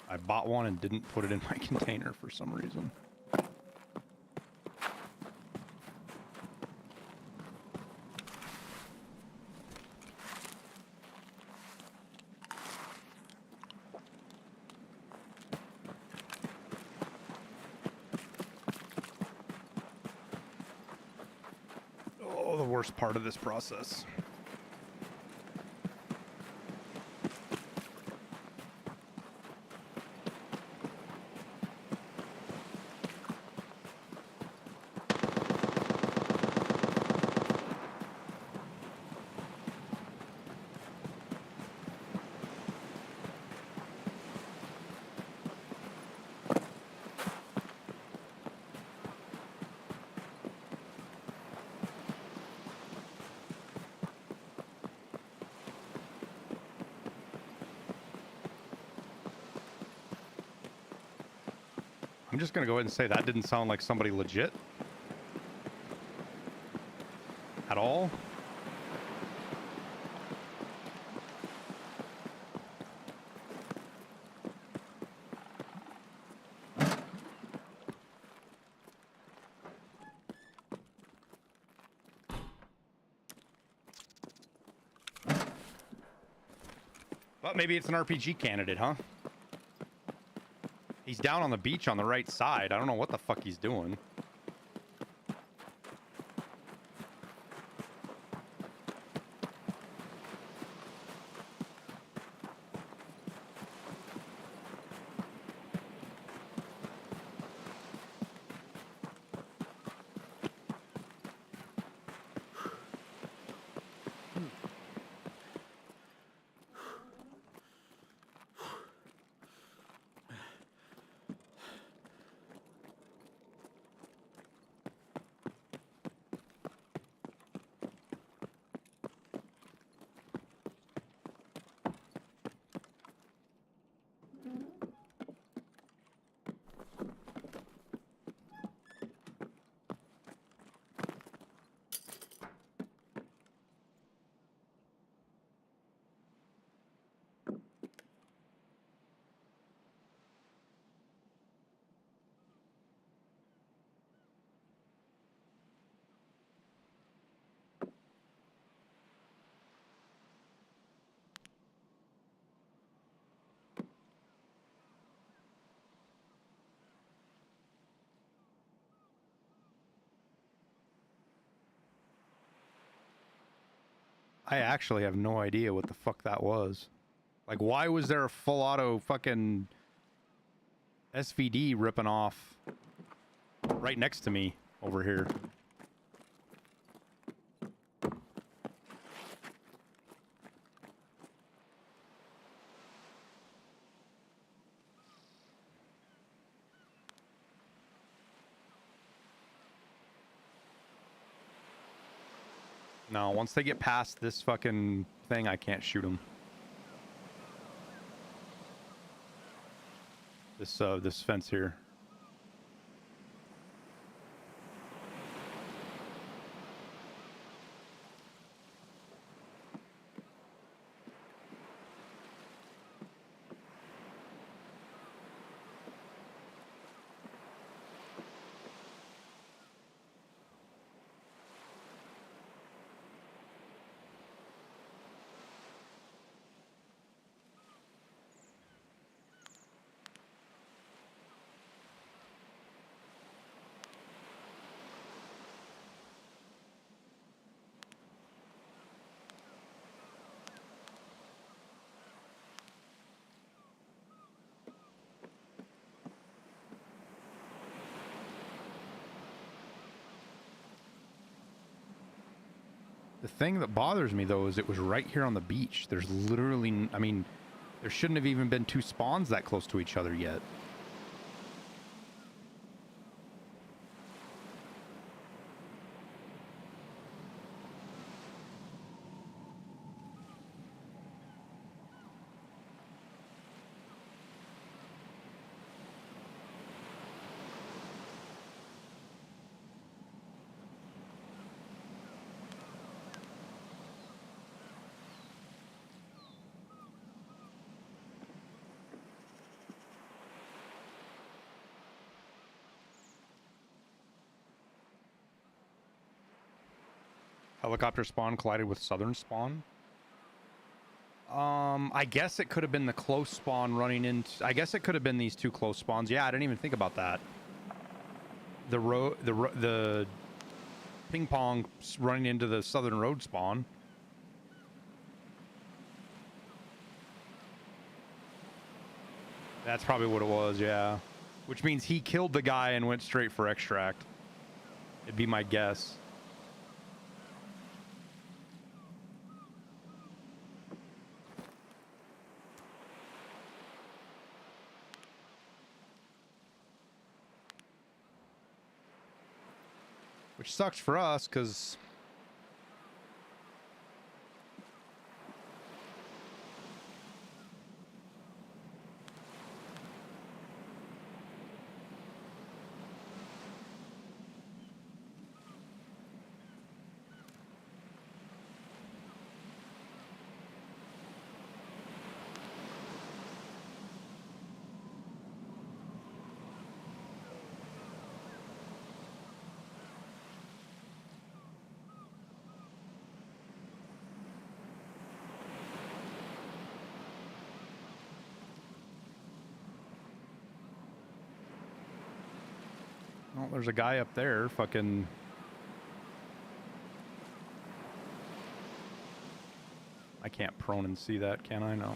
I bought one and didn't put it in my container for some reason. Oh, the worst part of this process. I'm just gonna go ahead and say that didn't sound like somebody legit at all. But maybe it's an RPG candidate, huh? He's down on the beach on the right side. I don't know what the fuck he's doing. I actually have no idea what the fuck that was. Like, why was there a full auto fucking SVD ripping off right next to me over here? No, once they get past this fucking thing, I can't shoot them. This fence here. The thing that bothers me, though, is it was right here on the beach. There's literally, I mean, there shouldn't have even been two spawns that close to each other yet. Helicopter spawn collided with southern spawn. I guess it could have been the close spawn running into. I guess it could have been these two close spawns. Yeah, I didn't even think about that. The ping pong running into the southern road spawn. That's probably what it was. Yeah, which means he killed the guy and went straight for extract. It'd be my guess. Which sucks for us, because well, there's a guy up there, fucking. I can't prone and see that, can I? No.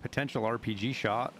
Potential RPG shot.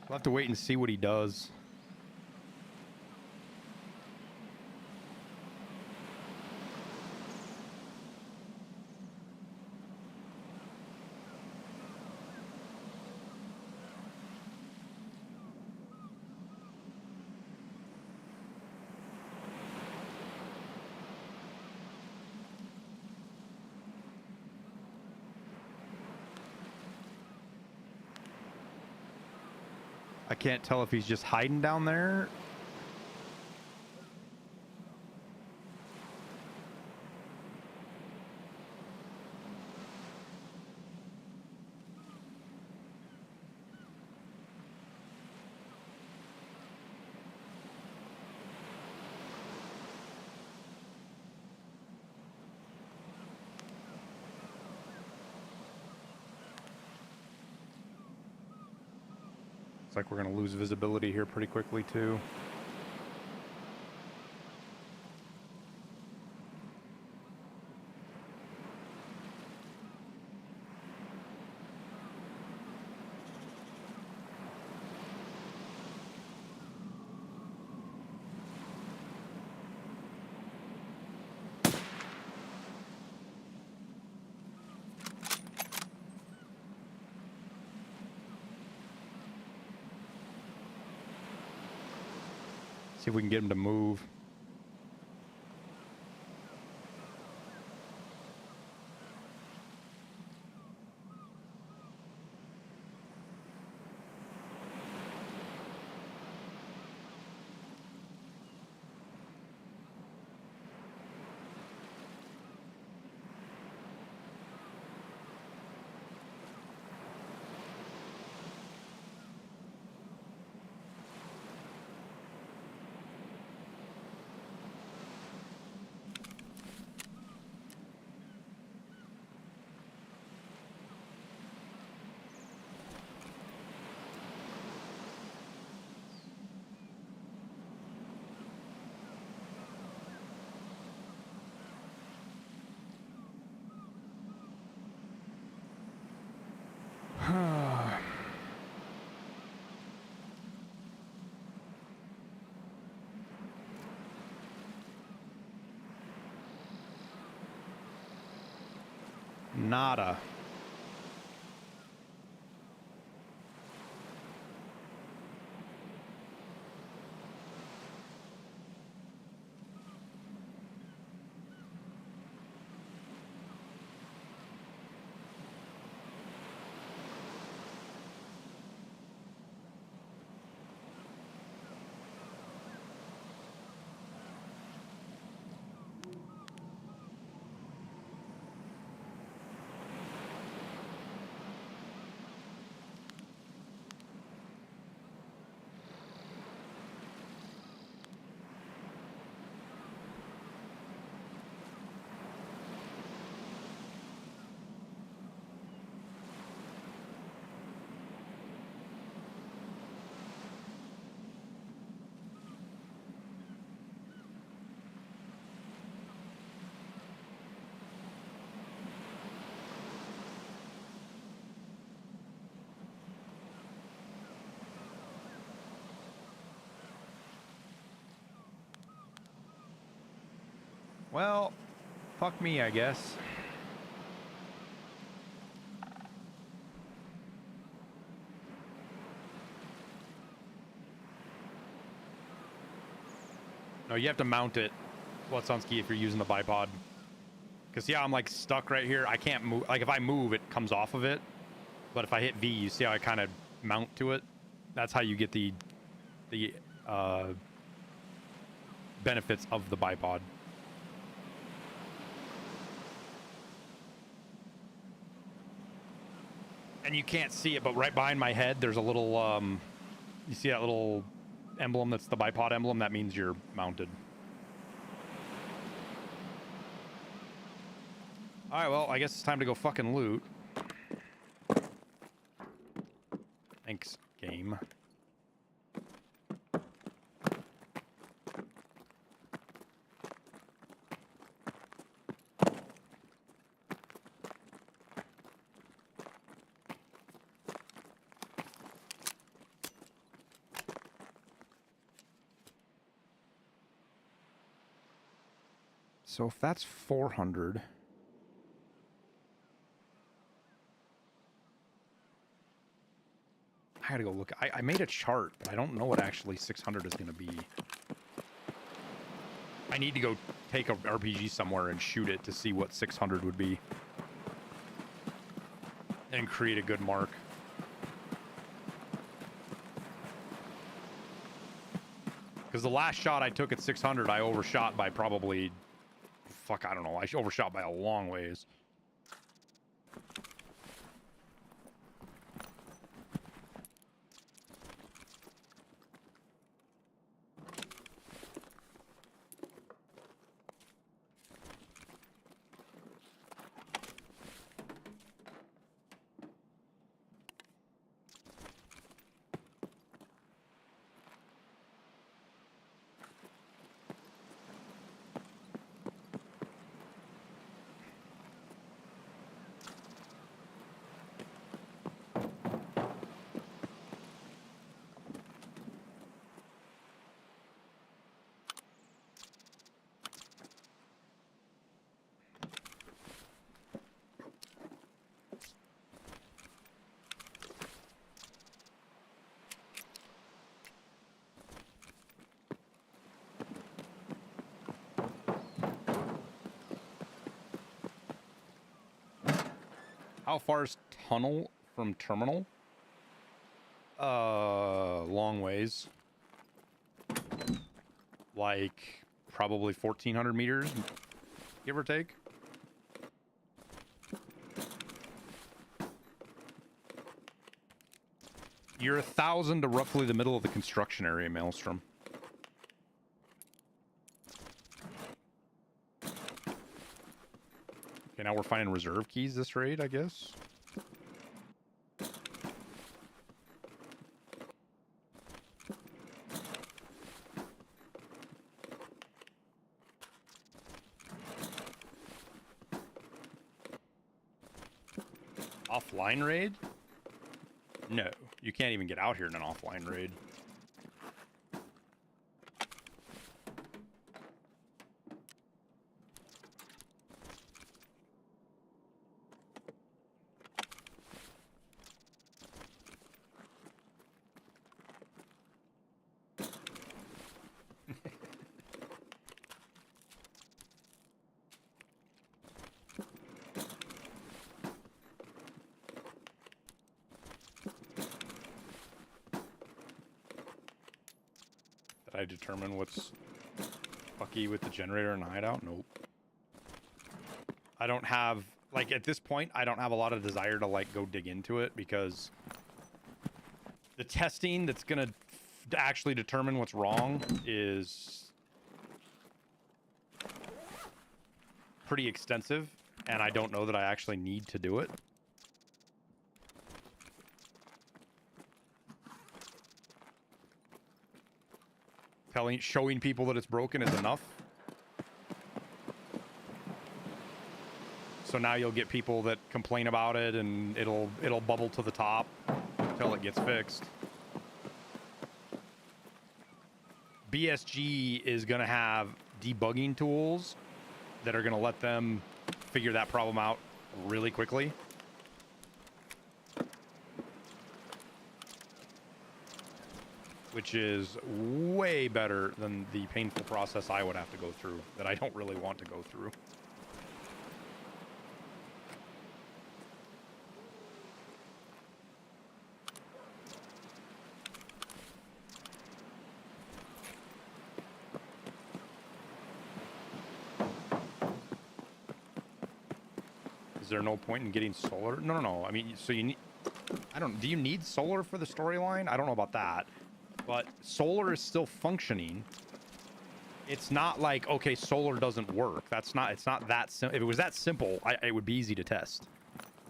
We'll have to wait and see what he does. I can't tell if he's just hiding down there. Looks like we're going to lose visibility here pretty quickly, too. See if we can get him to move. Nada. Well, fuck me, I guess. No, you have to mount it, Watsonski, if you're using the bipod. Because, yeah, I'm, like, stuck right here. I can't move. Like, if I move, it comes off of it. But if I hit V, you see how I kind of mount to it? That's how you get the benefits of the bipod. And you can't see it, but right behind my head, there's a little, you see that little emblem that's the bipod emblem? That means you're mounted. Alright, well, I guess it's time to go fucking loot. Thanks, game. So if that's 400... I gotta go look. I made a chart, but I don't know what actually 600 is gonna be. I need to go take a RPG somewhere and shoot it to see what 600 would be. And create a good mark. Because the last shot I took at 600, I overshot by probably... Fuck, I don't know. I overshot by a long ways. How far is tunnel from terminal? Long ways. Like probably 1,400 meters, give or take. You're 1,000 to roughly the middle of the construction area, Maelstrom. Okay, now we're finding reserve keys this raid, I guess. Offline raid? No, you can't even get out here in an offline raid. I determine what's fucky with the generator and hideout? Nope. I don't have, like, at this point, I don't have a lot of desire to, like, go dig into it because the testing that's going to actually determine what's wrong is pretty extensive, and I don't know that I actually need to do it. Showing people that it's broken is enough. So now you'll get people that complain about it, and it'll bubble to the top until it gets fixed. BSG is going to have debugging tools that are going to let them figure that problem out really quickly. Which is way better than the painful process I would have to go through that I don't really want to go through. Is there no point in getting solar? No. I mean, so you need... do you need solar for the storyline? I don't know about that. But solar is still functioning. It's not like, okay, solar doesn't work. It's not that simple. If it was that simple, it would be easy to test.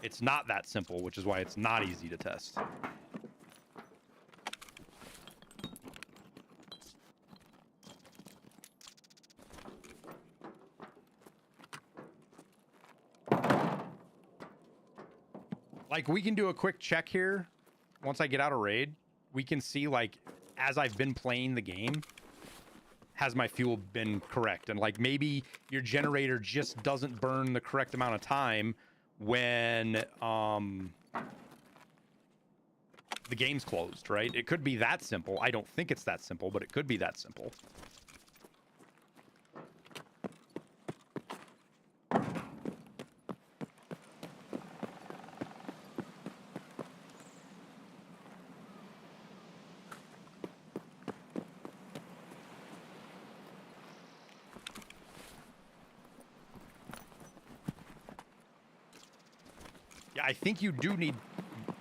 It's not that simple, which is why it's not easy to test. Like, we can do a quick check here. Once I get out of raid, we can see, like, as I've been playing the game, has my fuel been correct? And, like, maybe your generator just doesn't burn the correct amount of time when the game's closed, right? It could be that simple. I don't think it's that simple, but it could be that simple. I think you do need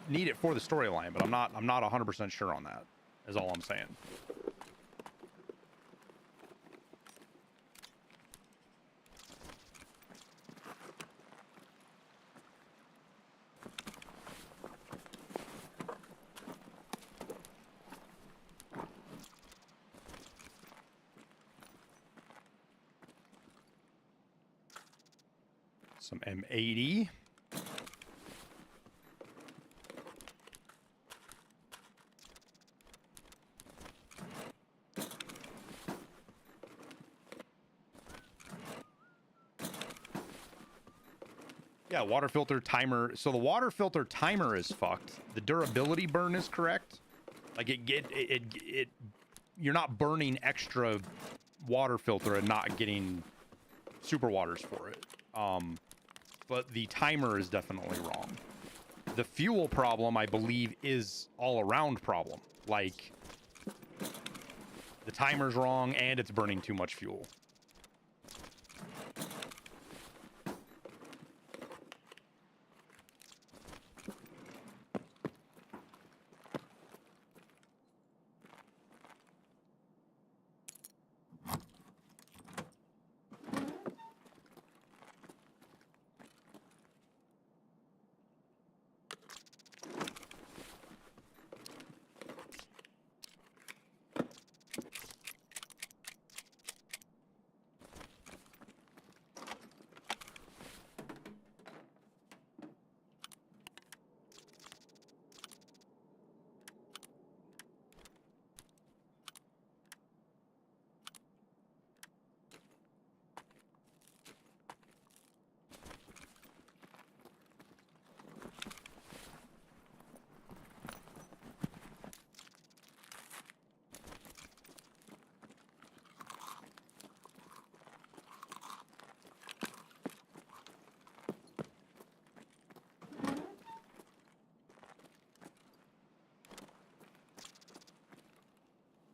it for the storyline, but I'm not 100% sure on that. Is all I'm saying. Some M80. Yeah, water filter timer. So the water filter timer is fucked. The durability burn is correct. Like you're not burning extra water filter and not getting super waters for it. but the timer is definitely wrong. The fuel problem, I believe, is all around problem. Like, the timer's wrong and it's burning too much fuel.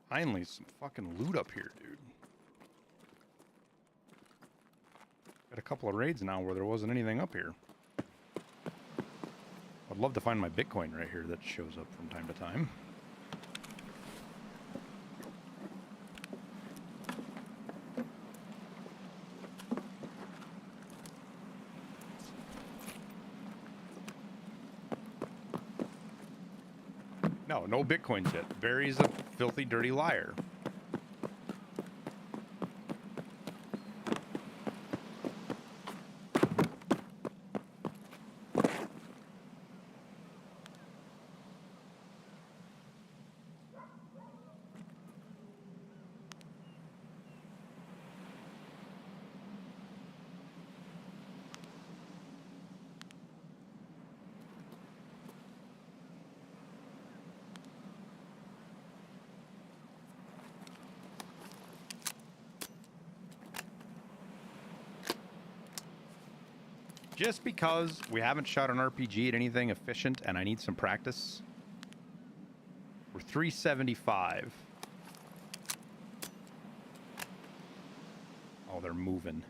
Finally, some fucking loot up here, dude. Got a couple of raids now where there wasn't anything up here. I'd love to find my Bitcoin right here that shows up from time to time. No, no Bitcoin shit. Barry's a filthy, dirty liar. Just because we haven't shot an RPG at anything efficient and I need some practice. We're 375. Oh, they're moving.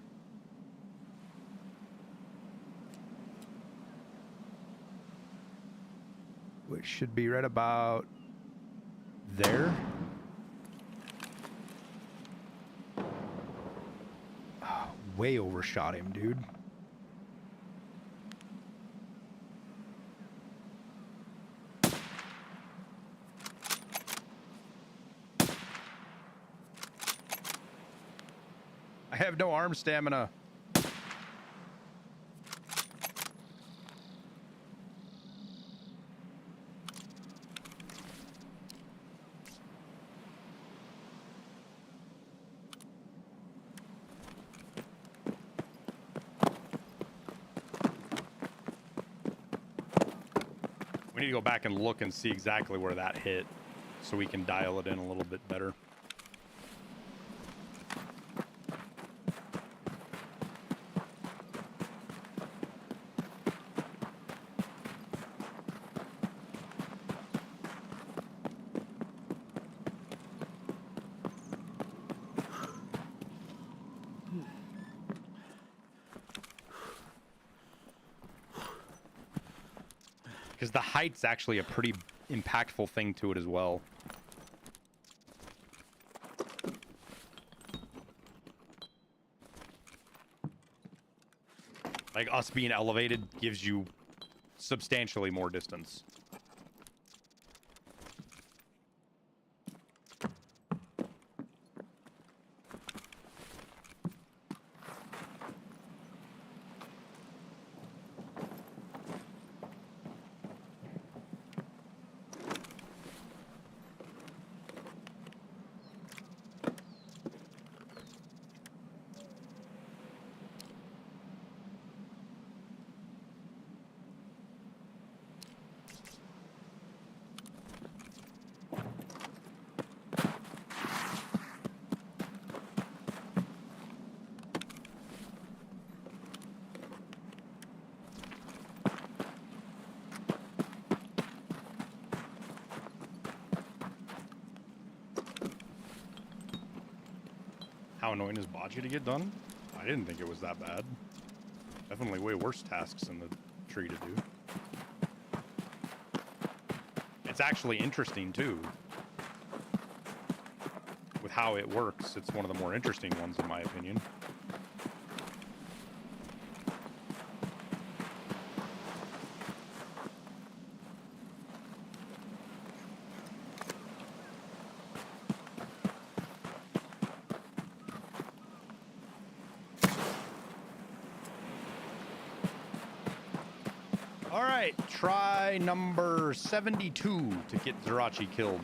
Which should be right about there. Oh, way overshot him, dude. I have no arm stamina. We need to go back and look and see exactly where that hit so we can dial it in a little bit better. Because the height's actually a pretty impactful thing to it as well. Like, us being elevated gives you substantially more distance. How annoying is bocce to get done? I didn't think it was that bad. Definitely way worse tasks in the tree to do. It's actually interesting too. With how it works, it's one of the more interesting ones in my opinion. All right, try number 72 to get Zerachi killed.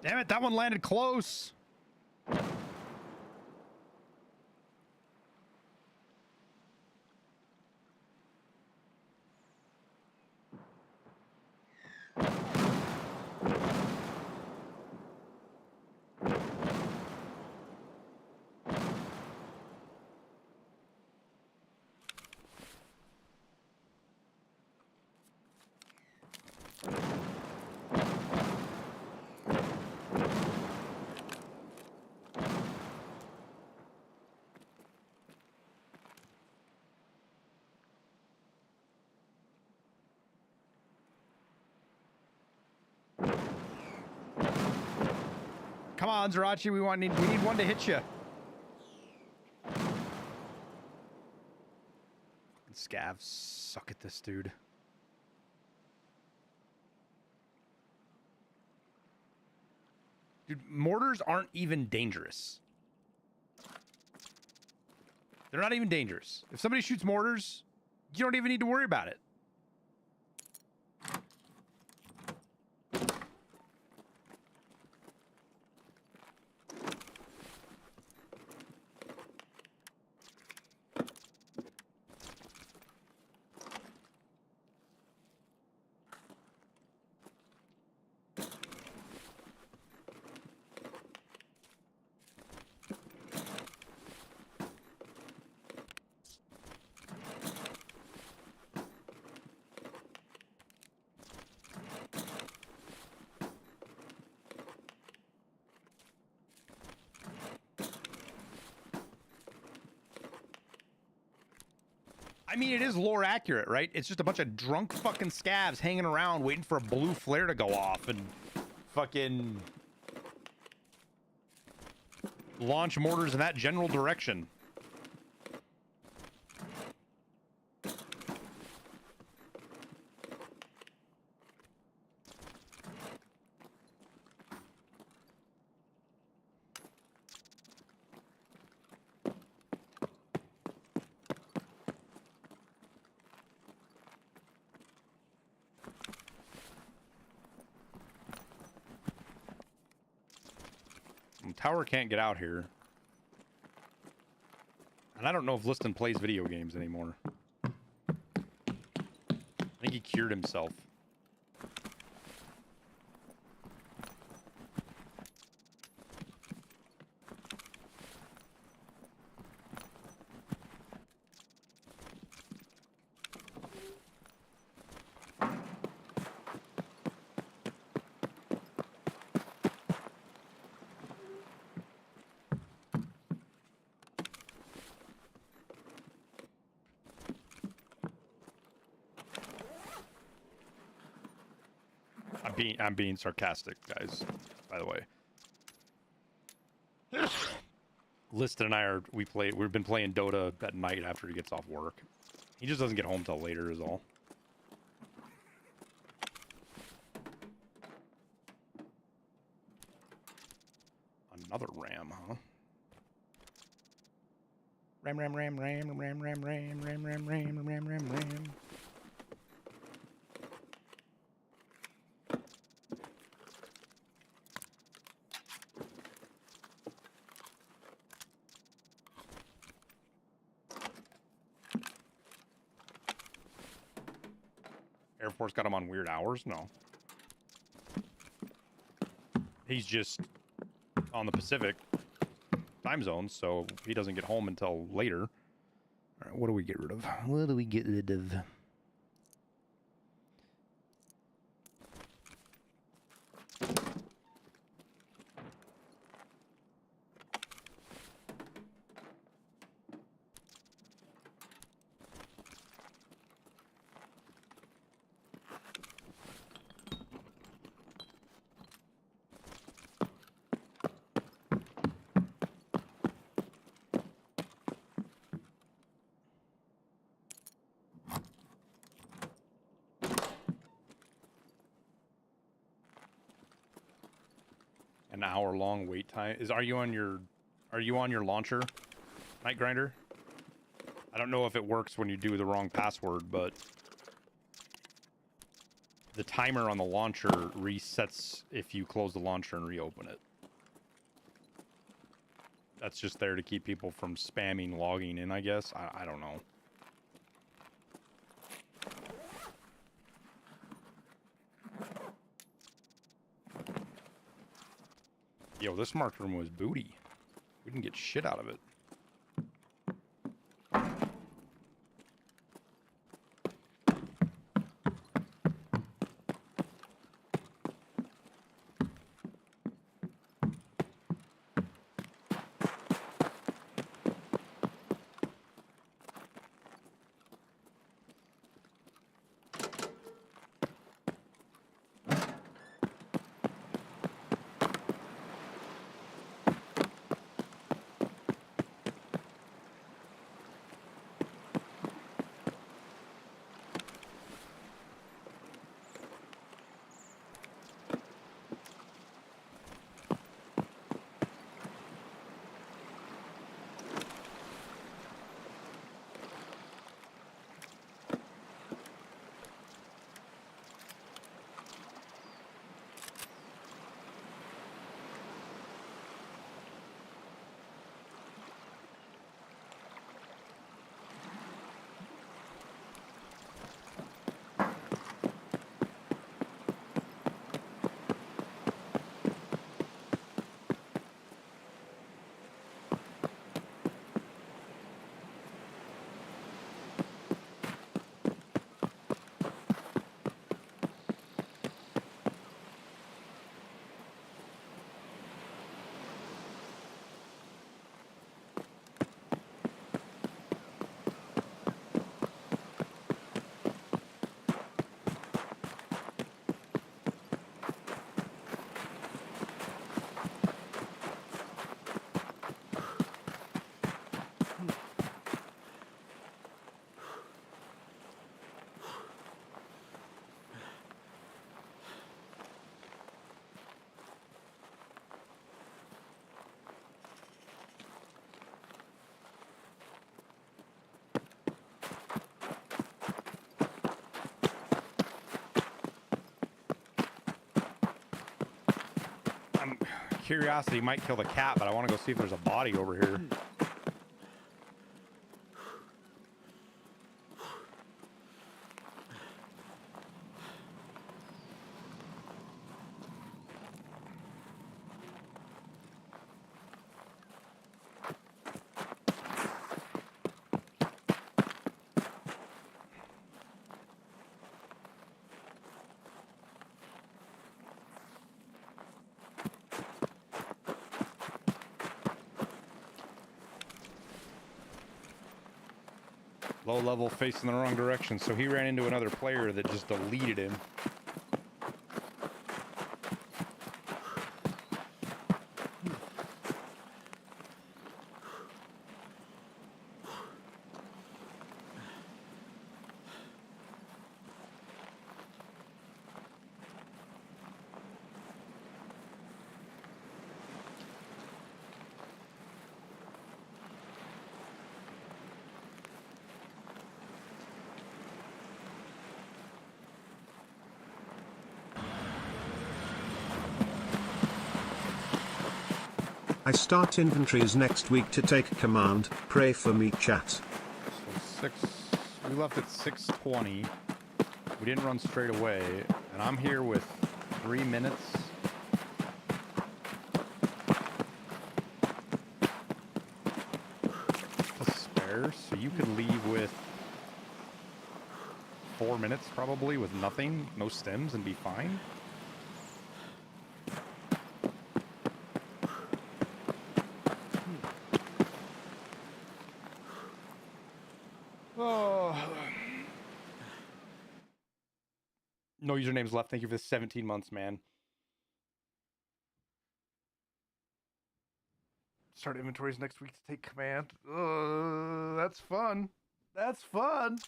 Damn it, that one landed close. Come on, Zerachi, we need one to hit you. Scavs suck at this, dude. Dude, mortars aren't even dangerous. They're not even dangerous. If somebody shoots mortars, you don't even need to worry about it. I mean, it is lore accurate, right? It's just a bunch of drunk fucking scavs hanging around waiting for a blue flare to go off and fucking launch mortars in that general direction. Tower can't get out here. And I don't know if Liston plays video games anymore. I think he cured himself. I'm being sarcastic, guys. By the way. Liston and I we've been playing Dota at night after he gets off work. He just doesn't get home till later is all. Another ram, huh? Ram. Air Force got him on weird hours? No. He's just on the Pacific time zone, so he doesn't get home until later. All right, what do we get rid of? What do we get rid of? An hour-long wait time. Are you on your launcher, Night Grinder? I don't know if it works when you do the wrong password, but the timer on the launcher resets if you close the launcher and reopen it. That's just there to keep people from spamming logging in, I guess. I don't know. Yo, this marked room was booty. We didn't get shit out of it. Curiosity might kill the cat, but I want to go see if there's a body over here. Low level facing the wrong direction, so he ran into another player that just deleted him. I start inventories next week to take command. Pray for me, chat. So we left at 6:20. We didn't run straight away, and I'm here with 3 minutes. To spare, so you could leave with 4 minutes probably with nothing, no stems, and be fine. Oh. No usernames left. Thank you for the 17 months, man. Start inventories next week to take command. That's fun. That's fun.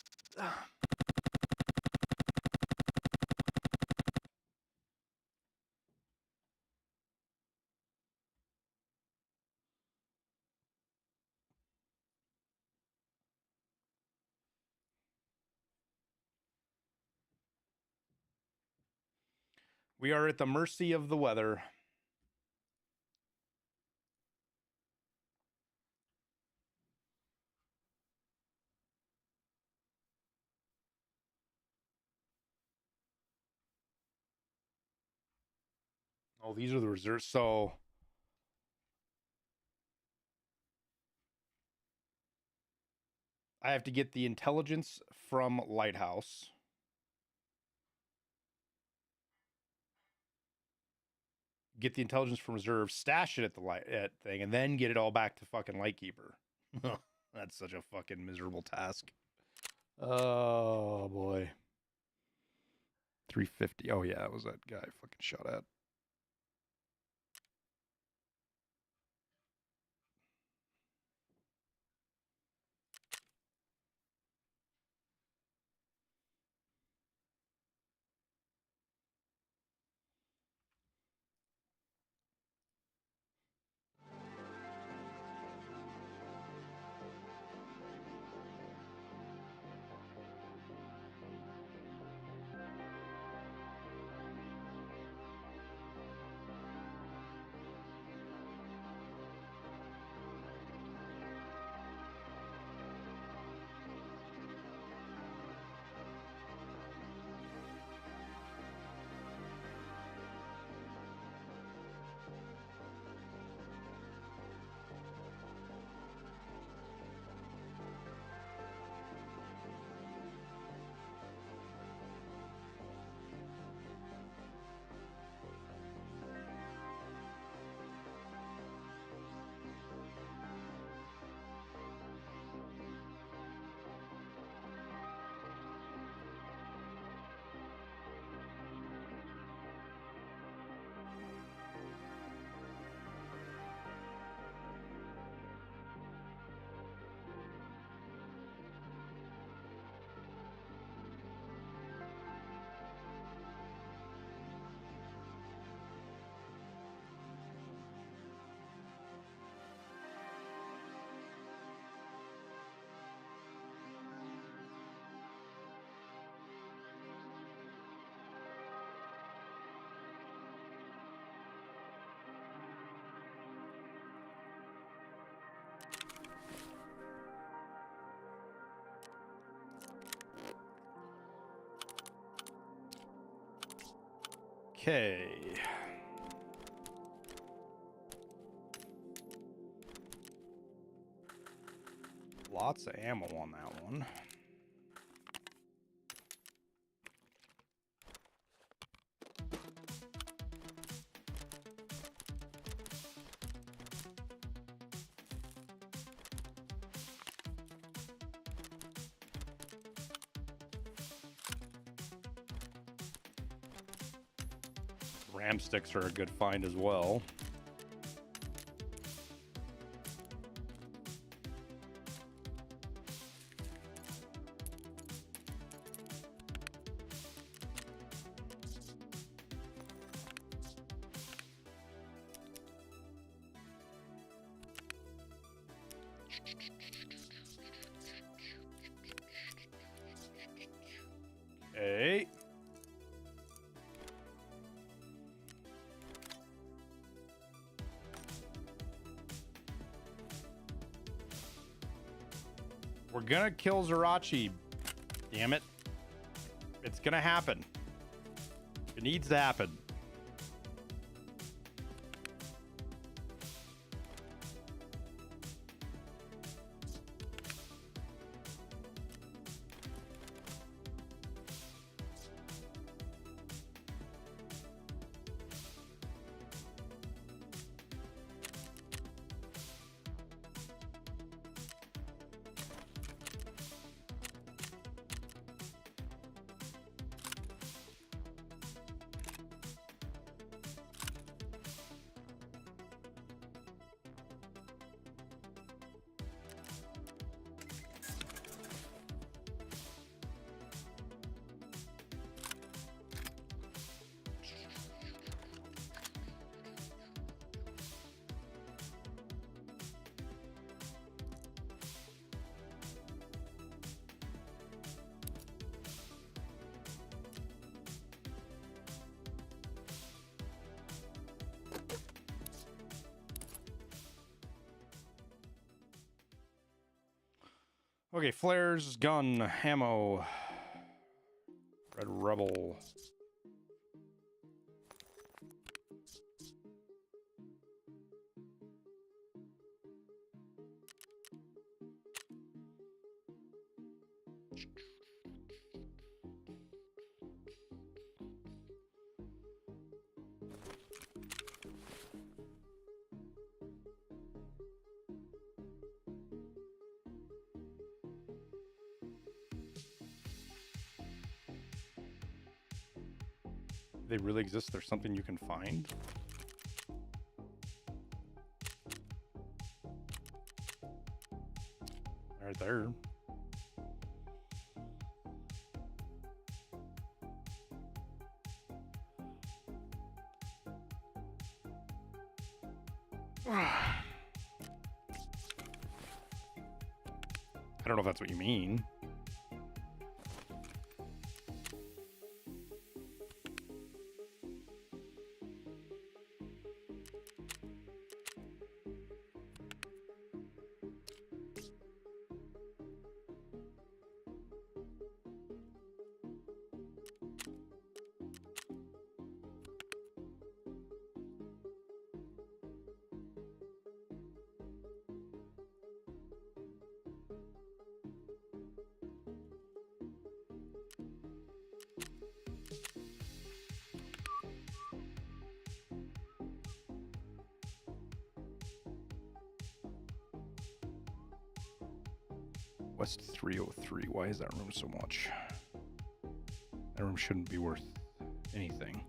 We are at the mercy of the weather. Oh, these are the reserves. So I have to get the intelligence from Lighthouse. Get the intelligence from reserve, stash it at the light thing, and then get it all back to fucking Lightkeeper. That's such a fucking miserable task. Oh boy. 350. Oh yeah, that was that guy I fucking shot at. Okay. Lots of ammo on that one. Ram sticks are a good find as well. Okay. We're gonna kill Zerachi. Damn it. It's gonna happen. It needs to happen. Okay, flares, gun, ammo, Red Rebel. They really exist. There's something you can find. Right there. I don't know if that's what you mean. West 303. Why is that room so much? That room shouldn't be worth anything.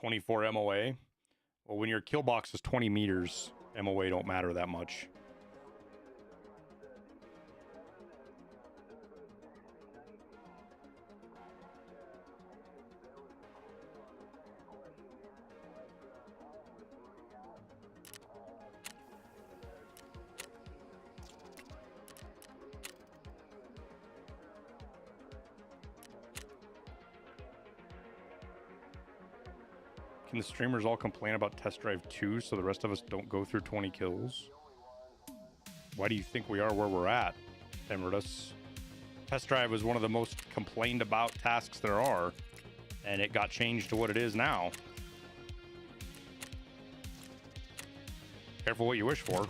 .24 MOA. Well, when your kill box is 20 meters, MOA don't matter that much. Can the streamers all complain about Test Drive 2 so the rest of us don't go through 20 kills? Why do you think we are where we're at, Emeritus? Test Drive was one of the most complained about tasks there are, and it got changed to what it is now. Careful what you wish for.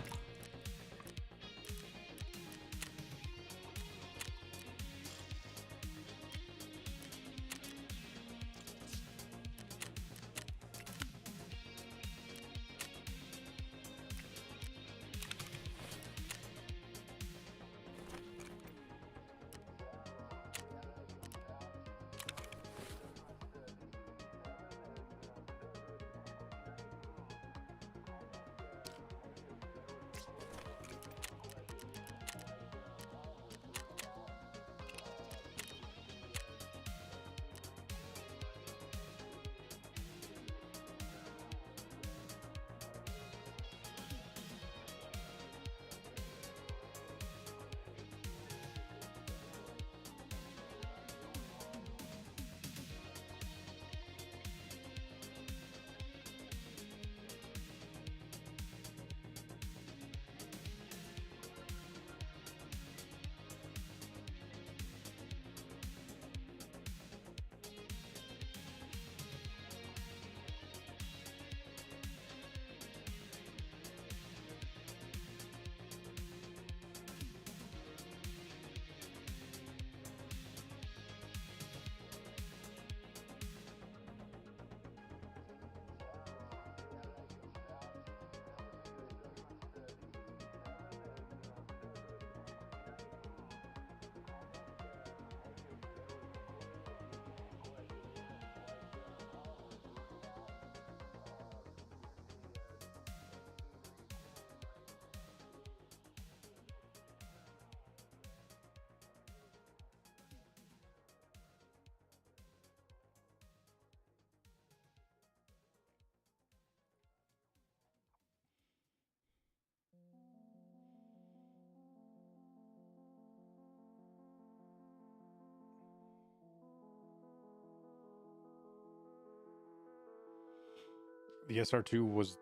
the SR2 was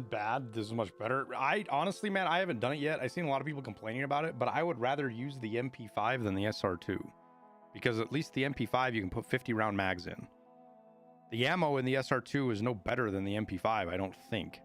bad. This is much better. I honestly, man, I haven't done it yet. I've seen a lot of people complaining about it, but I would rather use the MP5 than the SR2 because at least the MP5 you can put 50 round mags in. The ammo in the SR2 is no better than the MP5, I don't think.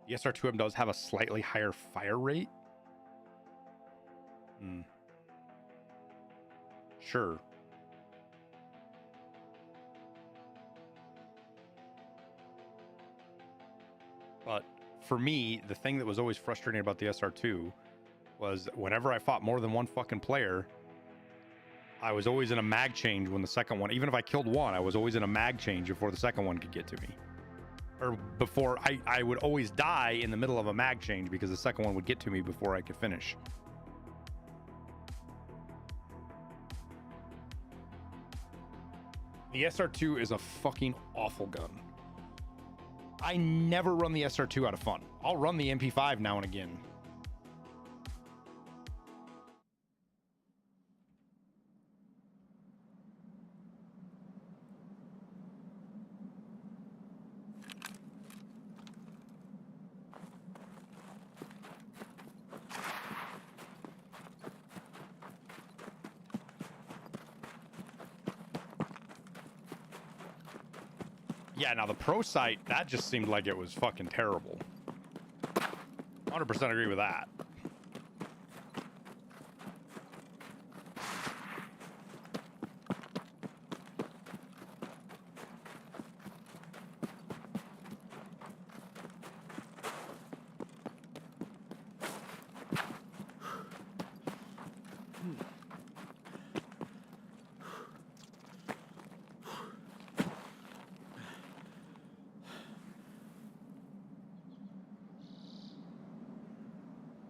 The SR2M does have a slightly higher fire rate. Sure. But for me, the thing that was always frustrating about the SR2 was whenever I fought more than one fucking player, I was always in a mag change when the second one, even if I killed one, I was always in a mag change before the second one could get to me. Or before, I would always die in the middle of a mag change because the second one would get to me before I could finish. The SR2 is a fucking awful gun. I never run the SR2 out of fun. I'll run the MP5 now and again. Yeah, now the pro site, that just seemed like it was fucking terrible. 100% agree with that.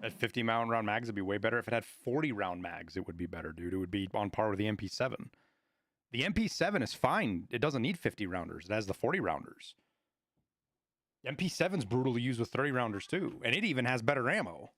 At 50 round mags, it'd be way better. If it had 40 round mags, it would be better, dude. It would be on par with the MP7. The MP7 is fine. It doesn't need 50 rounders. It has the 40 rounders. MP7's brutal to use with 30 rounders too. And it even has better ammo.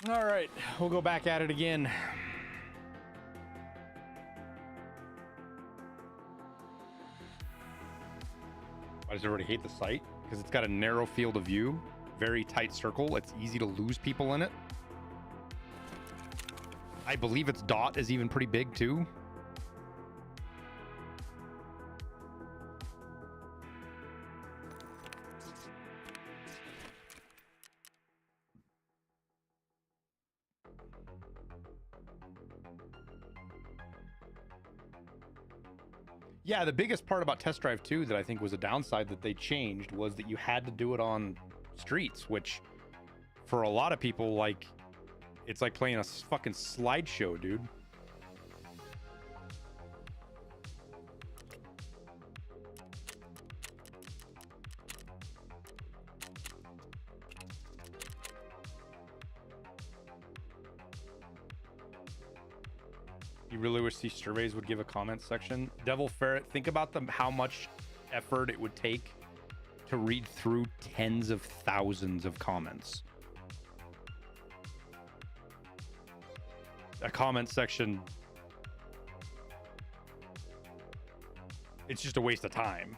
All right, we'll go back at it again. Why does everybody hate the site? Because it's got a narrow field of view, very tight circle. It's easy to lose people in it. I believe its dot is even pretty big too. Yeah, the biggest part about Test Drive 2 that I think was a downside that they changed was that you had to do it on streets, which for a lot of people, like, it's like playing a fucking slideshow, dude. You really wish these surveys would give a comment section. Devil Ferret, think about how much effort it would take to read through tens of thousands of comments. A comment section, it's just a waste of time.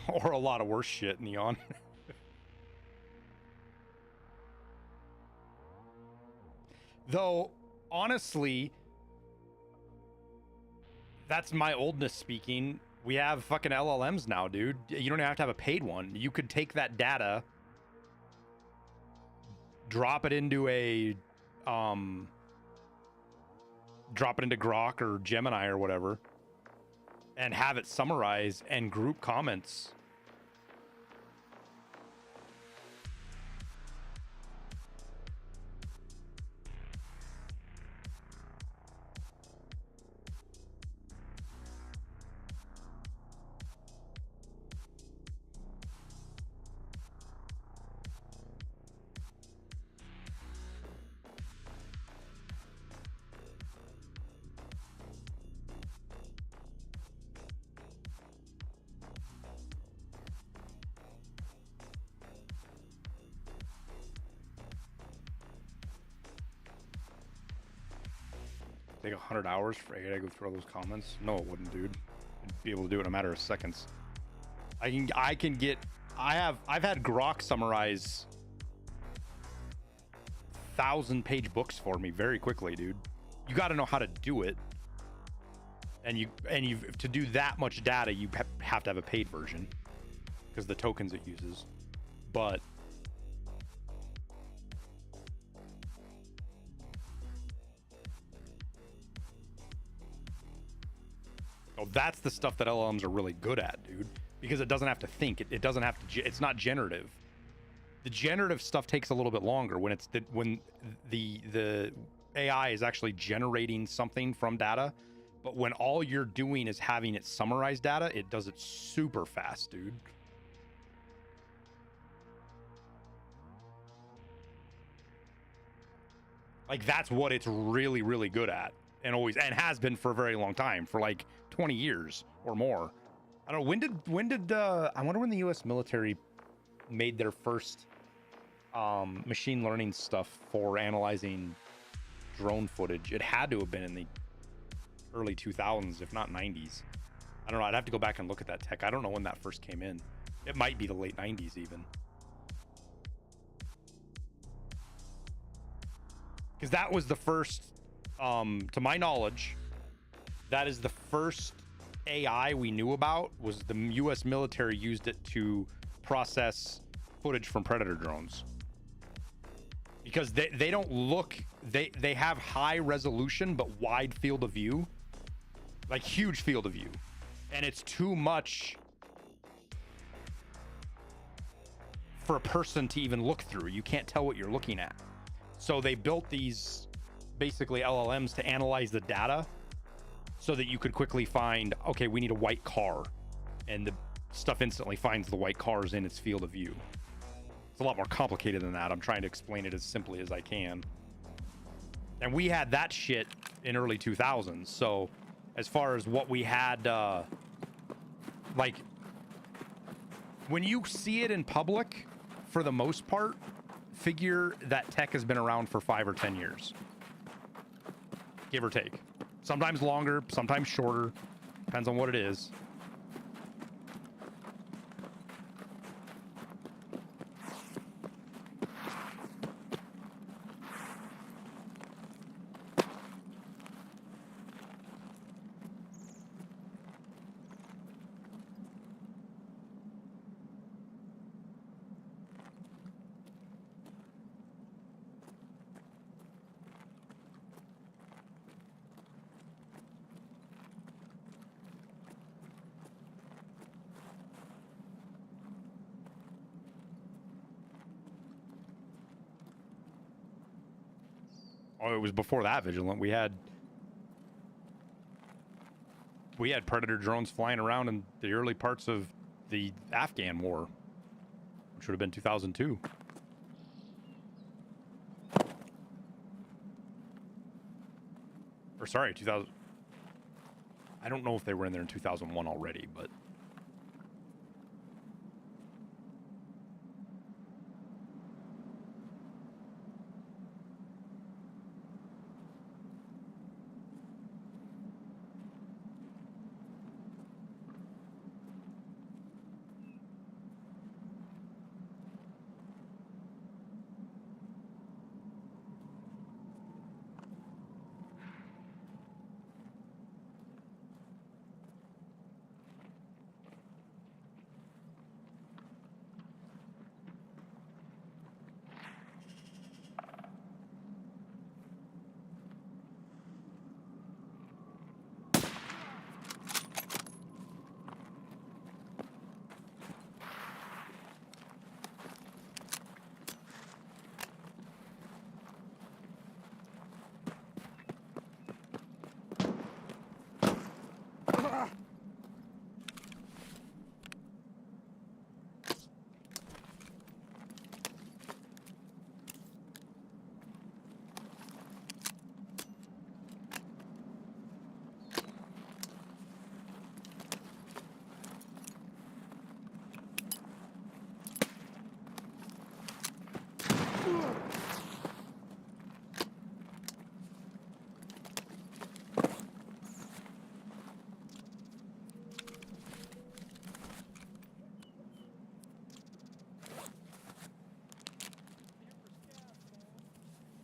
Or a lot of worse shit, Neon. Though, honestly, that's my oldness speaking. We have fucking LLMs now, dude. You don't have to have a paid one. You could take that data, drop it into Grok or Gemini or whatever, and have it summarize and group comments. Take 100 hours for AI to go through all those comments? No, it wouldn't, dude. I'd be able to do it in a matter of seconds. I've had Grok summarize 1,000-page books for me very quickly, dude. You got to know how to do it, and to do that much data, you have to have a paid version because the tokens it uses. But that's the stuff that LLMs are really good at, dude, because it doesn't have to think. It doesn't have to. It's not generative. The generative stuff takes a little bit longer when the AI is actually generating something from data. But when all you're doing is having it summarize data, it does it super fast, dude. Like, that's what it's really, really good at, and has been for a very long time, for like 20 years or more. I don't know, when did I wonder when the US military made their first machine learning stuff for analyzing drone footage. It had to have been in the early 2000s, if not 90s. I don't know. I'd have to go back and look at that tech. I don't know when that first came in. It might be the late 90s even. Because that was the first, to my knowledge, that is the first AI we knew about. Was the US military used it to process footage from Predator drones. Because they don't look, they have high resolution but wide field of view, like huge field of view, and it's too much for a person to even look through. You can't tell what you're looking at. So they built these basically LLMs to analyze the data so that you could quickly find, okay, we need a white car, and the stuff instantly finds the white cars in its field of view. It's a lot more complicated than that. I'm trying to explain it as simply as I can. And we had that shit in early 2000s. So as far as what we had, like when you see it in public, for the most part, figure that tech has been around for 5 or 10 years, give or take. Sometimes longer, sometimes shorter, depends on what it is. Oh, it was before that, Vigilant. We had Predator drones flying around in the early parts of the Afghan war, which would have been 2002. Or sorry, 2000. I don't know if they were in there in 2001 already, but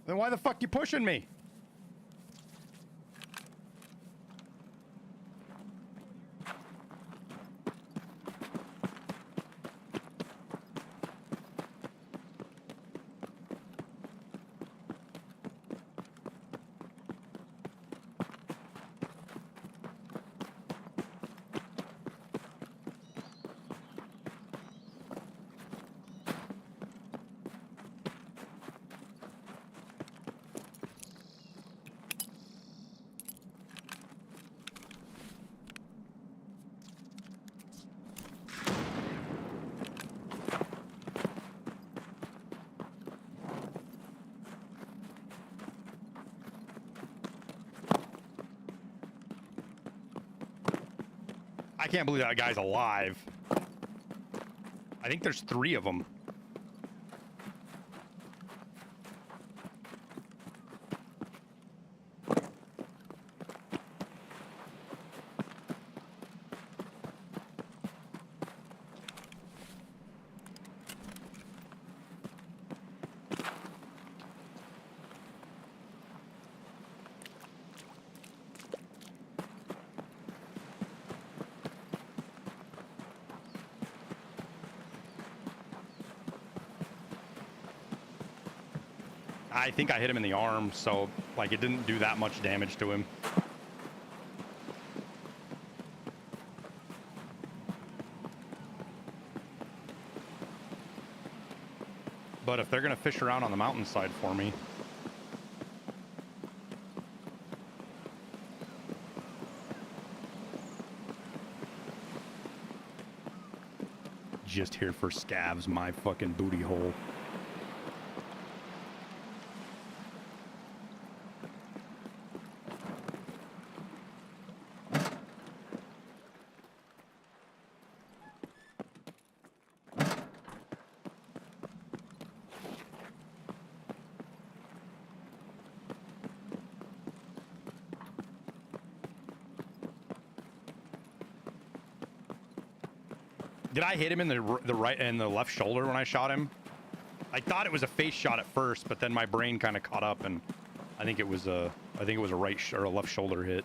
then why the fuck you pushing me? I can't believe that guy's alive. I think there's 3 of them. I think I hit him in the arm, so like it didn't do that much damage to him. But if they're gonna fish around on the mountainside for me, just here for scavs, my fucking booty hole. Did I hit him in the right and the left shoulder when I shot him? I thought it was a face shot at first, but then my brain kind of caught up, and I think it was a right or a left shoulder hit.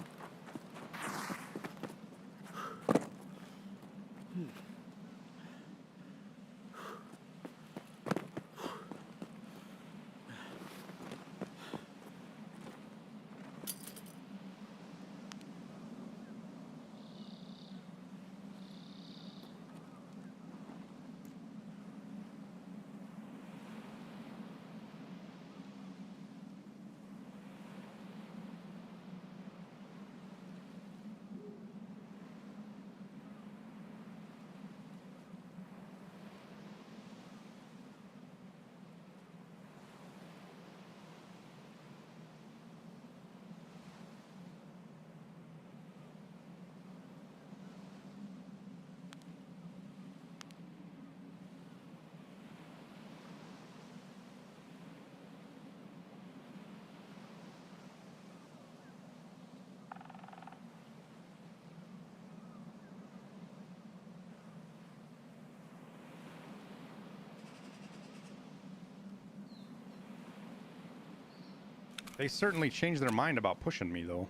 They certainly changed their mind about pushing me, though.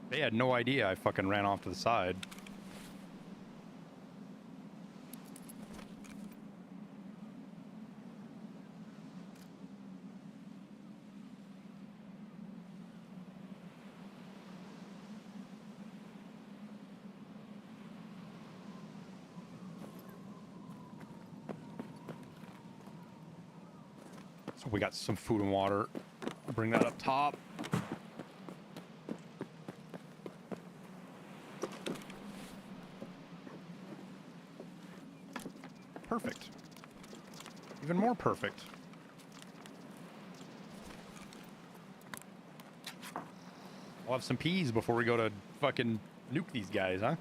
They had no idea I fucking ran off to the side. So we got some food and water. I'll bring that up top. Perfect. Even more perfect. We'll have some peas before we go to fucking nuke these guys, huh?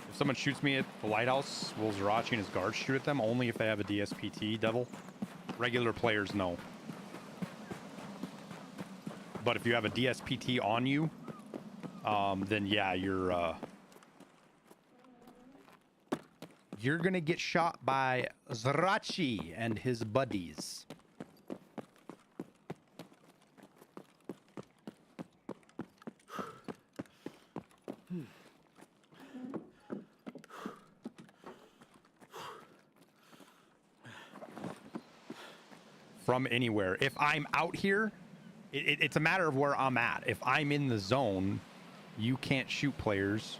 If someone shoots me at the Lighthouse, will Zerachi and his guards shoot at them? Only if they have a DSPT, Devil. Regular players, no. But if you have a DSPT on you, then yeah, you're gonna get shot by Zerachi and his buddies. From anywhere. If I'm out here, it's a matter of where I'm at. If I'm in the zone, you can't shoot players.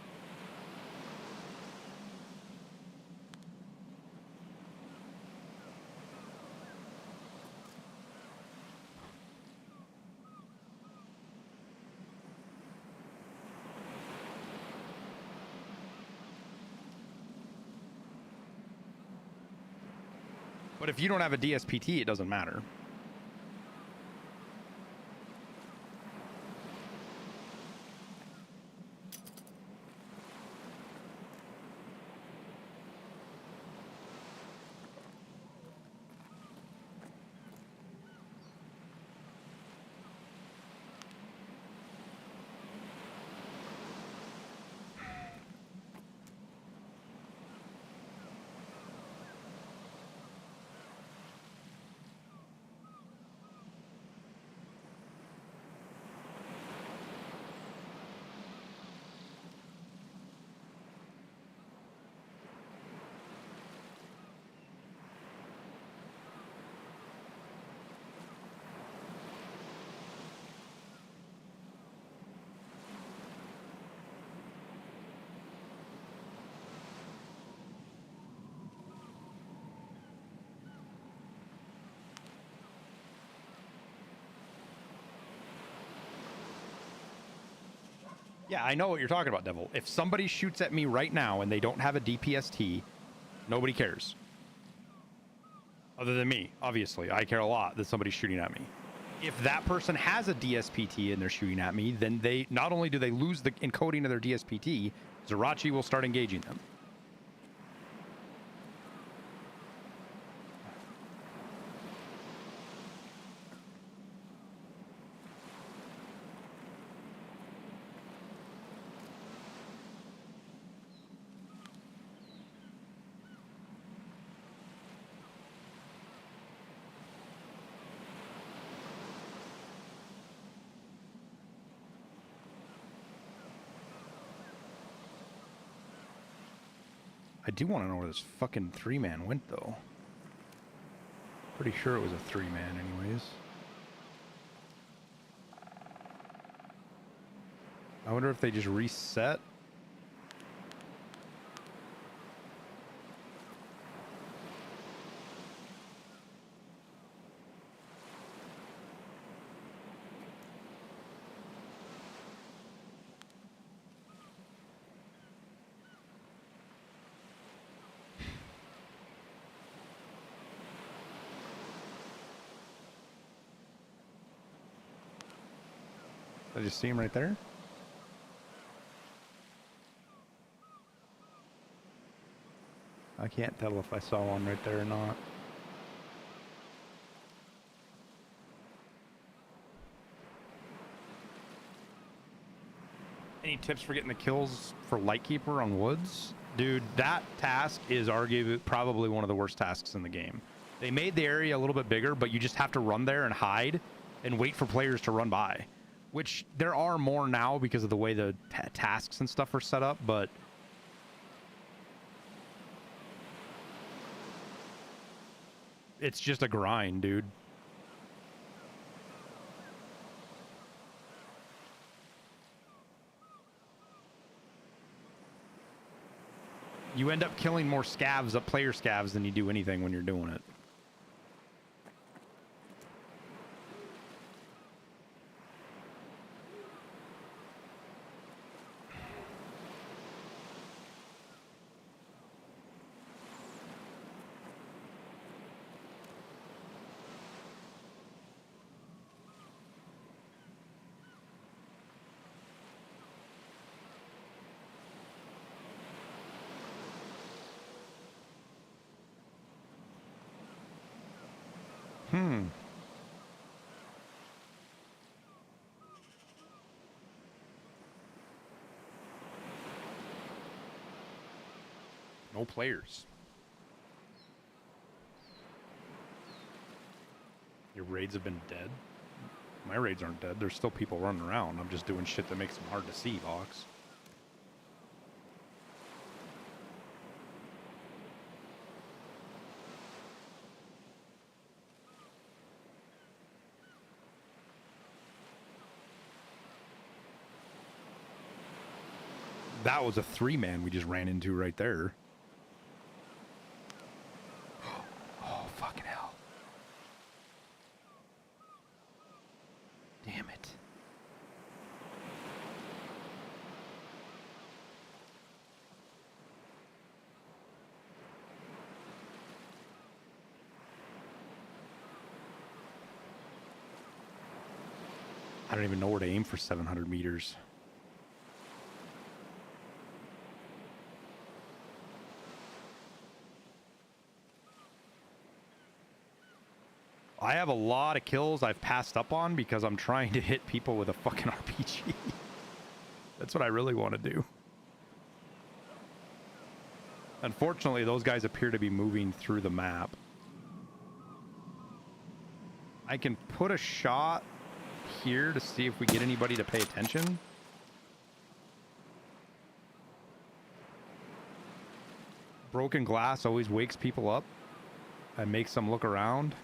But if you don't have a DSPT, it doesn't matter. Yeah, I know what you're talking about, Devil. If somebody shoots at me right now and they don't have a DPST, nobody cares. Other than me, obviously. I care a lot that somebody's shooting at me. If that person has a DSPT and they're shooting at me, then they not only do they lose the encoding of their DSPT, Zerachi will start engaging them. I do want to know where this fucking 3-man went, though. Pretty sure it was a 3-man anyways. I wonder if they just reset. I just see him right there. I can't tell if I saw one right there or not. Any tips for getting the kills for Lightkeeper on Woods? Dude, that task is arguably probably one of the worst tasks in the game. They made the area a little bit bigger, but you just have to run there and hide and wait for players to run by. Which there are more now because of the way the tasks and stuff are set up, but it's just a grind, dude. You end up killing more scavs, player scavs, than you do anything when you're doing it. No players. Your raids have been dead? My raids aren't dead. There's still people running around. I'm just doing shit that makes them hard to see, Vox. That was a 3-man we just ran into right there. Oh, fucking hell. Damn it. I don't even know where to aim for 700 meters. I have a lot of kills I've passed up on because I'm trying to hit people with a fucking RPG. That's what I really want to do. Unfortunately, those guys appear to be moving through the map. I can put a shot here to see if we get anybody to pay attention. Broken glass always wakes people up and makes them look around.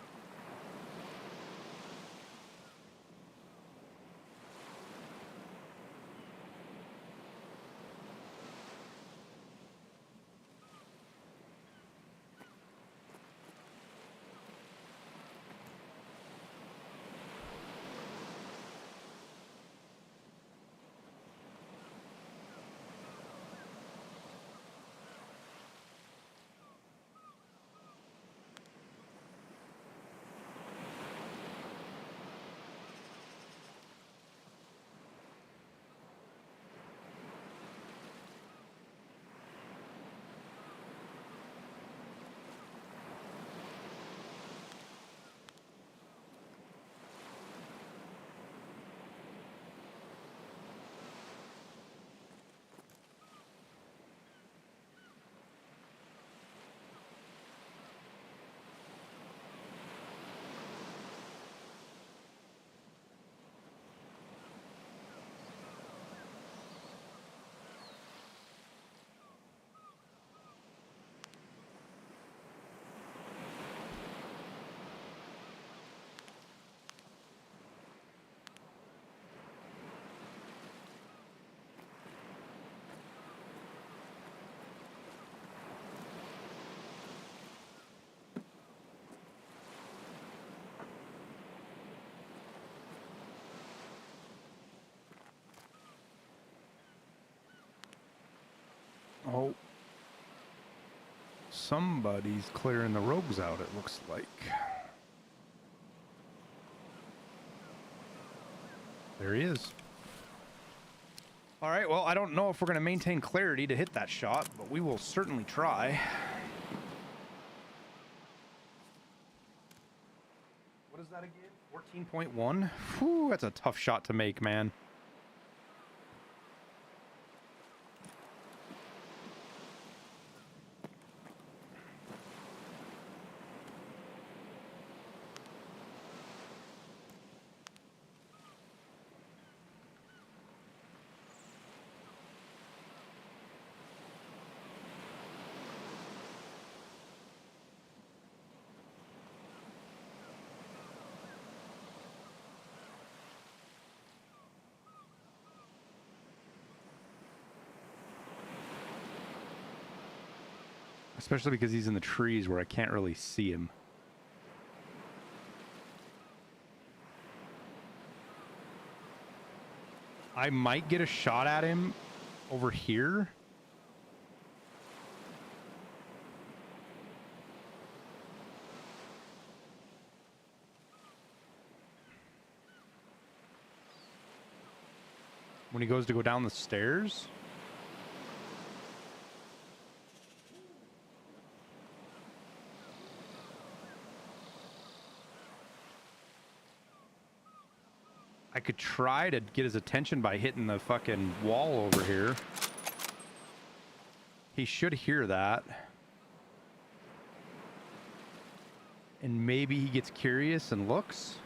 Oh. Somebody's clearing the rogues out, it looks like. There he is. All right, well, I don't know if we're going to maintain clarity to hit that shot, but we will certainly try. What is that again? 14.1? Whew, that's a tough shot to make, man. Especially because he's in the trees where I can't really see him. I might get a shot at him over here. When he goes to go down the stairs. I could try to get his attention by hitting the fucking wall over here. He should hear that. And maybe he gets curious and looks.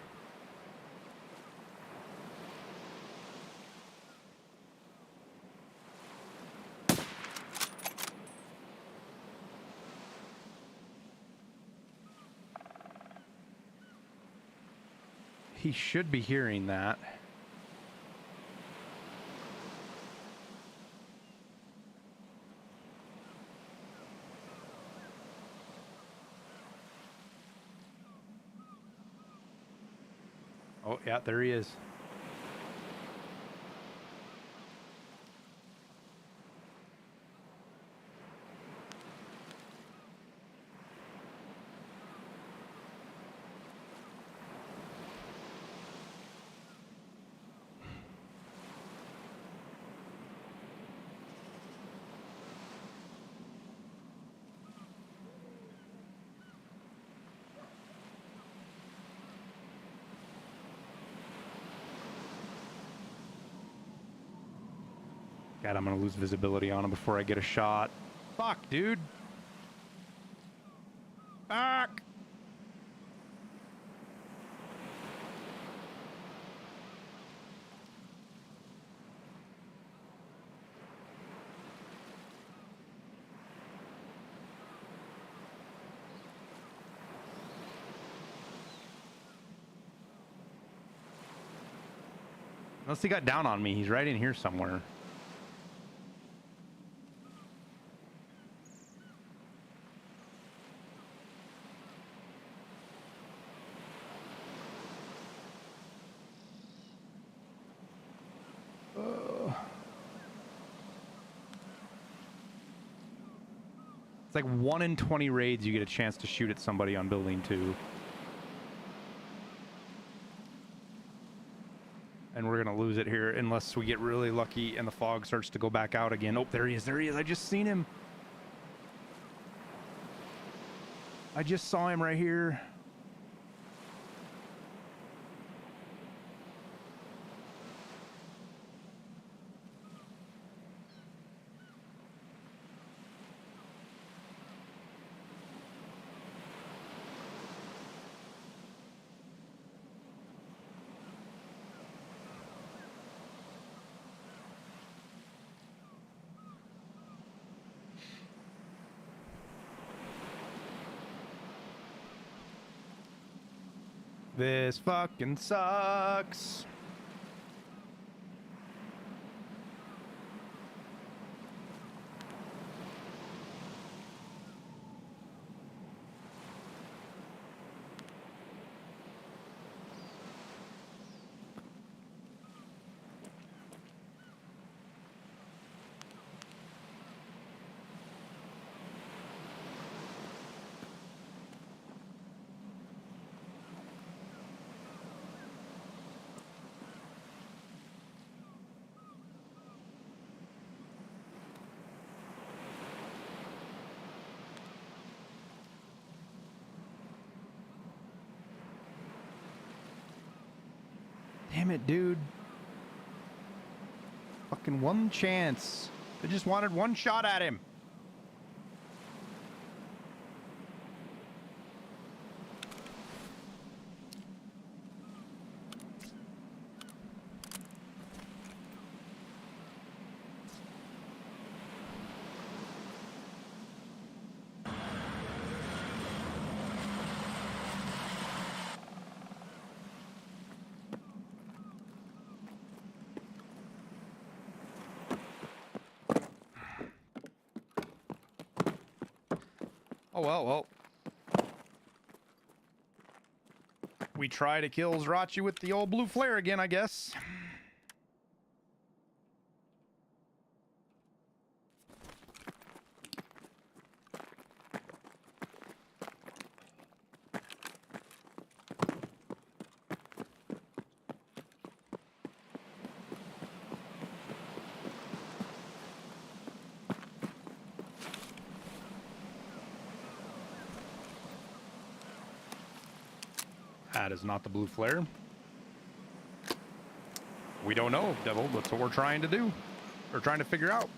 He should be hearing that. Oh, yeah, there he is. God, I'm gonna lose visibility on him before I get a shot. Fuck, dude. Fuck. Unless he got down on me, he's right in here somewhere. It's like 1 in 20 raids you get a chance to shoot at somebody on building 2. And we're gonna lose it here unless we get really lucky and the fog starts to go back out again. Oh, there he is, there he is. I just seen him. I just saw him right here. This fucking sucks. Damn it, dude. Fucking one chance. I just wanted one shot at him. Oh, well. We try to kill Zrachi with the old blue flare again, I guess. That is not the blue flare. We don't know, Devil. That's what we're trying to do. We're trying to figure out.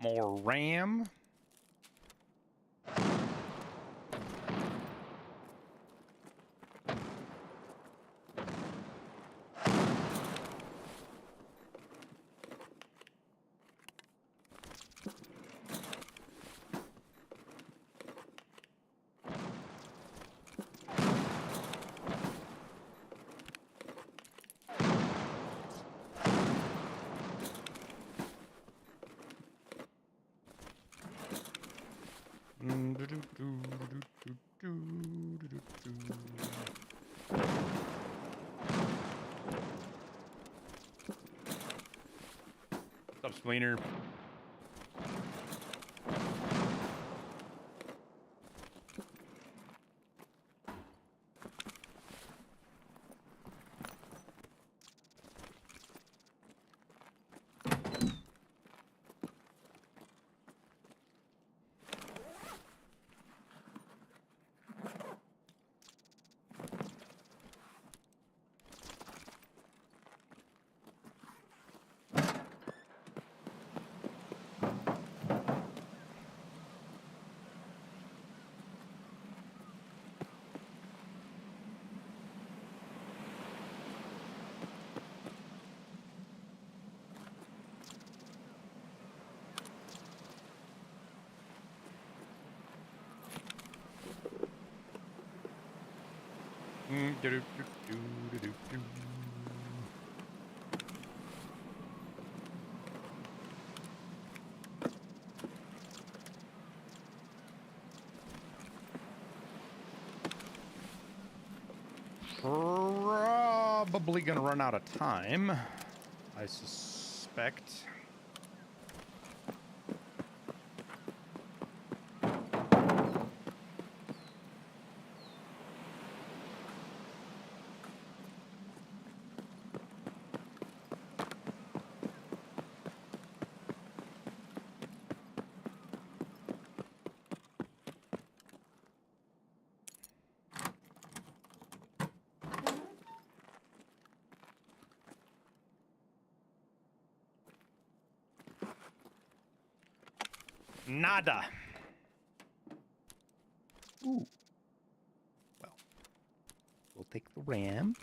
More RAM. What's up, Spleener? Probably gonna run out of time, I suspect. Nada. Ooh. Well, we'll take the RAM.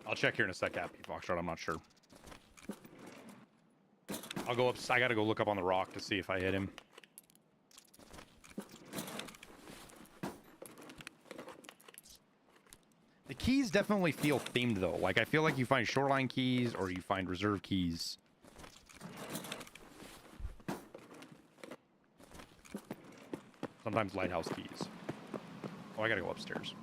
I'll check here in a sec, Happy Foxtrot. I'm not sure. I'll go up. I gotta go look up on the rock to see if I hit him. The keys definitely feel themed, though. Like, I feel like you find shoreline keys or you find reserve keys. Sometimes lighthouse keys. Oh, I gotta go upstairs.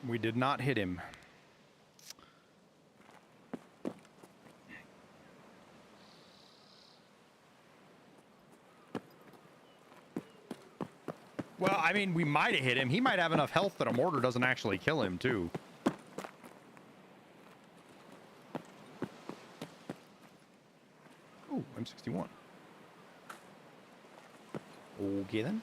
We did not hit him. I mean, we might have hit him. He might have enough health that a mortar doesn't actually kill him, too. Ooh, M61. Okay, then.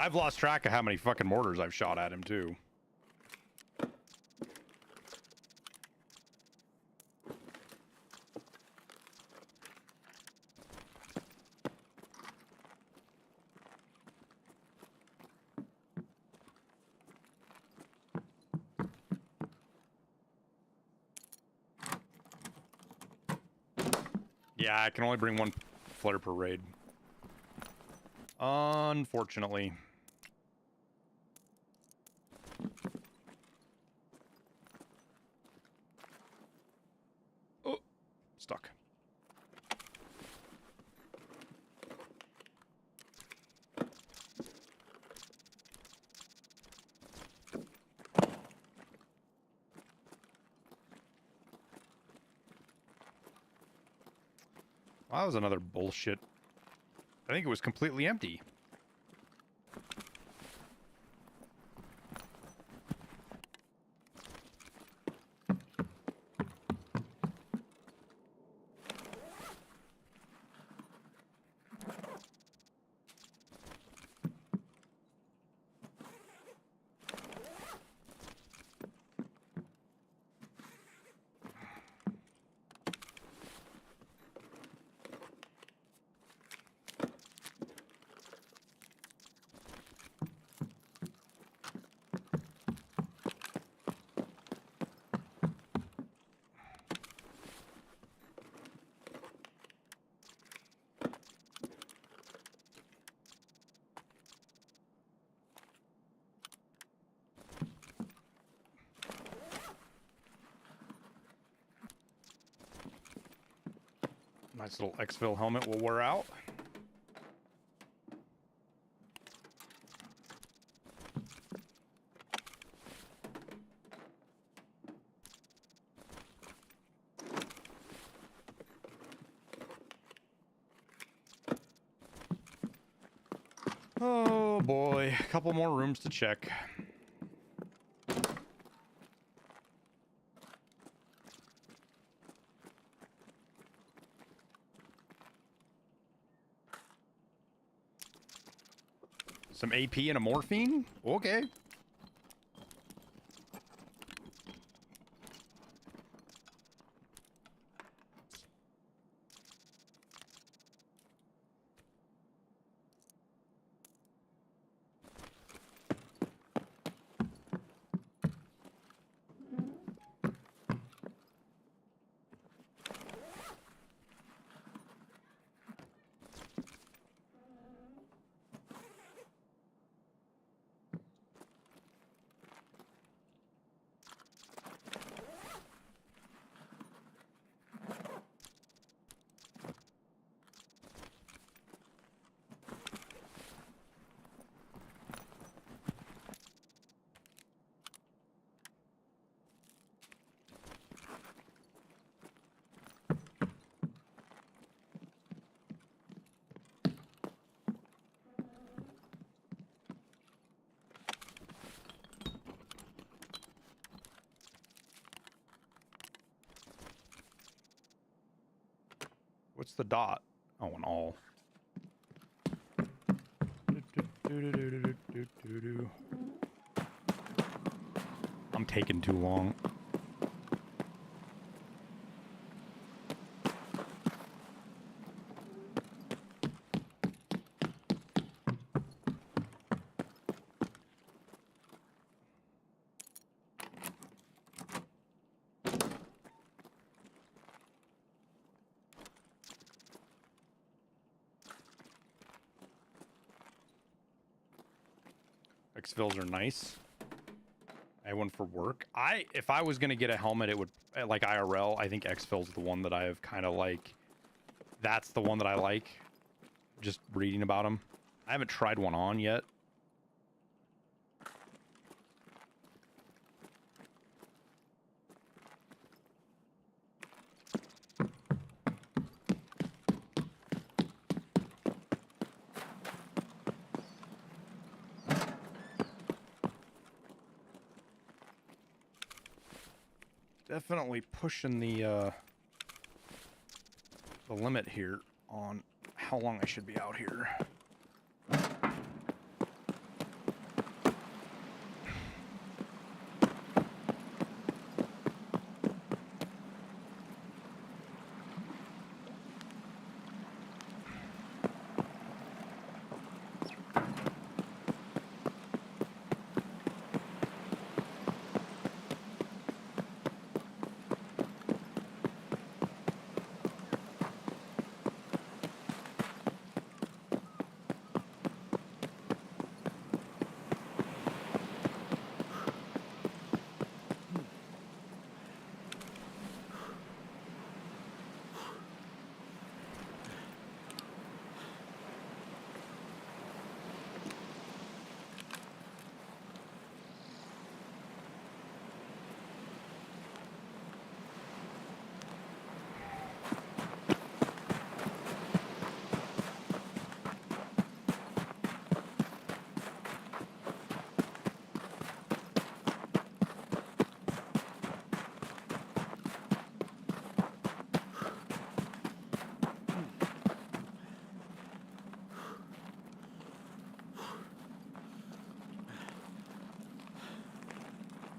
I've lost track of how many fucking mortars I've shot at him, too. Yeah, I can only bring one flare per raid. Unfortunately. Oh, stuck. Well, that was another bullshit. I think it was completely empty. Nice little exfil helmet will wear out. Oh boy, a couple more rooms to check. Some AP and a morphine? Okay. What's the dot? Oh, an all. I'm taking too long. X-Fills are nice. I have one for work. If I was gonna get a helmet, it would like IRL. I think X-Fill's the one that I have kind of like. That's the one that I like. Just reading about them. I haven't tried one on yet. Definitely pushing the limit here on how long I should be out here.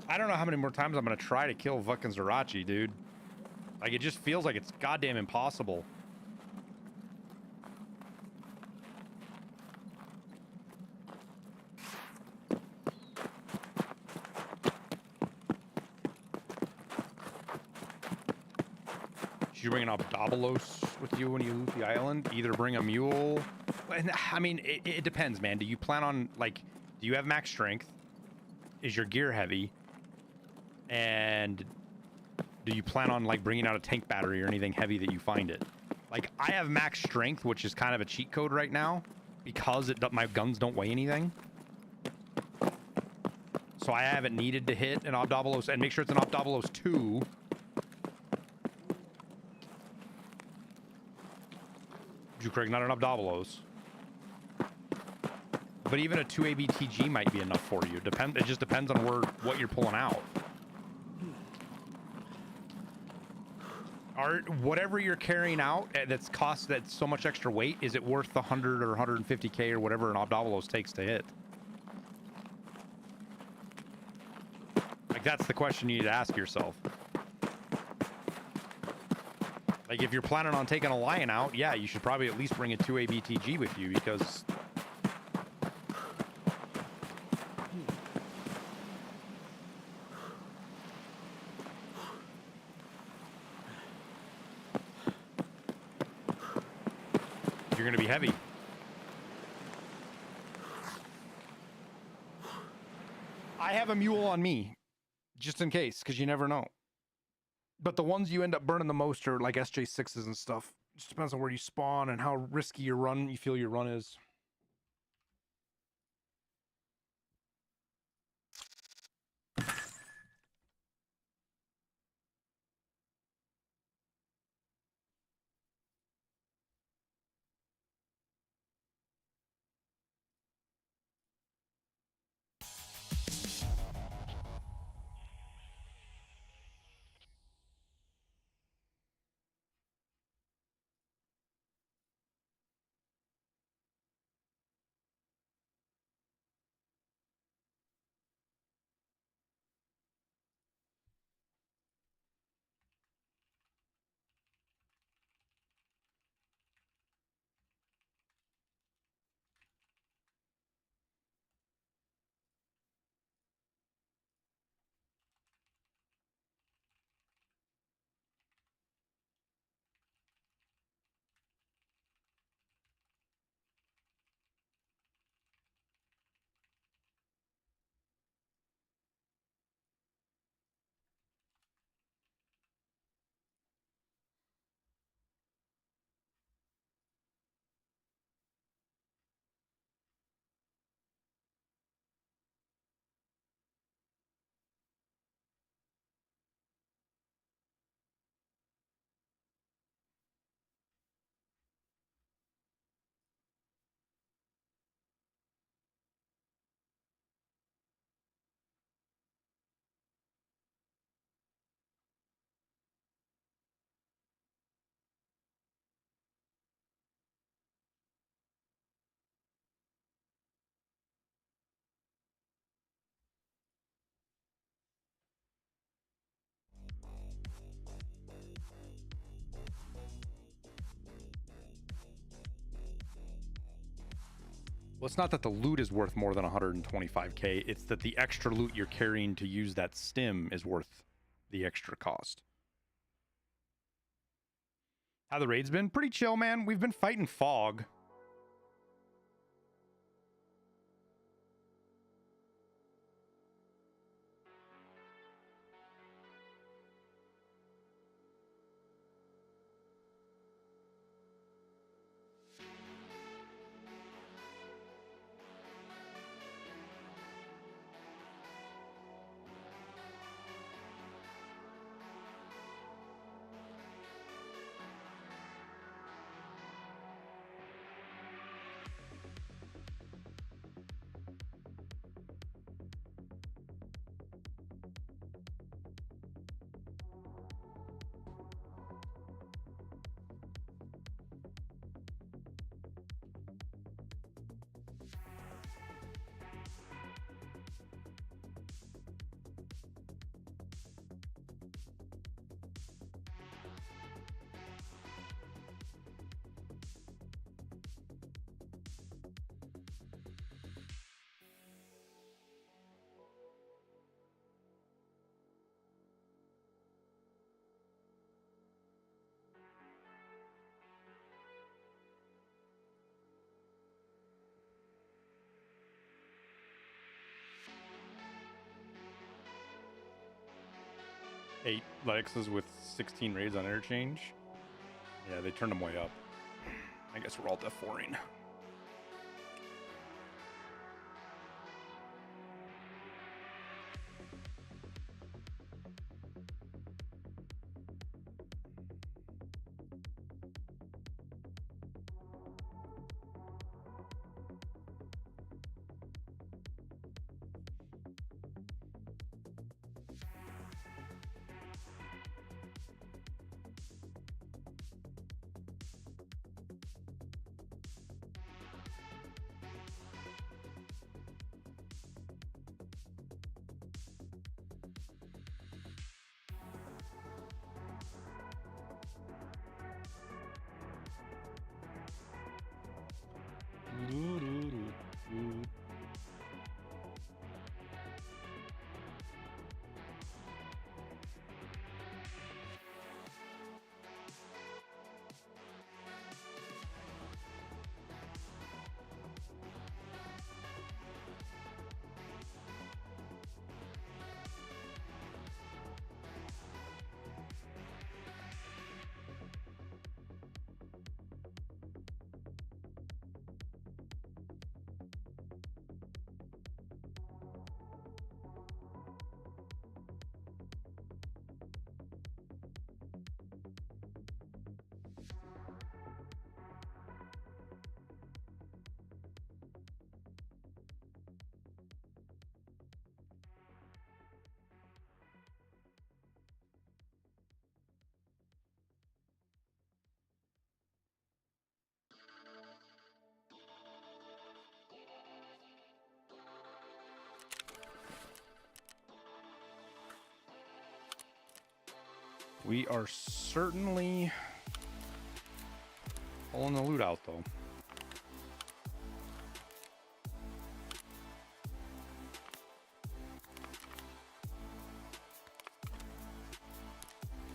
I don't know how many more times I'm gonna try to kill fucking Zerachi, dude. Like, it just feels like it's goddamn impossible. Should you bring an Obdabalos with you when you loot the island? Either bring a mule. And I mean, it depends, man. Do you plan on, like, do you have max strength? Is your gear heavy? And do you plan on like bringing out a tank battery or anything heavy that you find it? Like, I have max strength, which is kind of a cheat code right now because my guns don't weigh anything. So I haven't needed to hit an Obdabalos, and make sure it's an Obdabalos 2. Craig, not an Obdabalos. But even a 2 ABTG might be enough for you. It just depends on what you're pulling out. Whatever you're carrying out that's so much extra weight, is it worth the 100 or 150k or whatever an Obdabalos takes to hit? Like, that's the question you need to ask yourself. Like, if you're planning on taking a lion out, yeah, you should probably at least bring a 2 ABTG with you, because you're going to be heavy. I have a mule on me, just in case, because you never know. But the ones you end up burning the most are like SJ6s and stuff. Just depends on where you spawn and how risky you feel your run is. Well, it's not that the loot is worth more than 125k. It's that the extra loot you're carrying to use that stim is worth the extra cost. How the raid's been? Pretty chill, man. We've been fighting fog. Eight Lexus with 16 raids on interchange. Yeah, they turned them way up. I guess we're all F4ing. We are certainly pulling the loot out, though.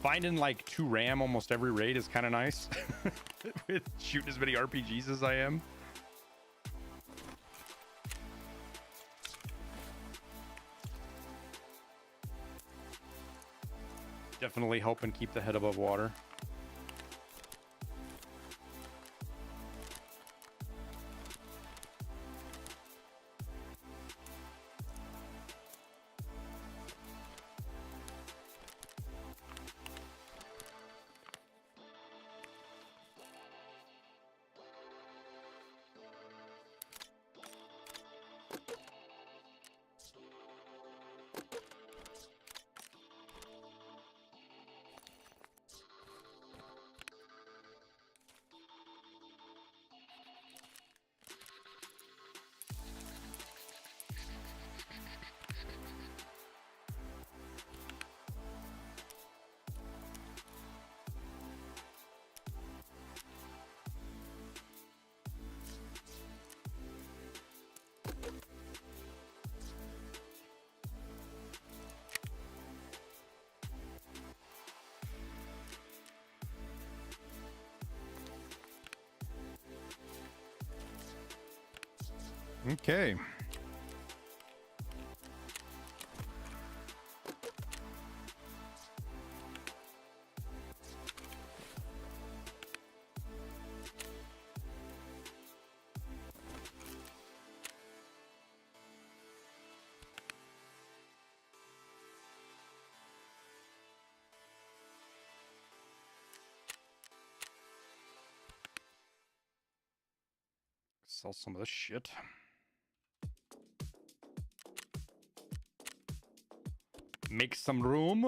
Finding like 2 RAM almost every raid is kind of nice. With shooting as many RPGs as I am. Definitely helping keep the head above water. Okay. Sell some of this shit. Make some room.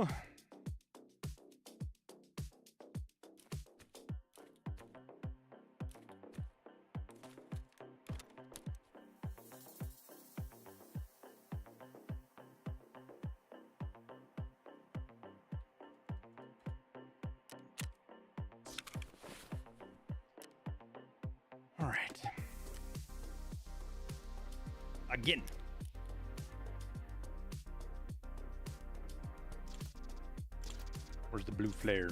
All right. Again. Where's the blue flare?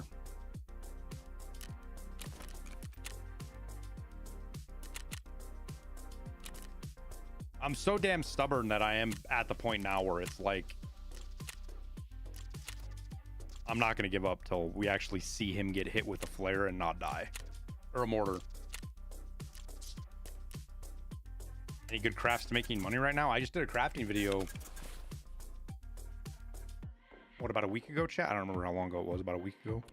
I'm so damn stubborn that I am at the point now where it's like I'm not gonna give up till we actually see him get hit with a flare and not die. Or a mortar. Any good crafts to making money right now? I just did a crafting video. What, about a week ago, chat? I don't remember how long ago it was. About a week ago.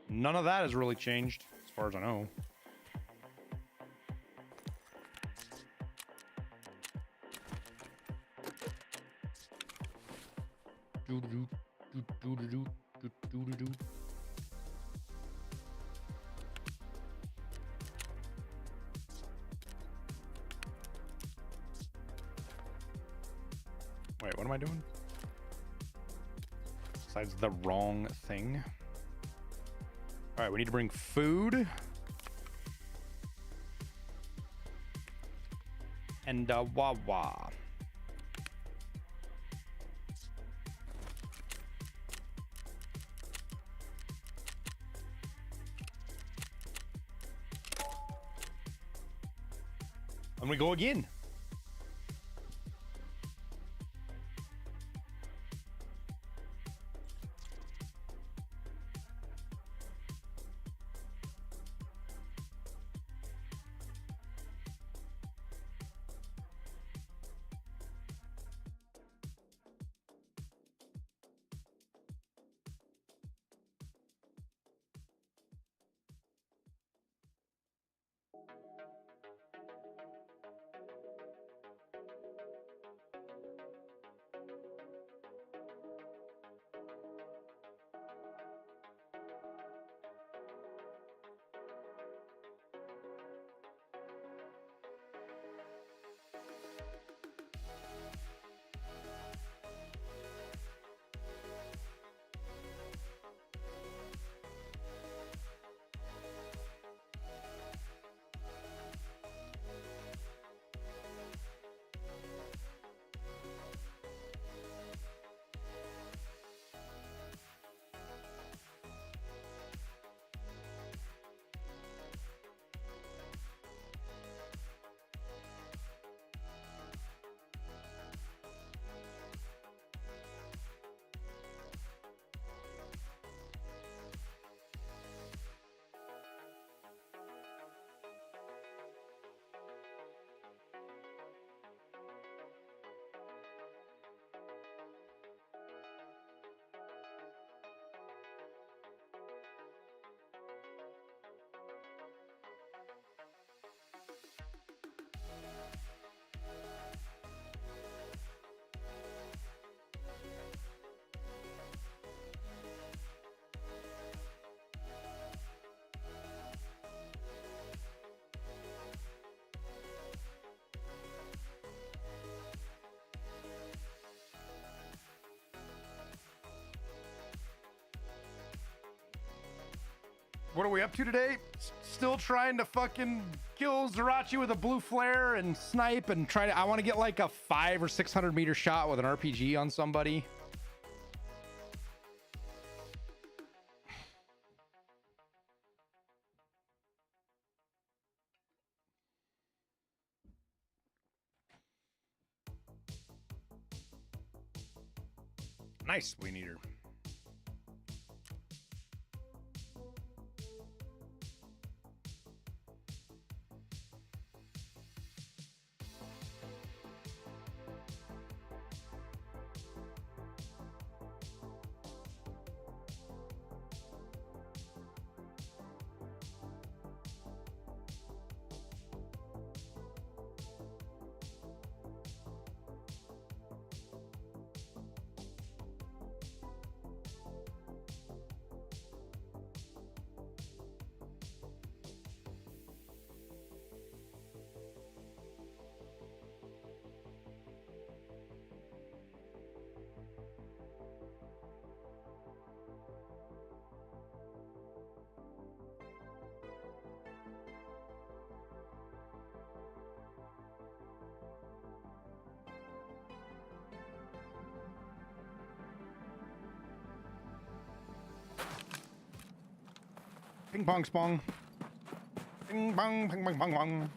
None of that has really changed, as far as I know. Wait, what am I doing? Besides the wrong thing. All right, we need to bring food. And wah-wah. I'm gonna go again. What are we up to today? Still trying to fucking kill Zerachi with a blue flare and snipe and try to. I want to get like a 500 or 600 meter shot with an RPG on somebody. Nice, Wing Eater. Ping pong spong. Ping pong, ping pong, pong pong.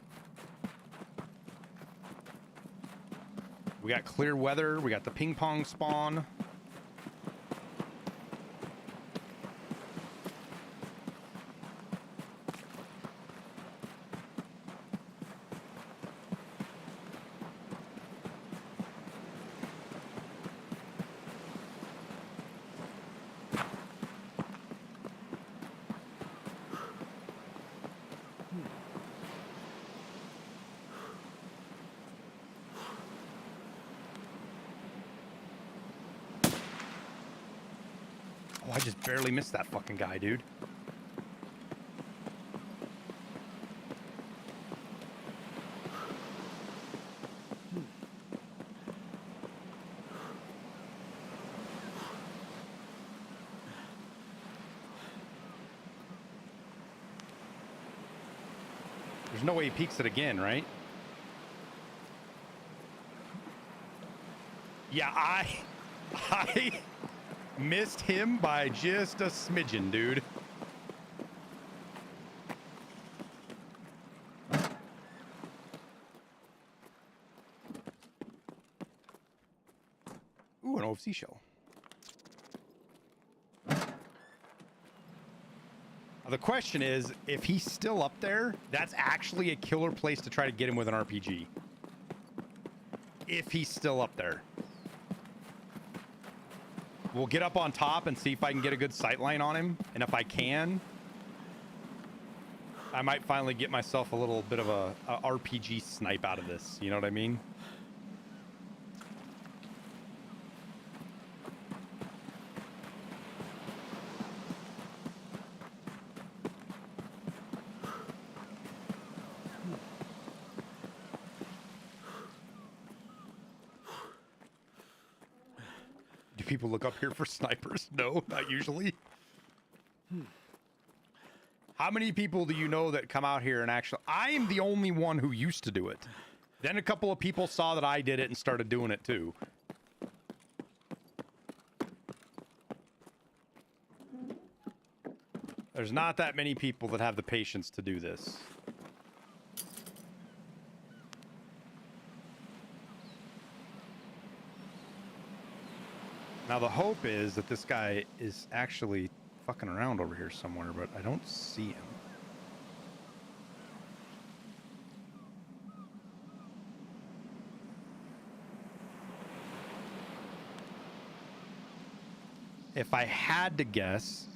We got clear weather. We got the ping pong spawn. Oh, I just barely missed that fucking guy, dude. There's no way he peeks it again, right? Yeah, I missed him by just a smidgen, dude. Ooh, an OFC shell. Now, the question is, if he's still up there, that's actually a killer place to try to get him with an RPG. If he's still up there. We'll get up on top and see if I can get a good sight line on him. And if I can, I might finally get myself a little bit of a RPG snipe out of this. You know what I mean? People look up here for snipers? No, not usually. How many people do you know that come out here and actually... I am the only one who used to do it. Then a couple of people saw that I did it and started doing it too. There's not that many people that have the patience to do this. Now, the hope is that this guy is actually fucking around over here somewhere, but I don't see him. If I had to guess,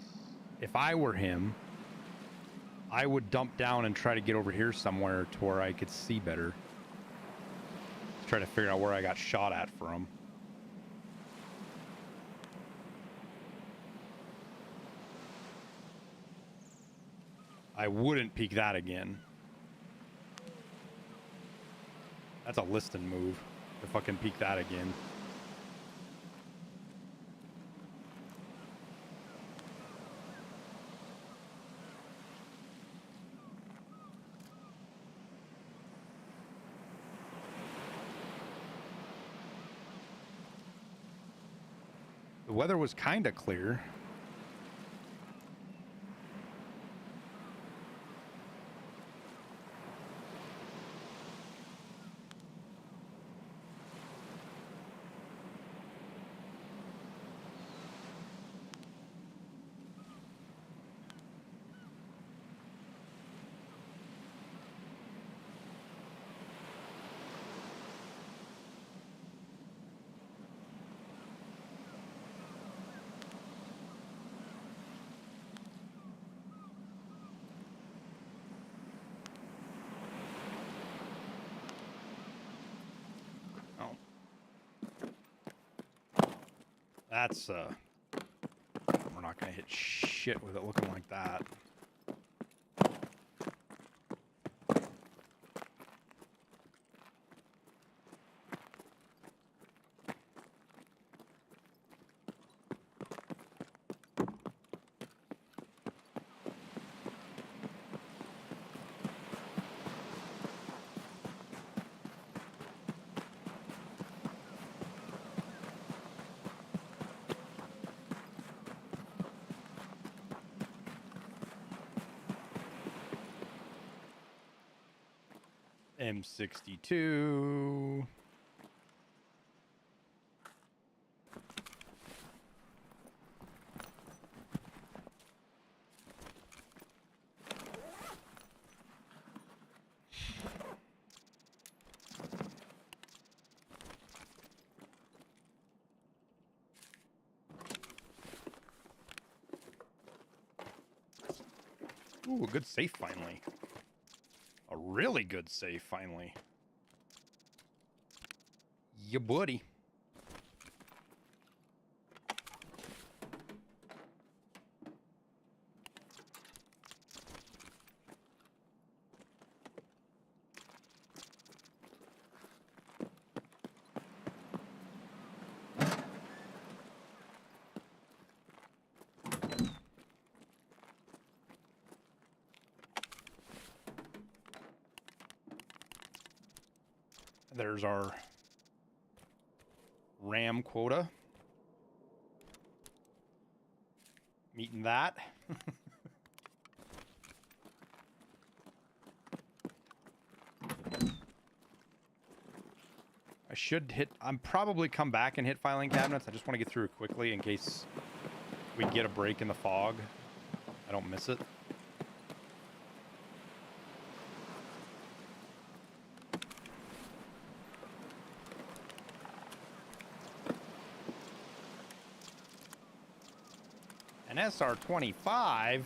if I were him, I would dump down and try to get over here somewhere to where I could see better. Try to figure out where I got shot at from. I wouldn't peek that again. That's a listing move. To fucking peek that again. The weather was kind of clear. That's we're not gonna hit shit with it looking like that. M62. Ooh, a good safe finally. A really good safe finally. Yeah, buddy. There's our RAM quota. Meeting that. I should hit, I'm probably come back and hit filing cabinets. I just want to get through it quickly in case we get a break in the fog. I don't miss it. An SR-25.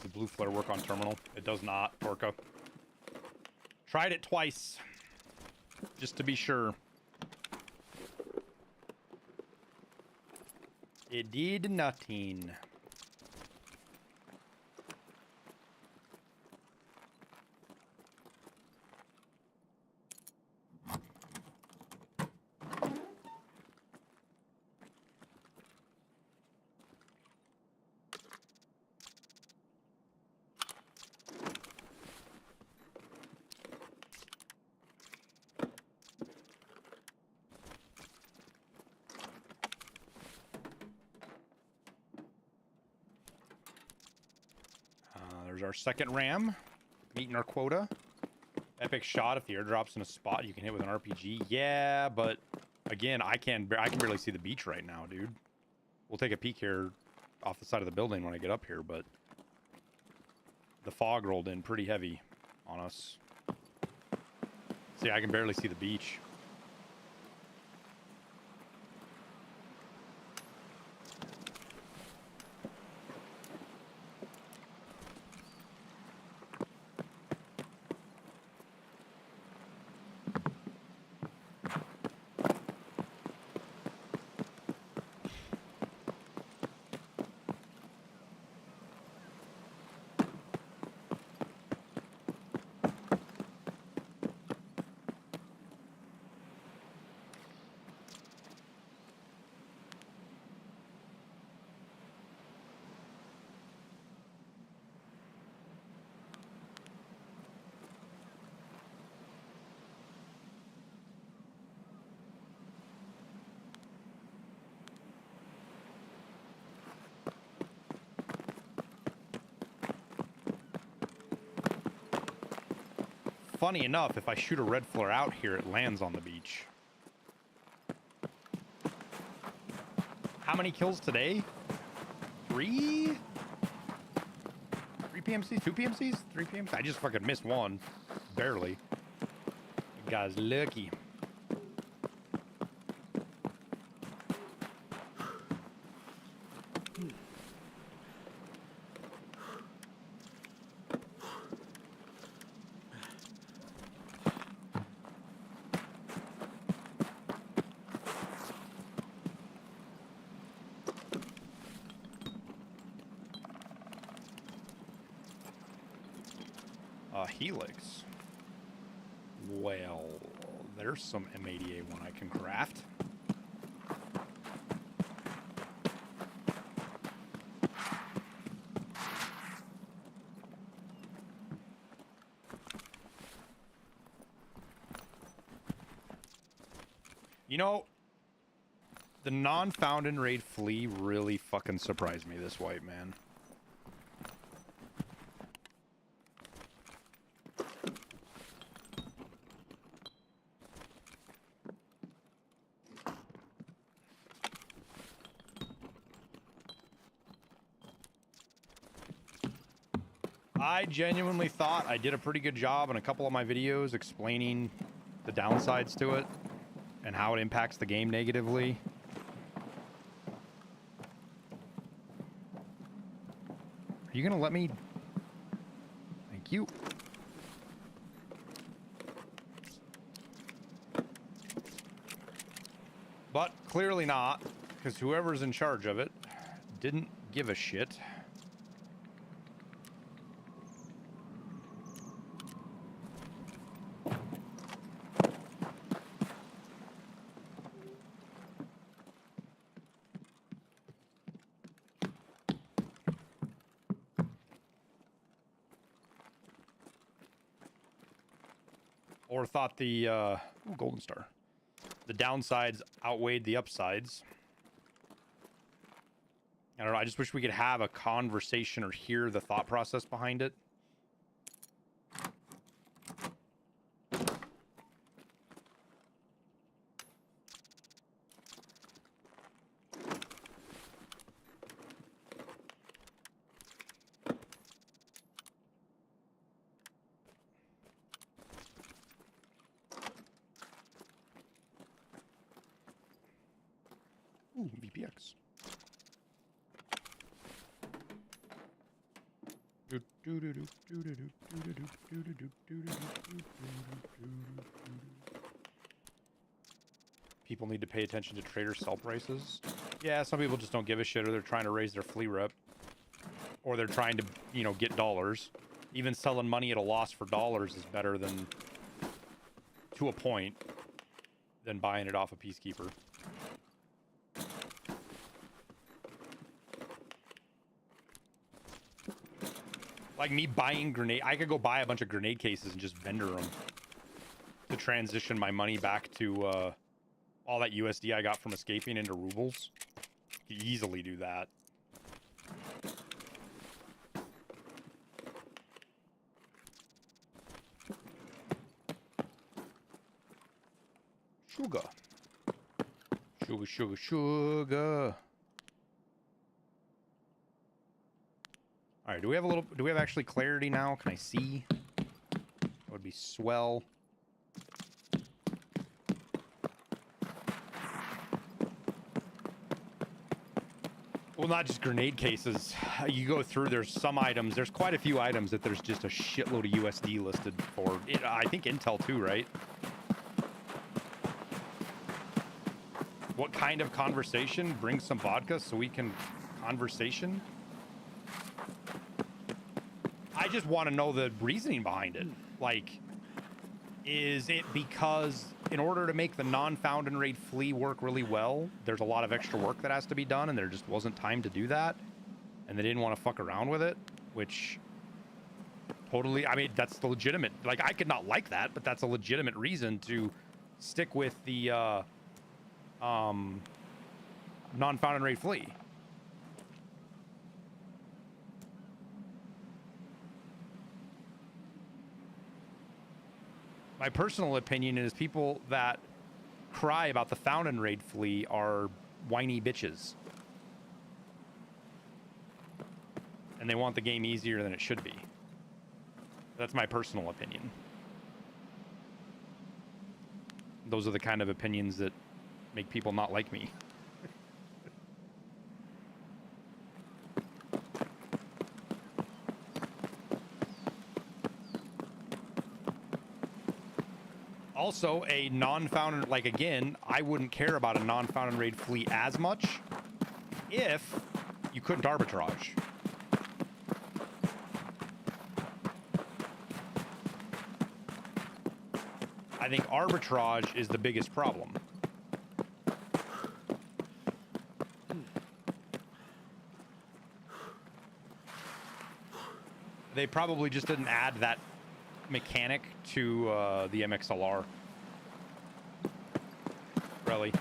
The blue flare work on terminal? It does not, Torco. Tried it twice, just to be sure. It did nothing. There's our second RAM, meeting our quota. Epic shot if the airdrop's in a spot you can hit with an RPG. Yeah, but again, I can barely see the beach right now, dude. We'll take a peek here off the side of the building when I get up here, but the fog rolled in pretty heavy. on us. See, I can barely see the beach. Funny enough, if I shoot a red flare out here, it lands on the beach. How many kills today? 3? 3 PMCs? 2 PMCs? 3 PMCs? I just fucking missed one. Barely. The guy's lucky. Helix. Well, there's some M80A1 I can craft. You know, the non-found in raid flea really fucking surprised me, this white man. I genuinely thought I did a pretty good job in a couple of my videos explaining the downsides to it and how it impacts the game negatively. Are you gonna let me? Thank you. But clearly not, because whoever's in charge of it didn't give a shit. Or thought the ooh, golden star, the downsides outweighed the upsides. I don't know, I just wish we could have a conversation or hear the thought process behind it. Ooh, VPX. People need to pay attention to trader sell prices. Yeah, some people just don't give a shit, or they're trying to raise their flea rep, or they're trying to, you know, get dollars. Even selling money at a loss for dollars is better than, to a point, than buying it off a peacekeeper. Like me buying grenade, I could go buy a bunch of grenade cases and just vendor them to transition my money back to all that USD I got from escaping into rubles. You could easily do that. Sugar. Sugar, sugar, sugar. All right, do we have actually clarity now? Can I see? would be swell. Well, not just grenade cases. You go through, there's some items, there's quite a few items that there's just a shitload of USD listed for. I think Intel too, right? What kind of conversation? Bring some vodka so we can conversation? I just want to know the reasoning behind it. Like, is it because in order to make the non-found and raid flea work really well, there's a lot of extra work that has to be done and there just wasn't time to do that? And they didn't want to fuck around with it, which totally, I mean, that's the legitimate, like, I could not like that, but that's a legitimate reason to stick with the non-found and raid flea. My personal opinion is people that cry about the found and raid flea are whiny bitches. And they want the game easier than it should be. That's my personal opinion. Those are the kind of opinions that make people not like me. Also, a non-found, like, again, I wouldn't care about a non-found and raid flea as much if you couldn't arbitrage. I think arbitrage is the biggest problem. They probably just didn't add that mechanic to the MXLR. Really.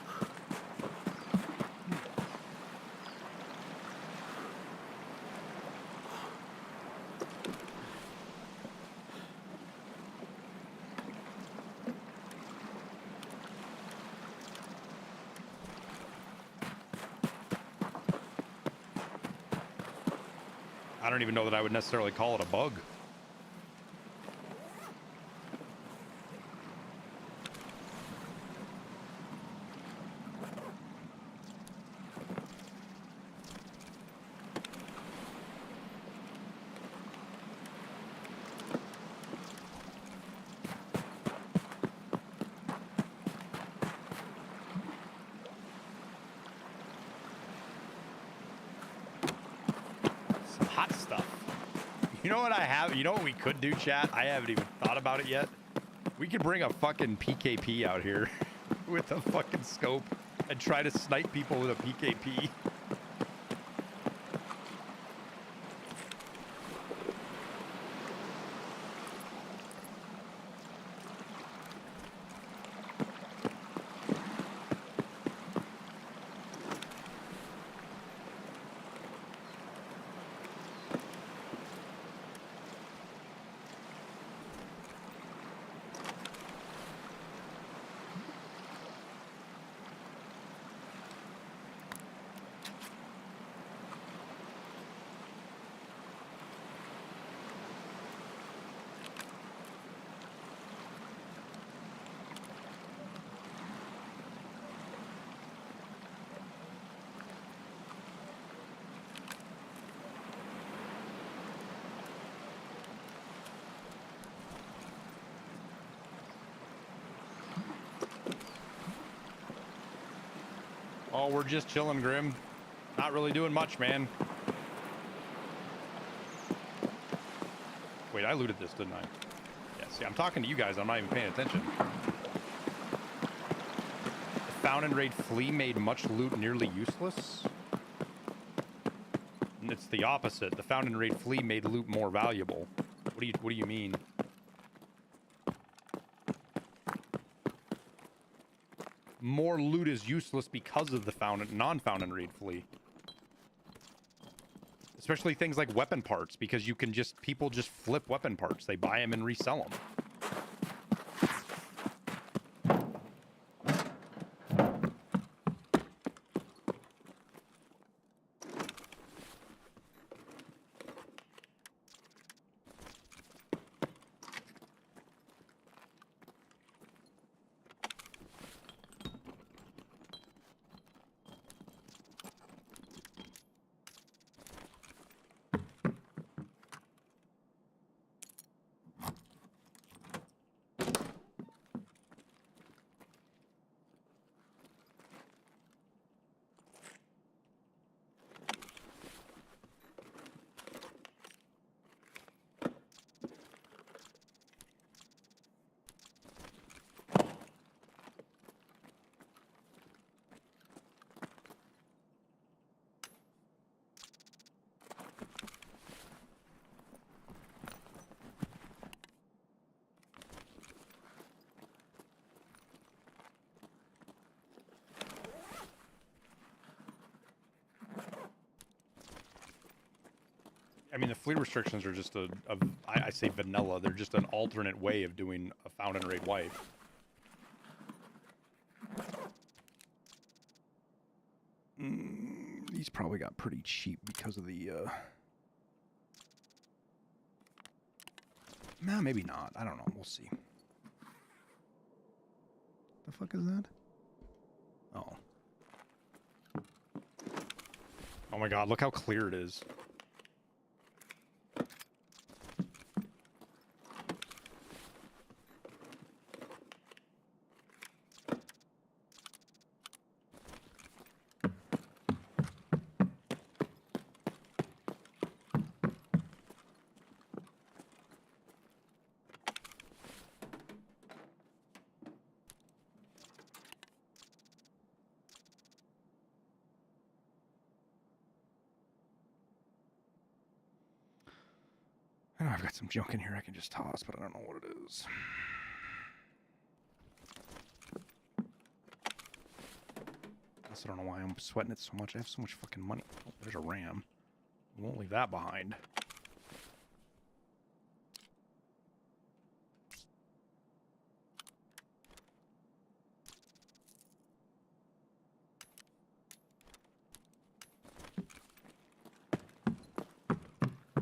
I don't even know that I would necessarily call it a bug. You know what I have? You know what we could do, chat? I haven't even thought about it yet. We could bring a fucking PKP out here with a fucking scope and try to snipe people with a PKP. Oh, we're just chilling, Grim. Not really doing much, man. Wait, I looted this, didn't I? Yeah, see, I'm talking to you guys. I'm not even paying attention. The found and raid flea made much loot nearly useless. And it's the opposite. The found and raid flea made loot more valuable. What do you mean? More loot is useless because of the found and non-found and raid flea. Especially things like weapon parts, because you can just, people just flip weapon parts. They buy them and resell them. fleet restrictions are just I say vanilla. They're just an alternate way of doing a found and raid wipe. These probably got pretty cheap because of the, nah, maybe not. I don't know. We'll see. The fuck is that? Oh. Oh my god, look how clear it is. I know I've got some junk in here I can just toss, but I don't know what it is. I don't know why I'm sweating it so much. I have so much fucking money. Oh, there's a RAM. We won't leave that behind.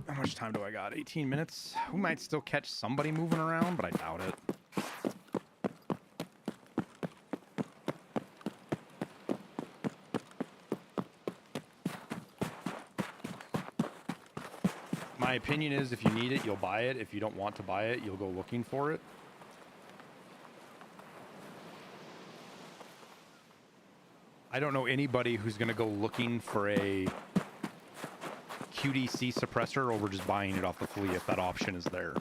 How much time do I got? 18 minutes? We might still catch somebody moving around, but I doubt it. My opinion is if you need it, you'll buy it. If you don't want to buy it, you'll go looking for it. I don't know anybody who's going to go looking for a QDC suppressor over just buying it off the flea if that option is there.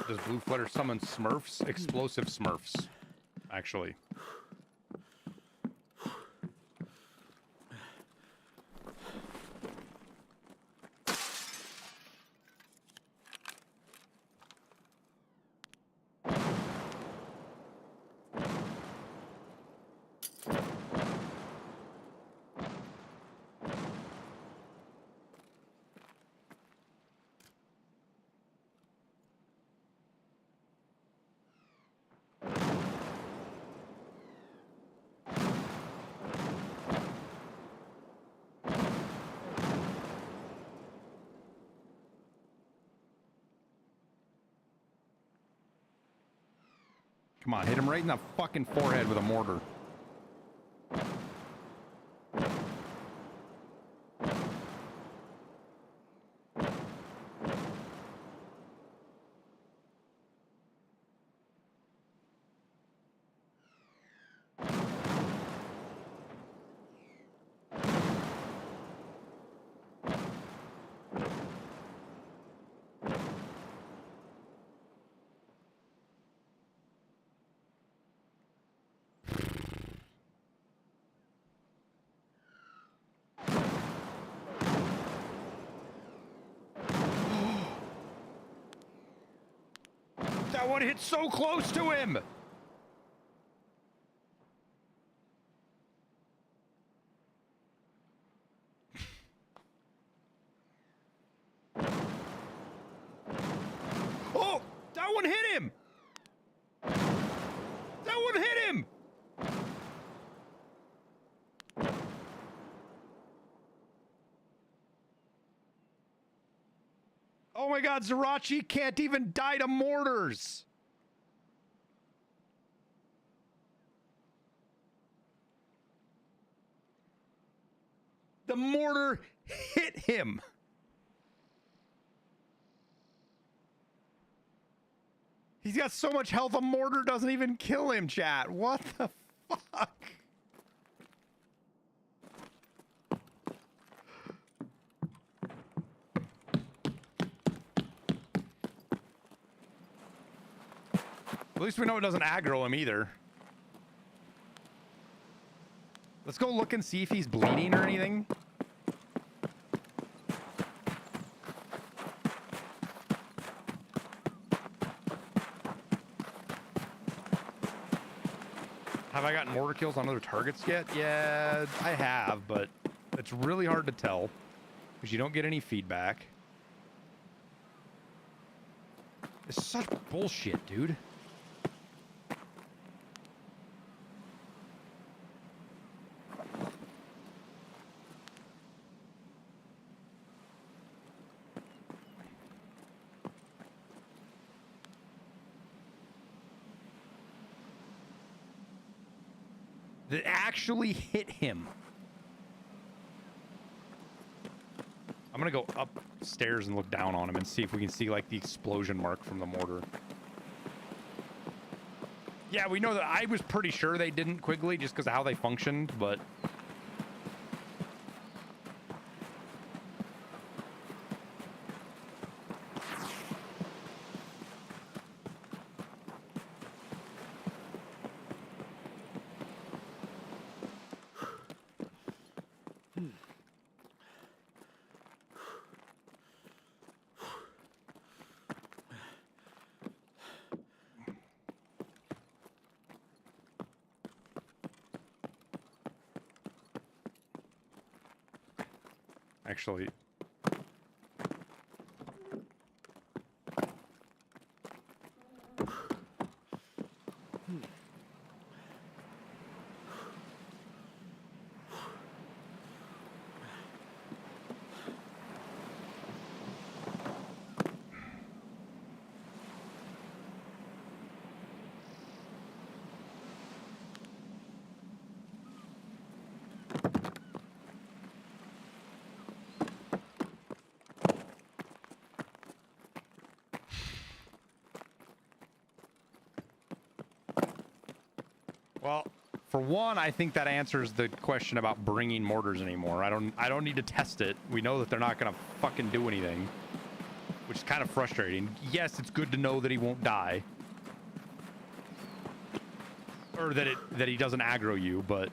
Does Blue Flutter summon Smurfs? Explosive Smurfs, actually. Come on, hit him right in the fucking forehead with a mortar. That one hit so close to him. Oh, that one hit him. That one hit him. Oh my God, Zerachi can't even die to mortars. The mortar hit him. He's got so much health, a mortar doesn't even kill him, chat. What the fuck? At least we know it doesn't aggro him either. Let's go look and see if he's bleeding or anything. Have I gotten mortar kills on other targets yet? Yeah, I have, but it's really hard to tell because you don't get any feedback. It's such bullshit, dude. That actually hit him. I'm gonna go upstairs and look down on him and see if we can see like the explosion mark from the mortar. Yeah, we know that. I was pretty sure they didn't Quigley just because of how they functioned, but actually, well, for one, I think that answers the question about bringing mortars anymore. I don't need to test it. We know that they're not gonna fucking do anything, which is kind of frustrating. Yes, it's good to know that he won't die, or that he doesn't aggro you. But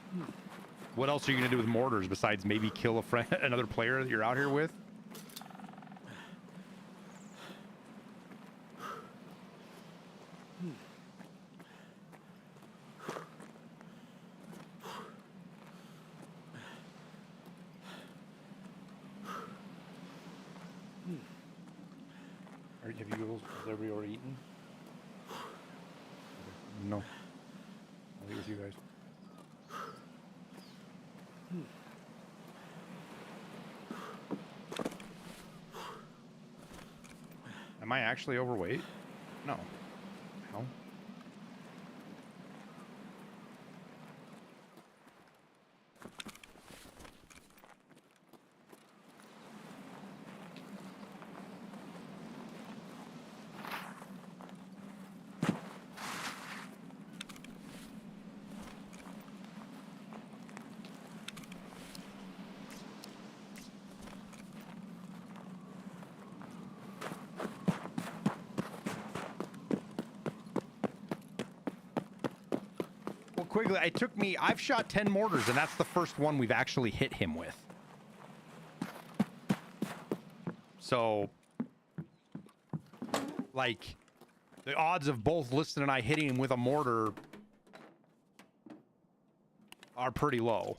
what else are you gonna do with mortars besides maybe kill a friend, another player that you're out here with? Has everybody already eaten? No. I'll eat with you guys. Am I actually overweight? No. How? Quigley, I've shot 10 mortars, and that's the first one we've actually hit him with. So, like, The odds of both Liston and I hitting him with a mortar are pretty low.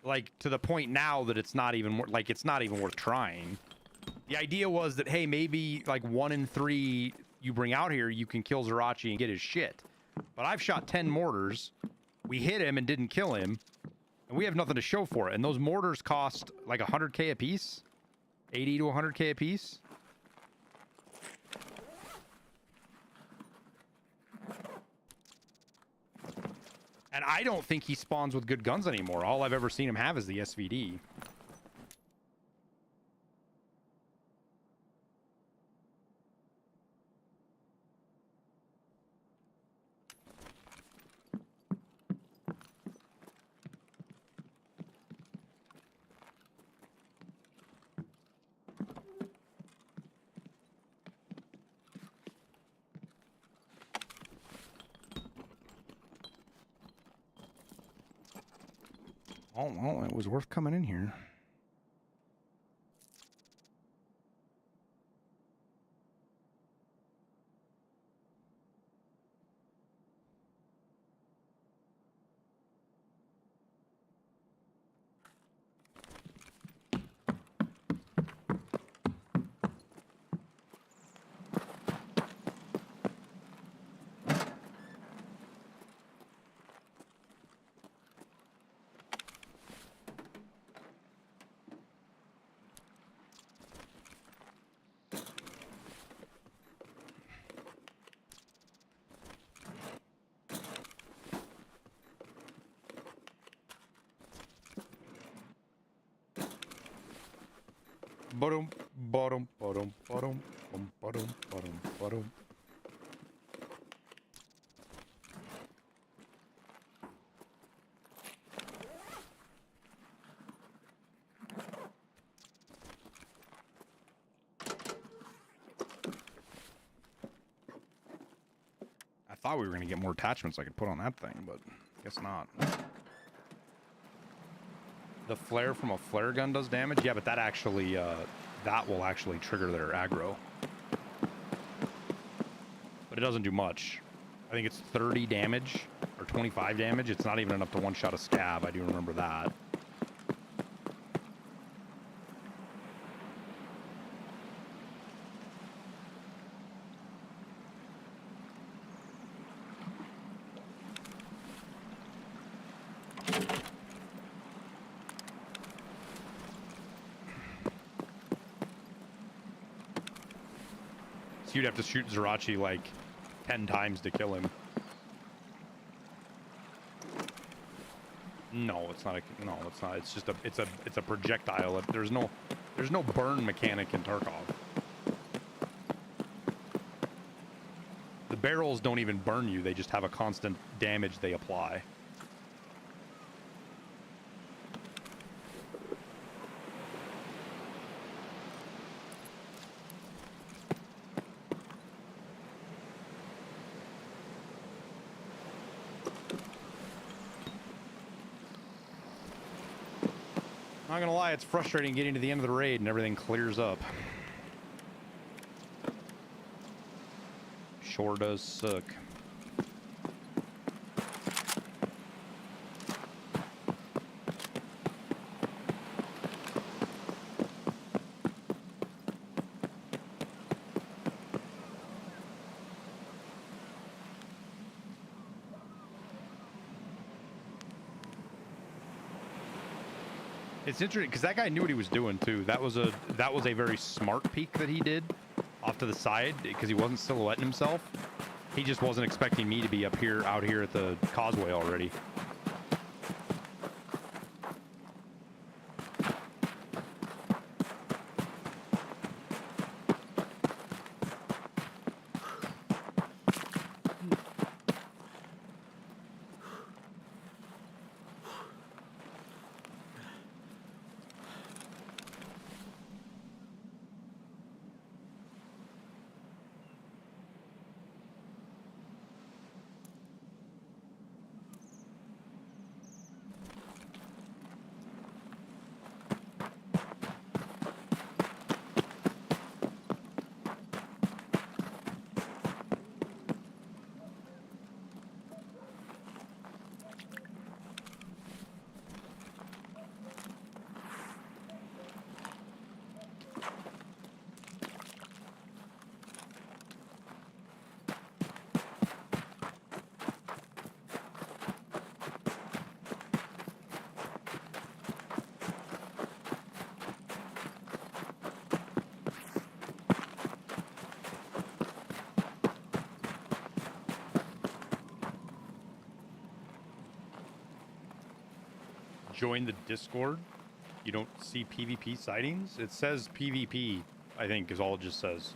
Like, to the point now that it's not even it's not even worth trying. The idea was that, hey, maybe like 1 in 3 you bring out here, you can kill Zerachi and get his shit. But I've shot 10 mortars. We hit him and didn't kill him. And we have nothing to show for it. And those mortars cost like 100K a piece. 80 to 100K a piece. And I don't think he spawns with good guns anymore. All I've ever seen him have is the SVD. Oh, well, it was worth coming in here. Bottom, bottom, bottom, bottom, bottom, bottom, bottom. I thought we were going to get more attachments I could put on that thing, but guess not. The flare from a flare gun does damage? Yeah, but that actually, that will actually trigger their aggro. But it doesn't do much. I think it's 30 damage, or 25 damage. It's not even enough to one-shot a scab. I do remember that. So you'd have to shoot Zerachi like 10 times to kill him. No, it's not a, no, it's not. It's just a, it's a projectile. There's no burn mechanic in Tarkov. The barrels don't even burn you. They just have a constant damage they apply. Not gonna lie, it's frustrating getting to the end of the raid and everything clears up. Sure does suck. It's interesting because that guy knew what he was doing too. That was a very smart peek that he did off to the side because he wasn't silhouetting himself. He just wasn't expecting me to be out here at the causeway already. join the Discord, you don't see PvP sightings? It says PvP, I think, is all it just says.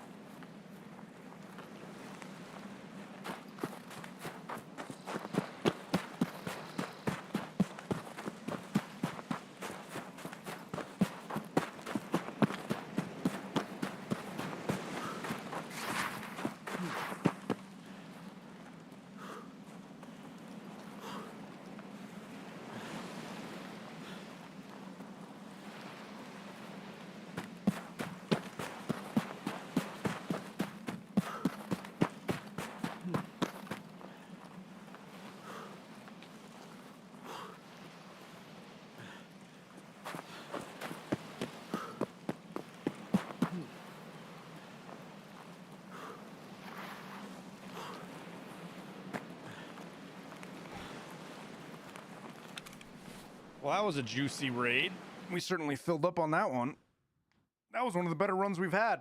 Well, that was a juicy raid. We certainly filled up on that one. That was one of the better runs we've had.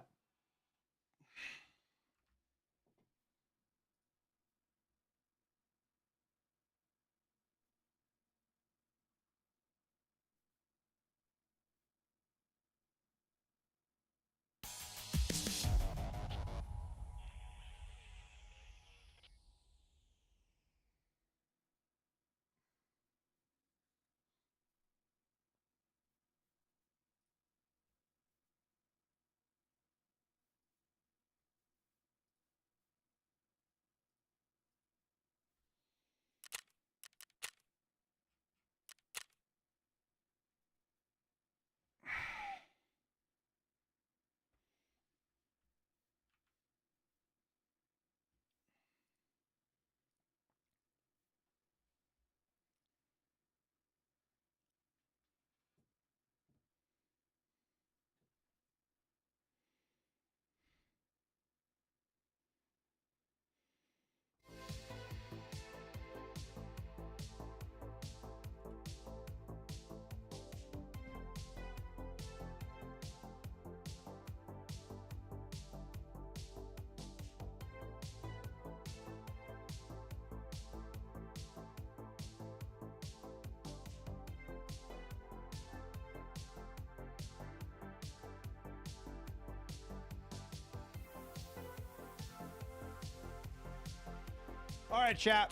All right, chat.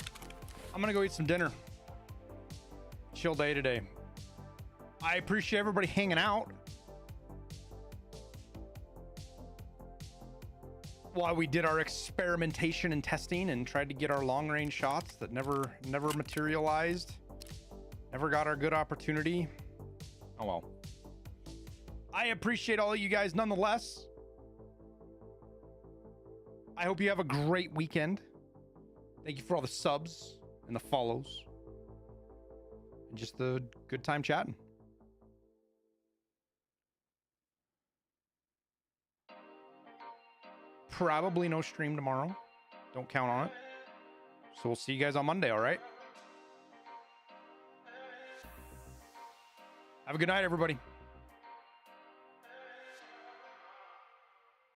I'm gonna go eat some dinner. Chill day today. I appreciate everybody hanging out while we did our experimentation and testing and tried to get our long range shots that never materialized. Never got our good opportunity. Oh well. I appreciate all of you guys nonetheless. I hope you have a great weekend. Thank you for all the subs and the follows. And just the good time chatting. Probably no stream tomorrow. Don't count on it. So we'll see you guys on Monday, all right? Have a good night, everybody.